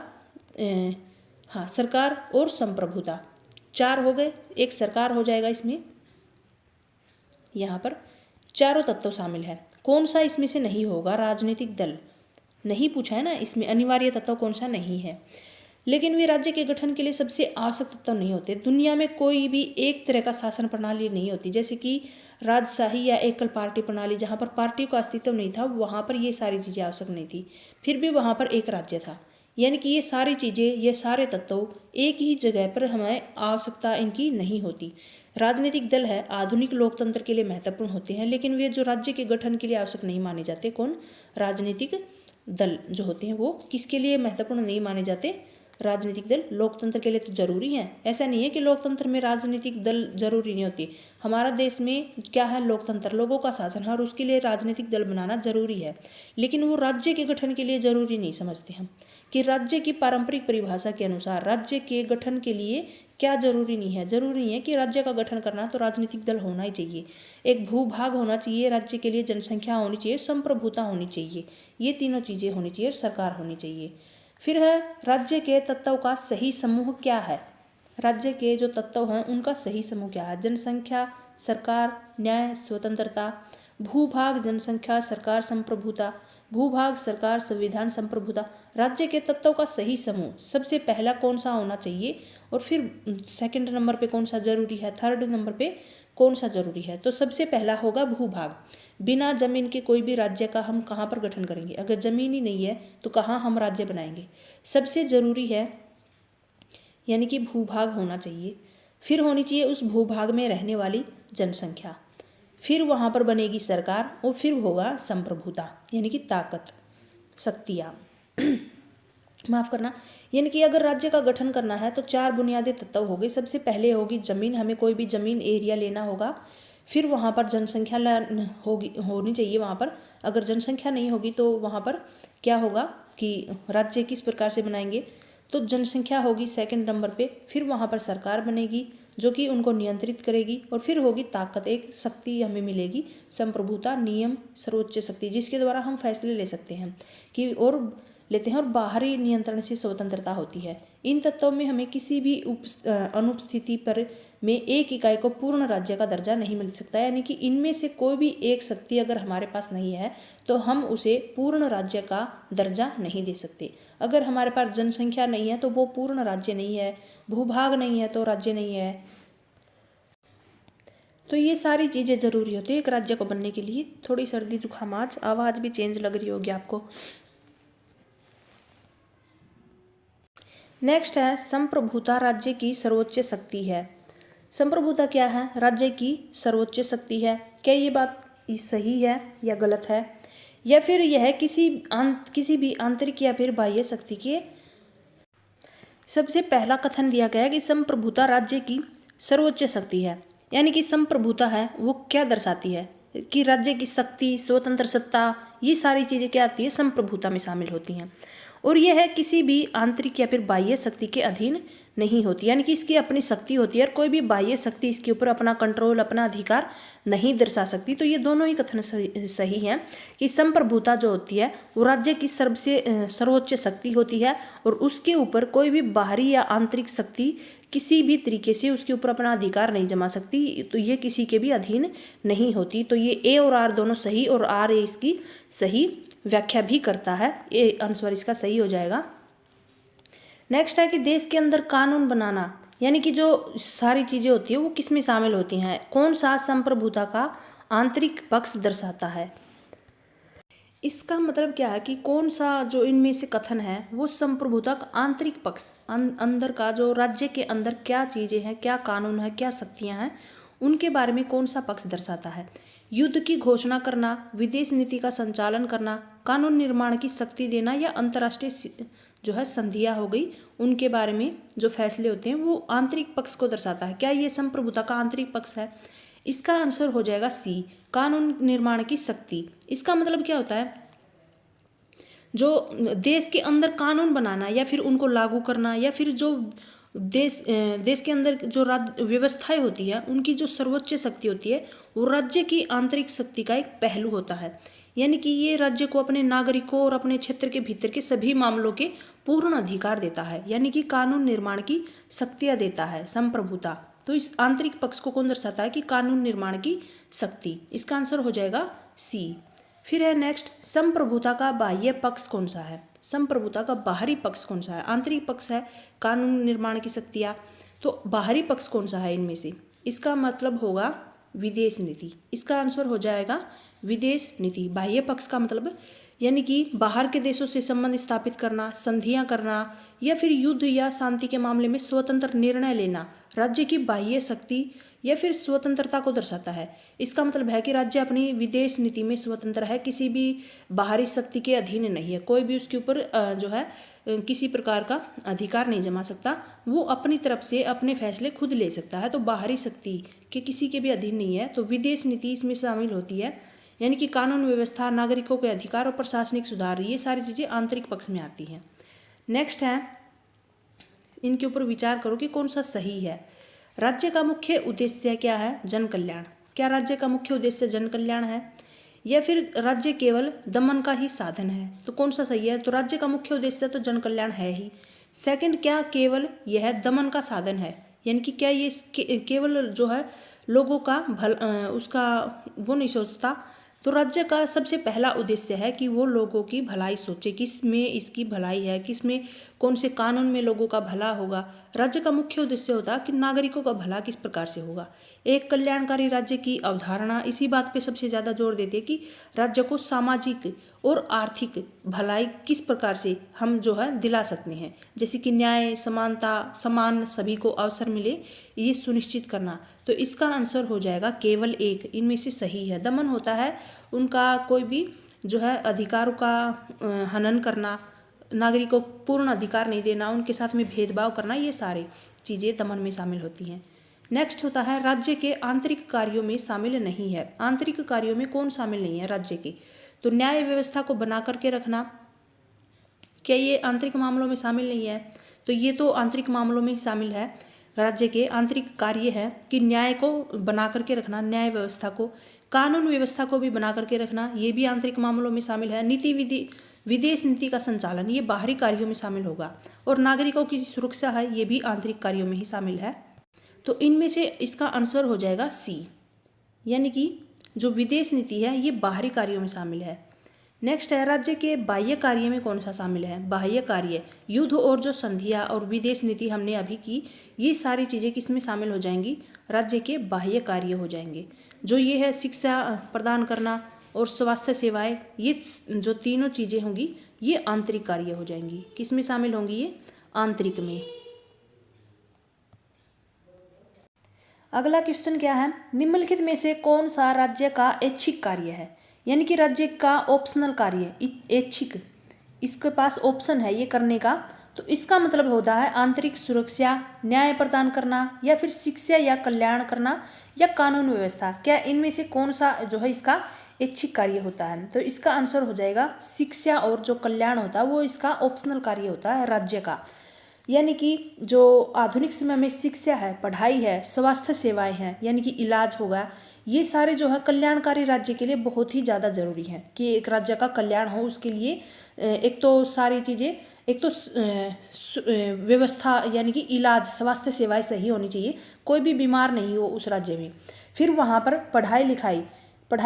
सरकार और संप्रभुता। 4 हो गए, एक सरकार हो जाएगा इसमें। यहाँ पर चारों तत्व शामिल है। कौन सा इसमें से नहीं होगा, राजनीतिक दल नहीं पूछा है ना, इसमें अनिवार्य तत्व कौन सा नहीं है। लेकिन वे राज्य के गठन के लिए सबसे आवश्यक तत्व नहीं होते। दुनिया में कोई भी एक तरह का शासन प्रणाली नहीं होती, जैसे कि राजशाही या एकल पार्टी प्रणाली, जहाँ पर पार्टी का अस्तित्व नहीं था, वहाँ पर ये सारी चीज़ें आवश्यक नहीं थी, फिर भी वहाँ पर एक राज्य था। यानी कि ये सारी चीज़ें, ये सारे तत्व एक ही जगह पर हमें आवश्यकता इनकी नहीं होती। राजनीतिक दल है आधुनिक लोकतंत्र के लिए महत्वपूर्ण होते हैं, लेकिन वे जो राज्य के गठन के लिए आवश्यक नहीं माने जाते। कौन? राजनीतिक दल जो होते हैं वो किसके लिए महत्वपूर्ण नहीं माने जाते? राजनीतिक दल लोकतंत्र के लिए तो जरूरी है। ऐसा नहीं है कि लोकतंत्र में राजनीतिक दल जरूरी नहीं होती। हमारा देश में क्या है, लोकतंत्र, लोगों का शासन है और उसके लिए राजनीतिक दल बनाना जरूरी है, लेकिन वो राज्य के गठन के लिए जरूरी नहीं समझते हम। कि राज्य की पारंपरिक परिभाषा के अनुसार राज्य के गठन के लिए क्या जरूरी नहीं है, जरूरी नहीं है कि राज्य का गठन करना तो राजनीतिक दल होना ही चाहिए, एक भूभाग होना चाहिए राज्य के लिए, जनसंख्या होनी चाहिए, संप्रभुता होनी चाहिए, ये तीनों चीज़ें होनी चाहिए, सरकार होनी चाहिए। फिर है राज्य के तत्व का सही समूह क्या है। राज्य के जो तत्व हैं उनका सही समूह क्या है। जनसंख्या, सरकार, न्याय, स्वतंत्रता। भूभाग, जनसंख्या, सरकार, संप्रभुता। भूभाग, सरकार, संविधान, संप्रभुता। राज्य के तत्वों का सही समूह सबसे पहला कौन सा होना चाहिए और फिर सेकंड नंबर पे कौन सा जरूरी है, थर्ड नंबर पे कौन सा जरूरी है। तो सबसे पहला होगा भूभाग। बिना जमीन के कोई भी राज्य का हम कहाँ पर गठन करेंगे, अगर जमीन ही नहीं है तो कहाँ हम राज्य बनाएंगे। सबसे जरूरी है यानी कि भूभाग होना चाहिए, फिर होनी चाहिए उस भूभाग में रहने वाली जनसंख्या, फिर वहाँ पर बनेगी सरकार और फिर होगा संप्रभुता यानी कि ताकत, शक्तियाँ माफ़ करना। यानी कि अगर राज्य का गठन करना है तो 4 बुनियादी तत्व हो गए। सबसे पहले होगी जमीन, हमें कोई भी जमीन एरिया लेना होगा, फिर वहाँ पर जनसंख्या होनी चाहिए वहाँ पर। अगर जनसंख्या नहीं होगी तो वहाँ पर क्या होगा कि राज्य किस प्रकार से बनाएंगे, तो जनसंख्या होगी सेकंड नंबर पे, फिर वहाँ पर सरकार बनेगी जो कि उनको नियंत्रित करेगी, और फिर होगी ताकत, एक शक्ति हमें मिलेगी, संप्रभुता, नियम, सर्वोच्च शक्ति जिसके द्वारा हम फैसले ले सकते हैं कि और लेते हैं, और बाहरी नियंत्रण से स्वतंत्रता होती है। इन तत्वों में हमें किसी भी अनुपस्थिति पर में एक इकाई को पूर्ण राज्य का दर्जा नहीं मिल सकता। यानी कि इनमें से कोई भी एक शक्ति अगर हमारे पास नहीं है तो हम उसे पूर्ण राज्य का दर्जा नहीं दे सकते। अगर हमारे पास जनसंख्या नहीं है तो वो पूर्ण राज्य नहीं है, भूभाग नहीं है तो राज्य नहीं है। तो ये सारी चीज़ें ज़रूरी होती है एक राज्य को बनने के लिए। थोड़ी सर्दी जुकाम, आज आवाज़ भी चेंज लग रही होगी आपको। नेक्स्ट है संप्रभुता राज्य की सर्वोच्च शक्ति है। संप्रभुता क्या है? राज्य की सर्वोच्च शक्ति है। क्या ये बात सही है या गलत है, या फिर यह किसी भी आंतरिक या फिर बाह्य शक्ति के? सबसे पहला कथन दिया गया है कि संप्रभुता राज्य की सर्वोच्च शक्ति है। यानी कि संप्रभुता है वो क्या दर्शाती है कि राज्य की शक्ति, स्वतंत्र सत्ता, ये सारी चीज़ें क्या आती है, संप्रभुता में शामिल होती हैं। और यह है किसी भी आंतरिक या फिर बाह्य शक्ति के अधीन नहीं होती, यानी कि इसकी अपनी शक्ति होती है और कोई भी बाह्य शक्ति इसके ऊपर अपना कंट्रोल, अपना अधिकार नहीं दर्शा सकती। तो ये दोनों ही कथन सही हैं कि संप्रभुता जो होती है वो राज्य की सर्वोच्च शक्ति होती है और उसके ऊपर कोई भी बाहरी या आंतरिक शक्ति किसी भी तरीके से उसके ऊपर अपना अधिकार नहीं जमा सकती। तो ये किसी के भी अधीन नहीं होती। तो ये ए और आर दोनों सही, और आर ए इसकी सही व्याख्या भी करता है। ए आंसर इसका सही हो जाएगा। नेक्स्ट है कि देश के अंदर कानून बनाना, यानी कि जो सारी चीज़ें होती है वो किस में शामिल होती हैं, कौन सा संप्रभुता का आंतरिक पक्ष दर्शाता है। इसका मतलब क्या है कि कौन सा जो इनमें से कथन है वो संप्रभुता का आंतरिक पक्ष, अंदर का जो राज्य के अंदर क्या चीज़ें हैं, क्या कानून है, क्या शक्तियां हैं, उनके बारे में कौन सा पक्ष दर्शाता है। युद्ध की घोषणा करना, विदेश नीति का संचालन करना, कानून निर्माण की शक्ति देना, या अंतर्राष्ट्रीय जो है संधियां हो गई उनके बारे में जो फैसले होते हैं वो आंतरिक पक्ष को दर्शाता है। क्या ये संप्रभुता का आंतरिक पक्ष है। इसका आंसर हो जाएगा सी, कानून निर्माण की शक्ति। इसका मतलब क्या होता है, जो देश के अंदर कानून बनाना या फिर उनको लागू करना, या फिर जो देश के अंदर जो राज्य व्यवस्थाएं होती है उनकी जो सर्वोच्च शक्ति होती है वो राज्य की आंतरिक शक्ति का एक पहलू होता है। यानी कि ये राज्य को अपने नागरिकों और अपने क्षेत्र के भीतर के सभी मामलों के पूर्ण अधिकार देता है, यानी कि कानून निर्माण की शक्तियां देता है संप्रभुता। तो इस आंतरिक पक्ष को कौन दर्शाता है कि कानून निर्माण की शक्ति। इसका आंसर हो जाएगा सी। फिर है नेक्स्ट, संप्रभुता का बाह्य पक्ष कौन सा है। संप्रभुता का बाहरी पक्ष कौन सा है। आंतरिक पक्ष है कानून निर्माण की शक्तियाँ, तो बाहरी पक्ष कौन सा है इनमें से। इसका मतलब होगा विदेश नीति। इसका आंसर हो जाएगा विदेश नीति। बाह्य पक्ष का मतलब यानी कि बाहर के देशों से संबंध स्थापित करना, संधियां करना, या फिर युद्ध या शांति के मामले में स्वतंत्र निर्णय लेना राज्य की बाह्य शक्ति या फिर स्वतंत्रता को दर्शाता है। इसका मतलब है कि राज्य अपनी विदेश नीति में स्वतंत्र है, किसी भी बाहरी शक्ति के अधीन नहीं है। कोई भी उसके ऊपर जो है किसी प्रकार का अधिकार नहीं जमा सकता, वो अपनी तरफ से अपने फैसले खुद ले सकता है। तो बाहरी शक्ति के किसी के भी अधीन नहीं है। तो विदेश नीति इसमें शामिल होती है, यानी कि कानून व्यवस्था, नागरिकों के अधिकार और प्रशासनिक सुधार, ये सारी चीज़ें आंतरिक पक्ष में आती हैं। नेक्स्ट है, इनके ऊपर विचार करो कि कौन सा सही है। राज्य का मुख्य उद्देश्य क्या है, जन कल्याण। क्या राज्य का मुख्य उद्देश्य जन कल्याण है, या फिर राज्य केवल दमन का ही साधन है। तो कौन सा सही है। तो राज्य का मुख्य उद्देश्य तो जन कल्याण है ही। सेकंड, क्या केवल यह दमन का साधन है, यानी कि क्या ये केवल जो है लोगों का उसका वो नहीं सोचता। तो राज्य का सबसे पहला उद्देश्य है कि वो लोगों की भलाई सोचे, किस में इसकी भलाई है, किस में कौन से कानून में लोगों का भला होगा। राज्य का मुख्य उद्देश्य होता है कि नागरिकों का भला किस प्रकार से होगा। एक कल्याणकारी राज्य की अवधारणा इसी बात पे सबसे ज़्यादा जोर देती है कि राज्य को सामाजिक और आर्थिक भलाई किस प्रकार से हम जो है दिला सकते हैं, जैसे कि न्याय, समानता, समान सभी को अवसर मिले, ये सुनिश्चित करना। तो इसका आंसर हो जाएगा केवल एक, इनमें से सही है। दमन होता है उनका कोई भी जो है अधिकारों का हनन करना, नागरिकों को पूर्ण अधिकार नहीं देना, उनके साथ में भेदभाव करना, ये सारी चीज़ें दमन में शामिल होती हैं। नेक्स्ट होता है राज्य के आंतरिक कार्यों में शामिल नहीं है। आंतरिक कार्यों में कौन शामिल नहीं है राज्य के। तो न्याय व्यवस्था को बना करके रखना, क्या ये आंतरिक मामलों में शामिल नहीं है। तो ये तो आंतरिक मामलों में ही शामिल है। राज्य के आंतरिक कार्य है कि न्याय को बना करके रखना, न्याय व्यवस्था को, कानून व्यवस्था को भी बना करके रखना, ये भी आंतरिक मामलों में शामिल है। नीति विधि, विदेश नीति का संचालन, ये बाहरी कार्यों में शामिल होगा। और नागरिकों की सुरक्षा है, ये भी आंतरिक कार्यों में ही शामिल है। तो इनमें से इसका आंसर हो जाएगा सी, यानी कि जो विदेश नीति है ये बाहरी कार्यों में शामिल है। नेक्स्ट है, राज्य के बाह्य कार्य में कौन सा शामिल है। बाह्य कार्य, युद्ध और जो संधियां और विदेश नीति हमने अभी की, ये सारी चीज़ें किस में शामिल हो जाएंगी, राज्य के बाह्य कार्य हो जाएंगे। जो ये है शिक्षा प्रदान करना और स्वास्थ्य सेवाएं, ये जो तीनों चीज़ें होंगी ये आंतरिक कार्य हो जाएंगी। किस में शामिल होंगी, ये आंतरिक में। अगला क्वेश्चन क्या है, निम्नलिखित में से कौन सा राज्य का ऐच्छिक कार्य है, यानी कि राज्य का ऑप्शनल कार्य, ऐच्छिक, इसके पास ऑप्शन है ये करने का। तो इसका मतलब होता है आंतरिक सुरक्षा, न्याय प्रदान करना, या फिर शिक्षा या कल्याण करना, या कानून व्यवस्था। क्या इनमें से कौन सा जो है इसका ऐच्छिक कार्य होता है। तो इसका आंसर हो जाएगा शिक्षा और जो कल्याण होता है वो इसका ऑप्शनल कार्य होता है राज्य का। यानी कि जो आधुनिक समय में शिक्षा है, पढ़ाई है, स्वास्थ्य सेवाएं हैं, यानी कि इलाज होगा, ये सारे जो है कल्याणकारी राज्य के लिए बहुत ही ज़्यादा जरूरी है कि एक राज्य का कल्याण हो। उसके लिए एक तो सारी चीज़ें, एक तो व्यवस्था यानी कि इलाज, स्वास्थ्य सेवाएं सही होनी चाहिए, कोई भी बीमार नहीं हो उस राज्य में। फिर वहाँ पर पढ़ाई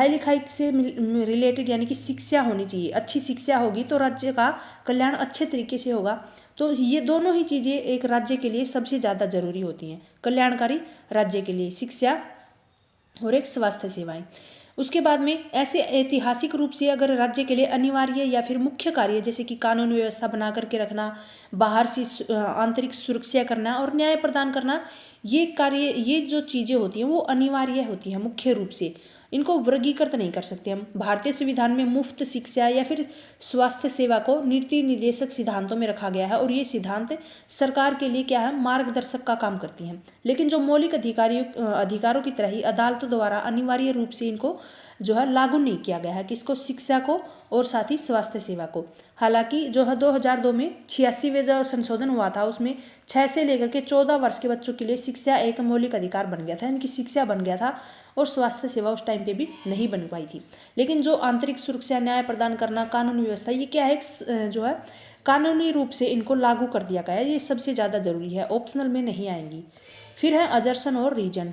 लिखाई से रिलेटेड यानी कि शिक्षा होनी चाहिए। अच्छी शिक्षा होगी तो राज्य का कल्याण अच्छे तरीके से होगा। तो ये दोनों ही चीज़ें एक राज्य के लिए सबसे ज़्यादा जरूरी होती हैं, कल्याणकारी राज्य के लिए शिक्षा और एक स्वास्थ्य सेवाएं। उसके बाद में ऐसे ऐतिहासिक रूप से अगर राज्य के लिए अनिवार्य या फिर मुख्य कार्य जैसे कि कानून व्यवस्था बना करके रखना, बाहर से आंतरिक सुरक्षा करना और न्याय प्रदान करना, ये कार्य, ये जो चीज़ें होती हैं वो अनिवार्य होती हैं मुख्य रूप से। इनको वर्गीकृत नहीं कर सकते हम। भारतीय संविधान में मुफ्त शिक्षा या फिर स्वास्थ्य सेवा को नीति निर्देशक सिद्धांतों में रखा गया है और ये सिद्धांत सरकार के लिए क्या है, मार्गदर्शक का काम करती हैं। लेकिन जो मौलिक अधिकारों की तरह ही अदालतों द्वारा अनिवार्य रूप से इनको जो है लागू नहीं किया गया है, किसको, शिक्षा को और साथ ही स्वास्थ्य सेवा को। हालांकि जो है 2002 में 86वें जो संशोधन हुआ था उसमें 6 से लेकर के 14 वर्ष के बच्चों के लिए शिक्षा एक मौलिक अधिकार बन गया था, यानी कि शिक्षा बन गया था और स्वास्थ्य सेवा उस टाइम पे भी नहीं बन पाई थी। लेकिन जो आंतरिक सुरक्षा, न्याय प्रदान करना, कानून व्यवस्था, ये क्या है, जो है कानूनी रूप से इनको लागू कर दिया गया है। ये सबसे ज़्यादा जरूरी है, ऑप्शनल में नहीं आएंगी। फिर है अजर्सन और रीजन।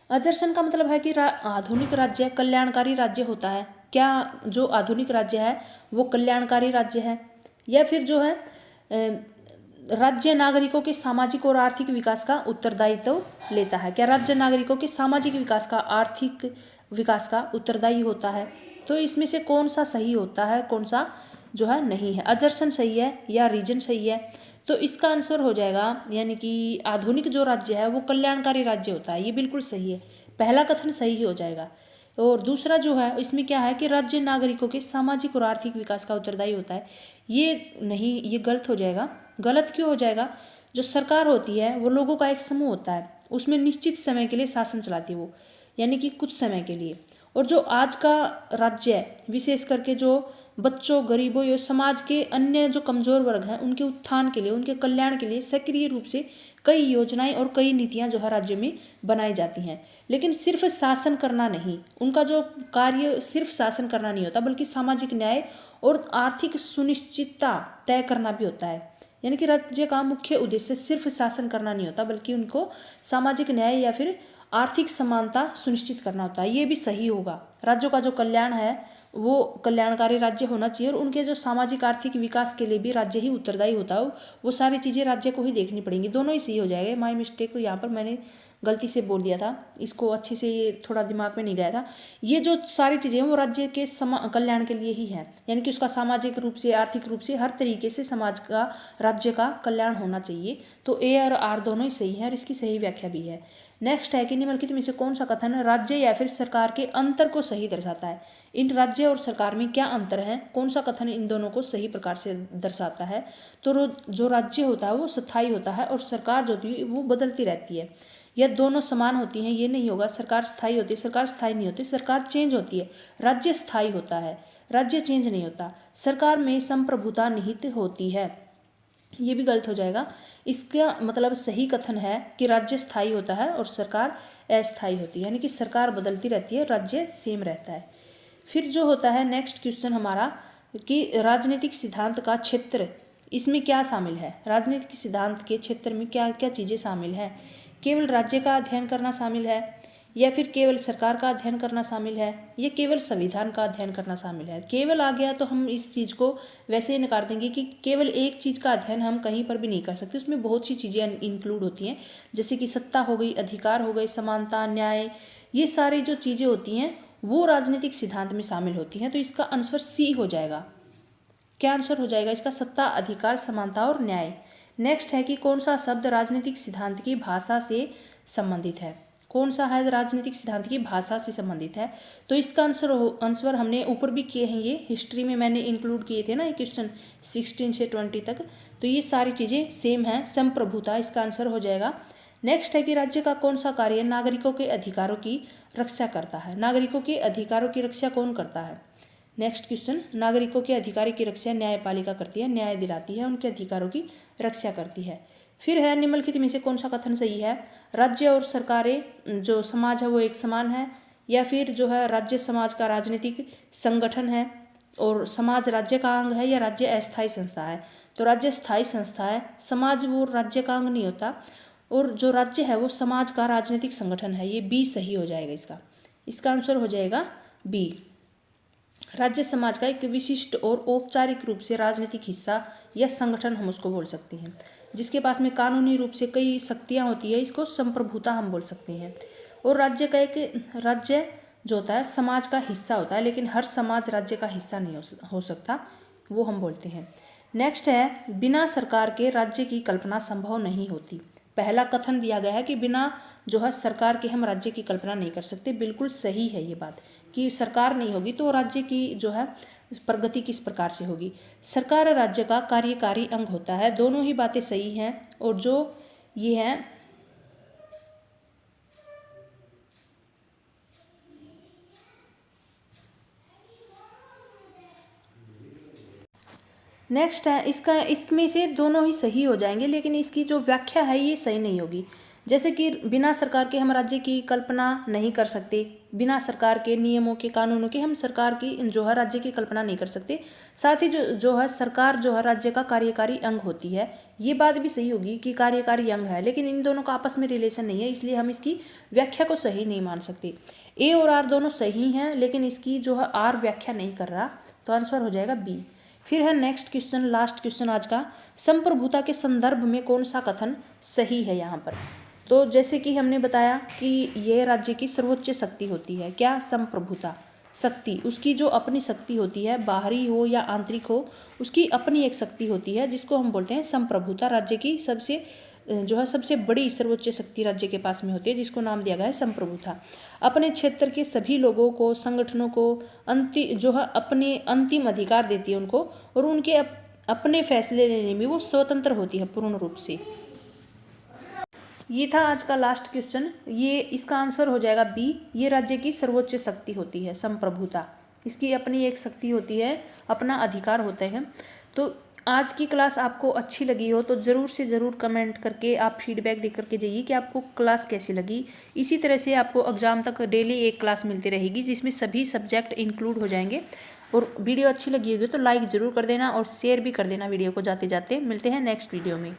अजर्सन का मतलब है कि आधुनिक राज्य कल्याणकारी राज्य होता है। क्या जो आधुनिक राज्य है वो कल्याणकारी राज्य है, या फिर जो है राज्य नागरिकों के सामाजिक और आर्थिक विकास का उत्तरदायित्व लेता है। क्या राज्य नागरिकों के सामाजिक विकास का, आर्थिक विकास का उत्तरदायी होता है? तो इसमें से कौन सा सही होता है, कौन सा जो है नहीं है? अजर्सन सही है या रीजन सही है? तो इसका आंसर हो जाएगा, यानी कि आधुनिक जो राज्य है वो कल्याणकारी राज्य होता है, ये बिल्कुल सही है, पहला कथन सही ही हो जाएगा। और दूसरा जो है इसमें क्या है कि राज्य नागरिकों के सामाजिक और आर्थिक विकास का उत्तरदायी होता है, ये नहीं, ये गलत हो जाएगा। गलत क्यों हो जाएगा? जो सरकार होती है वो लोगों का एक समूह होता है, उसमें निश्चित समय के लिए शासन चलाती है वो, यानी कि कुछ समय के लिए। और जो आज का राज्य है, विशेष करके जो बच्चों, गरीबों या समाज के अन्य जो कमजोर वर्ग हैं उनके उत्थान के लिए, उनके कल्याण के लिए सक्रिय रूप से कई योजनाएं और कई नीतियां जो है राज्य में बनाई जाती हैं। लेकिन सिर्फ शासन करना नहीं, उनका जो कार्य सिर्फ शासन करना नहीं होता, बल्कि सामाजिक न्याय और आर्थिक सुनिश्चितता तय करना भी होता है। यानी कि राज्य का मुख्य उद्देश्य सिर्फ शासन करना नहीं होता, बल्कि उनको सामाजिक न्याय या फिर आर्थिक समानता सुनिश्चित करना होता है। ये भी सही होगा। राज्यों का जो कल्याण है वो कल्याणकारी राज्य होना चाहिए और उनके जो सामाजिक आर्थिक विकास के लिए भी राज्य ही उत्तरदायी होता हो, वो सारी चीज़ें राज्य को ही देखनी पड़ेंगी। दोनों ही सही हो जाएगा। माई मिस्टेक को यहाँ पर मैंने गलती से बोल दिया था, इसको अच्छे से ये थोड़ा दिमाग में नहीं गया था। ये जो सारी चीज़ें हैं वो राज्य के कल्याण के लिए ही है, यानी कि उसका सामाजिक रूप से, आर्थिक रूप से, हर तरीके से समाज का, राज्य का कल्याण होना चाहिए। तो ए और आर दोनों ही सही है और इसकी सही व्याख्या भी है। नेक्स्ट है कि निम्नलिखित में से कौन सा कथन राज्य या फिर सरकार के अंतर को सही दर्शाता है? इन राज्य और सरकार में क्या अंतर है, कौन सा कथन इन दोनों को सही प्रकार से दर्शाता है? तो जो राज्य होता है वो स्थायी होता है और सरकार जो होती है वो बदलती रहती है। यह दोनों समान होती हैं ये नहीं होगा। सरकार स्थायी होती है, सरकार स्थायी नहीं होती। सरकार चेंज होती है, राज्य स्थायी होता है, राज्य चेंज नहीं होता। सरकार में संप्रभुता निहित होती है, ये भी गलत हो जाएगा। इसका मतलब सही कथन है कि राज्य स्थायी होता है और सरकार अस्थायी होती है, यानी कि सरकार बदलती रहती है, राज्य सेम रहता है। फिर जो होता है नेक्स्ट क्वेश्चन हमारा कि राजनीतिक सिद्धांत का क्षेत्र, इसमें क्या शामिल है? राजनीतिक सिद्धांत के क्षेत्र में क्या क्या चीज़ें शामिल हैं? केवल राज्य का अध्ययन करना शामिल है, या फिर केवल सरकार का अध्ययन करना शामिल है, या केवल संविधान का अध्ययन करना शामिल है? केवल आ गया तो हम इस चीज़ को वैसे ही नकार देंगे कि केवल एक चीज़ का अध्ययन हम कहीं पर भी नहीं कर सकते, उसमें बहुत सी चीज़ें इंक्लूड होती हैं, जैसे कि सत्ता हो गई, अधिकार हो गए, समानता, न्याय, ये सारी जो चीज़ें होती हैं वो राजनीतिक सिद्धांत में शामिल होती हैं। तो इसका आंसर सी हो जाएगा। क्या आंसर हो जाएगा इसका? सत्ता, अधिकार, समानता और न्याय। नेक्स्ट है कि कौन सा शब्द राजनीतिक सिद्धांत की भाषा से संबंधित है? कौन सा है राजनीतिक सिद्धांत की भाषा से संबंधित है? तो इसका आंसर हमने ऊपर भी किए हैं, ये हिस्ट्री में मैंने इंक्लूड किए थे ना ये क्वेश्चन 16 से 20 तक। तो ये सारी चीज़ें सेम है। संप्रभुता इसका आंसर हो जाएगा। नेक्स्ट है कि राज्य का कौन सा कार्य नागरिकों के अधिकारों की रक्षा करता है। नागरिकों के अधिकारों की रक्षा कौन करता है? नेक्स्ट क्वेश्चन, नागरिकों के अधिकारों की रक्षा न्यायपालिका करती है, न्याय दिलाती है, उनके अधिकारों की रक्षा करती है। फिर है निम्नलिखित में से कौन सा कथन सही है? राज्य और सरकारें जो समाज है वो एक समान है, या फिर जो है राज्य समाज का राजनीतिक संगठन है और समाज राज्य का अंग है, या राज्य अस्थायी संस्था है? तो राज्य स्थायी संस्था है, समाज वो राज्य का अंग नहीं होता, और जो राज्य है वो समाज का राजनीतिक संगठन है। ये बी सही हो जाएगा इसका आंसर हो जाएगा बी। राज्य समाज का एक विशिष्ट और औपचारिक रूप से राजनीतिक हिस्सा या संगठन हम उसको बोल सकते हैं, जिसके पास में कानूनी रूप से कई शक्तियां होती है, इसको संप्रभुता हम बोल सकते हैं। और राज्य जो होता है समाज का हिस्सा होता है, लेकिन हर समाज राज्य का हिस्सा नहीं हो सकता, वो हम बोलते हैं। नेक्स्ट है बिना सरकार के राज्य की कल्पना संभव नहीं होती। पहला कथन दिया गया है कि बिना जो है सरकार के हम राज्य की कल्पना नहीं कर सकते। बिल्कुल सही है ये बात कि सरकार नहीं होगी तो राज्य की जो है प्रगति किस प्रकार से होगी। सरकार राज्य का कार्यकारी अंग होता है। दोनों ही बातें सही हैं। और जो ये है नेक्स्ट है इसमें से दोनों ही सही हो जाएंगे, लेकिन इसकी जो व्याख्या है ये सही नहीं होगी। जैसे कि बिना सरकार के हम राज्य की कल्पना नहीं कर सकते, बिना सरकार के नियमों के कानूनों के हम सरकार की जो है राज्य की कल्पना नहीं कर सकते। साथ ही जो है सरकार जो है राज्य का कार्यकारी अंग होती है, ये बात भी सही होगी कि कार्यकारी अंग है, लेकिन इन दोनों का आपस में रिलेशन नहीं है, इसलिए हम इसकी व्याख्या को सही नहीं मान सकते। ए और आर दोनों सही हैं, लेकिन इसकी जो है आर व्याख्या नहीं कर रहा, तो आंसर हो जाएगा बी। फिर है नेक्स्ट क्वेश्चन, लास्ट क्वेश्चन आज का, संप्रभुता के संदर्भ में कौन सा कथन सही है यहाँ पर? तो जैसे कि हमने बताया कि यह राज्य की सर्वोच्च शक्ति होती है। क्या? संप्रभुता शक्ति, उसकी जो अपनी शक्ति होती है, बाहरी हो या आंतरिक हो, उसकी अपनी एक शक्ति होती है जिसको हम बोलते हैं संप्रभुता। राज्य की सबसे बड़ी सर्वोच्च शक्ति राज्य के पास में होती है, जिसको नाम दिया गया है संप्रभुता। अपने क्षेत्र के सभी लोगों को, संगठनों को अपने अंतिम अधिकार देती है उनको, और उनके अपने फैसले लेने में वो स्वतंत्र होती है पूर्ण रूप से। ये था आज का लास्ट क्वेश्चन। ये इसका आंसर हो जाएगा बी। ये राज्य की सर्वोच्च शक्ति होती है संप्रभुता। इसकी अपनी एक शक्ति होती है, अपना अधिकार होते हैं। तो आज की क्लास आपको अच्छी लगी हो तो ज़रूर से ज़रूर कमेंट करके आप फीडबैक दे करके जाइए कि आपको क्लास कैसी लगी। इसी तरह से आपको एग्ज़ाम तक डेली एक क्लास मिलती रहेगी, जिसमें सभी सब्जेक्ट इंक्लूड हो जाएंगे। और वीडियो अच्छी लगी होगी तो लाइक ज़रूर कर देना और शेयर भी कर देना वीडियो को जाते जाते। मिलते हैं नेक्स्ट वीडियो में।